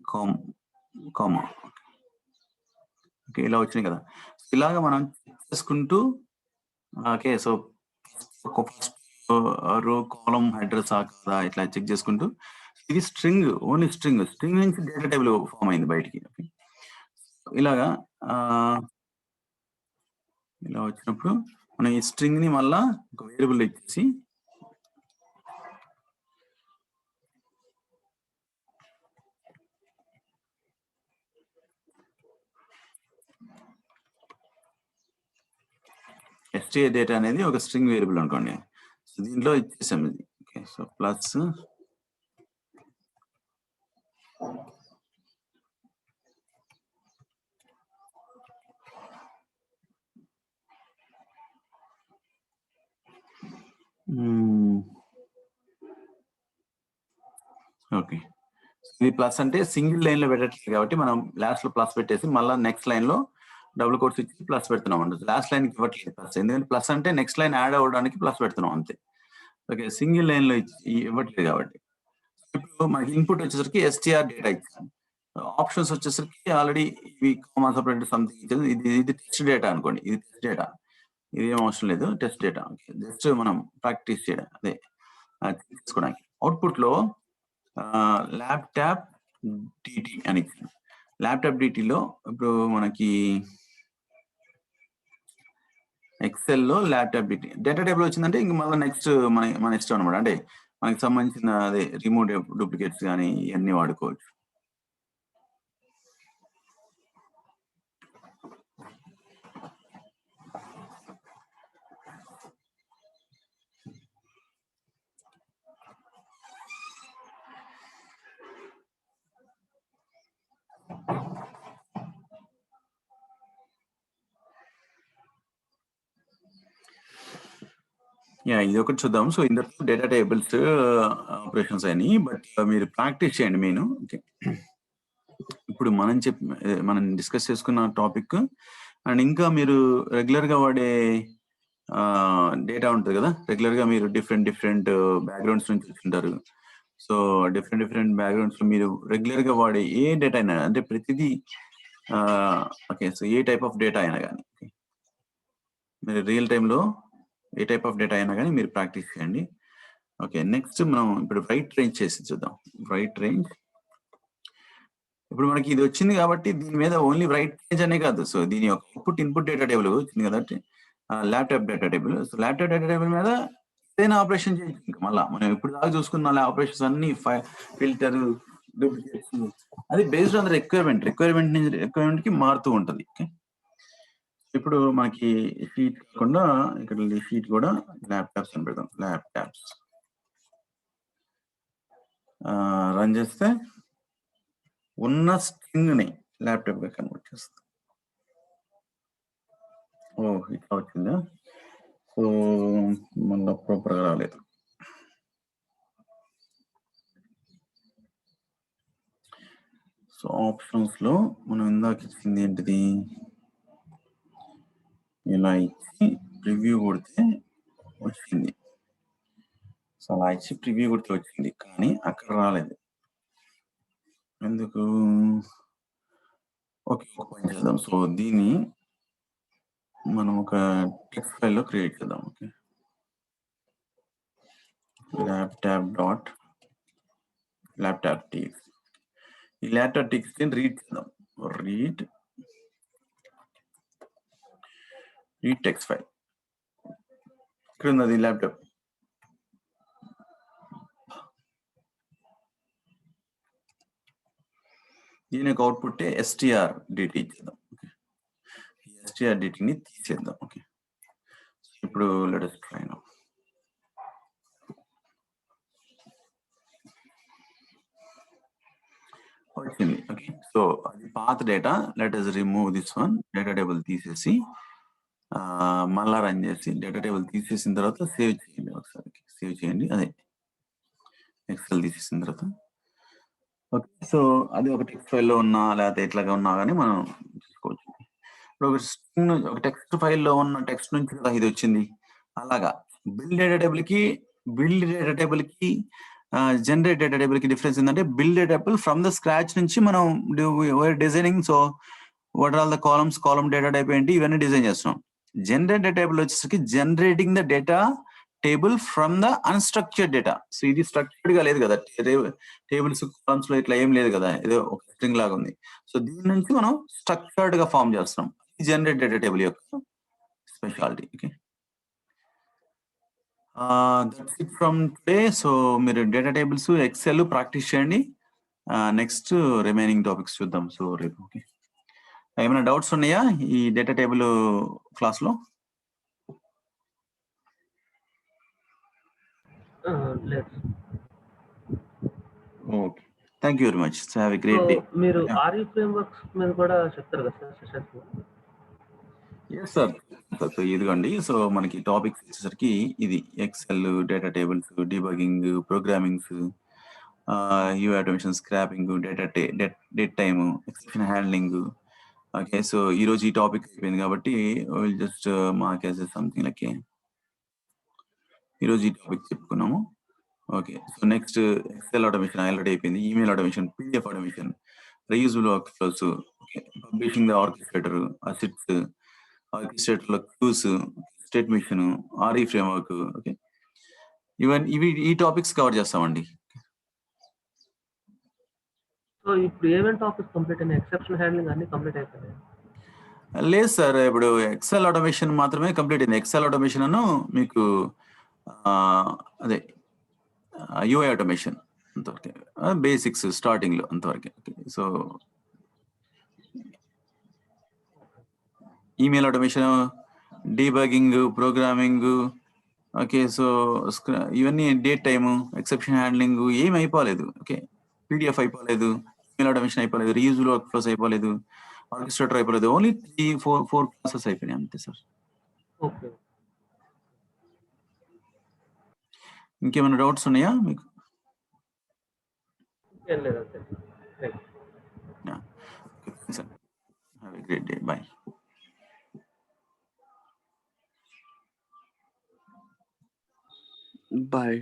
comma. Okay. ఇలా వచ్చినాయి కదా! ఇలాగ మనం చేసుకుంటూ okay. So first row column హెడర్సా కాదా ఇట్లా చెక్ చేసుకుంటూ ఇది స్ట్రింగ్ ఓన్లీ స్ట్రింగ్ నుంచి డేటా టేబుల్ ఫామ్ అయింది బయటికి. ఓకే. ఇలాగా ఇలా వచ్చినప్పుడు మనం ఈ స్ట్రింగ్ ని మళ్ళా ఒక వేరియబుల్ ఇచ్చేసి STA డేటా అనేది ఒక స్ట్రింగ్ వేరియబుల్ అనుకోండి. సో దీంట్లో ఇచ్చేసాం ఇది. ఓకే. So plus okay. ఇది ప్లస్ అంటే సింగిల్ లైన్ లో పెట్టట్లేదు కాబట్టి మనం లాస్ట్ లో ప్లస్ పెట్టేసి మళ్ళీ నెక్స్ట్ లైన్ లో డబుల్ కోట్స్ ఇచ్చి ప్లస్ పెడుతున్నాం అండి. లాస్ట్ లైన్ కి ఇవ్వట్లేదు ప్లస్, ఎందుకంటే ప్లస్ అంటే నెక్స్ట్ లైన్ యాడ్ అవ్వడానికి ప్లస్ పెడుతున్నాం అంతే. ఓకే. సింగిల్ లైన్ లో ఇవ్వట్లేదు కాబట్టి ఇప్పుడు మనకి ఇన్పుట్ వచ్చేసరికి STR డేటా ఇచ్చాను. ఆప్షన్స్ వచ్చేసరికి ఆల్రెడీ ఇవి కామా సపరేట్ సంథింగ్ ఇచ్చేది. ఇది టెస్ట్ డేటా అనుకోండి. ఇది టెస్ట్ డేటా. ఇదేం అవసరం లేదు. Test data. జస్ట్ మనం ప్రాక్టీస్ చేయడం అదే తీసుకోవడానికి. అవుట్పుట్ లో ల్యాప్టాప్ డిటి అని ఇచ్చాను. ల్యాప్టాప్ డిటిలో ఇప్పుడు మనకి ఎక్సెల్ లో ల్యాప్టాప్ డిటి డేటా టేబుల్ వచ్చిందంటే ఇంక మళ్ళీ నెక్స్ట్ మన ఇష్టం అనమాట. అంటే మనకి సంబంధించిన అదే రిమూవ్ డూప్లికేట్స్ కానీ ఇవన్నీ వాడుకోవచ్చు. ఇది ఒకటి చూద్దాం. సో ఇందులో డేటా టేబుల్స్ ఆపరేషన్స్ అయినాయి. బట్ మీరు ప్రాక్టీస్ చేయండి మెయిన్. ఓకే. ఇప్పుడు మనం డిస్కస్ చేసుకున్న టాపిక్ అండ్ ఇంకా మీరు రెగ్యులర్ గా వాడే డేటా ఉంటుంది కదా, రెగ్యులర్ గా మీరు డిఫరెంట్ బ్యాక్గ్రౌండ్స్ నుంచి వచ్చింటారు. సో డిఫరెంట్ బ్యాక్గ్రౌండ్స్ లో మీరు రెగ్యులర్ గా వాడే ఏ డేటా అయినా అంటే ప్రతిదీ okay. So A type of data అయినా కానీ మీరు రియల్ టైంలో ఏ టైప్ ఆఫ్ డేటా అయినా కానీ మీరు ప్రాక్టీస్ చేయండి. ఓకే. నెక్స్ట్ మనం ఇప్పుడు రైట్ రేంజ్ చేసి చూద్దాం. రైట్ రేంజ్ ఇప్పుడు మనకి ఇది వచ్చింది కాబట్టి దీని మీద ఓన్లీ రైట్ రేంజ్ అనే కాదు. సో దీని యొక్క ఇన్పుట్ డేటా టేబుల్ వచ్చింది కాబట్టి laptop data table. So laptop data table మీద ఏదైనా ఆపరేషన్ చేయొచ్చు. ఇంకా మళ్ళీ మనం ఇప్పుడు దాకా చూసుకున్న ఆపరేషన్స్ అన్ని ఫిల్టర్ డూప్లికేట్స్ అది బేస్డ్ ఆన్ రిక్వైర్మెంట్ కి మారుతూ ఉంటుంది. ఓకే. ఇప్పుడు మనకి షీట్ కాకుండా ఇక్కడ షీట్ కూడా ల్యాప్టాప్స్ అని పెడదాం. ల్యాప్టాప్స్ రన్ చేస్తే ఉన్న స్ట్రింగ్ ని ల్యాప్టాప్ గా కన్వర్ట్ చేస్తాం. ఇట్లా వచ్చిందా? సో మళ్ళీ ప్రాపర్ గా రాలేదు. సో ఆప్షన్స్ లో మనం ఇందాక ఇచ్చింది ఏంటిది, ఇలా ఇచ్చి ప్రివ్యూ కొడితే వచ్చింది. సో అలా ఇచ్చి ప్రివ్యూ కొడితే వచ్చింది, కానీ అక్కడ రాలేదు ఎందుకు? ఓకే, ఒక పని చేద్దాం. సో దీన్ని మనం ఒక టెక్స్ట్ ఫైల్ లో క్రియేట్ చేద్దాం. ఓకే. ల్యాప్టాప్ టీక్స్ ఈ ల్యాప్టాప్ టీక్స్ రీడ్ చేద్దాం. రీడ్ టెక్స్ట్ ఫైల్ ఇక్కడ ఉన్నది ల్యాప్టాప్. దీని యొక్క అవుట్పుట్ STR DT ఇచ్చేద్దాం. strdt ని తీసేద్దాం. ఓకే, ఇప్పుడు లెట్ us try now. వచ్చింది. ఓకే, సో అది పాత data. Let us remove this one. Data table తీసేసి మళ్ళా రన్ చేసి డేటా టేబుల్ తీసేసిన తర్వాత సేవ్ చేయండి. ఒకసారి సేవ్ చేయండి. అదే ఎక్సెల్ తీసేసిన తర్వాత. ఓకే, సో అది ఒక టెక్స్ట్ ఫైల్లో ఉన్నా లేకపోతే ఎట్లాగా ఉన్నా కానీ మనం చూసుకోవచ్చు. ఇప్పుడు ఒక టెక్స్ట్ ఫైల్లో ఉన్న టెక్స్ట్ నుంచి కదా ఇది వచ్చింది. అలాగా బిల్డ్ డేటా టేబుల్ కి జనరేట్ డేటా టేబుల్ కి డిఫరెన్స్ ఏంటంటే, build data table from the scratch నుంచి మనం designing. So what are the column data type ఏంటి ఇవన్నీ డిజైన్ చేస్తున్నాం. జనరేట్ డేటా టేబుల్ వచ్చేసరికి generating the data table from the unstructured data. So ఇది స్ట్రక్చర్డ్ గా లేదు కదా, టేబుల్స్ కాలమ్స్ లో ఇట్లా ఏం లేదు కదా, ఏదో ఒక స్ట్రింగ్ లాగా ఉంది. సో దీని నుంచి మనం స్ట్రక్చర్డ్ గా ఫామ్ చేస్తున్నాం. జనరేట్ డేటా టేబుల్ యొక్క speciality. Okay, that's it from today. So మీరు డేటా టేబుల్స్ ఎక్సెల్ ప్రాక్టీస్ చేయండి. నెక్స్ట్ రిమైనింగ్ టాపిక్స్ చూద్దాం. సో రేపు ఓకే, ఏమైనా డౌట్స్ ఉన్నాయా ఈ డేటా టేబుల్ క్లాస్ లో? లేదు. Okay, thank you very much. Have a great day. మీరు ఆర్ఈ ఫ్రేమ్వర్క్స్ మీద కూడా చెప్తారు కదా sir sessions? Yes sir. So ఇదిగోండి, సో మనకి టాపిక్స్ వచ్చేసరికి ఇది excel, data tables, debugging, programmings, UI automation, scraping, date time, exception handling. Okay, so ఈ రోజు ఈ టాపిక్ అయిపోయింది కాబట్టి will just mark as something like ఈ రోజు ఈ టాపిక్ చెప్పుకున్నాము. Okay, so next Excel automation already అయిపోయింది. Email automation, PDF automation, reusable workflows, publishing the orchestrator, assets, orchestrator లో queues, state machine, RE framework. Okay, ఇవి ఈ టాపిక్స్ కవర్ చేస్తామండి. సో ఇప్పుడు ఏమేమి టాపిక్స్ కంప్లీట్ అయినాయి? ఎక్సెప్షన్ హ్యాండ్లింగ్ అన్ని కంప్లీట్ అయిపోయాయి? లేదు సార్, ఇప్పుడు ఎక్సెల్ ఆటోమేషన్ మాత్రమే కంప్లీట్ అయింది. ఎక్సెల్ ఆటోమేషన్ అను మీకు అదే యూఐ ఆటోమేషన్ అంతవరకే, బేసిక్స్ స్టార్టింగ్ లో అంతవరకే. Okay, so email automation, debugging, programming. Okay, so ఇవన్నీ డేట్ టైము, ఎక్సెప్షన్ హ్యాండ్లింగ్ ఏమి అయిపోలేదు. ఓకే, పీడిఎఫ్ అయిపోలేదు, ఈమెయిల్ ఆటోమేషన్ అయిపోలేదు, రీయూజబుల్ వర్క్ ఫ్లోస్ అయిపోలేదు, ఆర్కెస్ట్రేటర్ అయిపోలేదు. ఓన్లీ 3-4 క్లాసెస్ అయిపోయినాయి అంతే సార్. ఓకే, ఇంకేమైనా డౌట్స్ ఉన్నాయా మీకు? ఏం లేదు అంతే. Sir have a great day. Bye. Bye.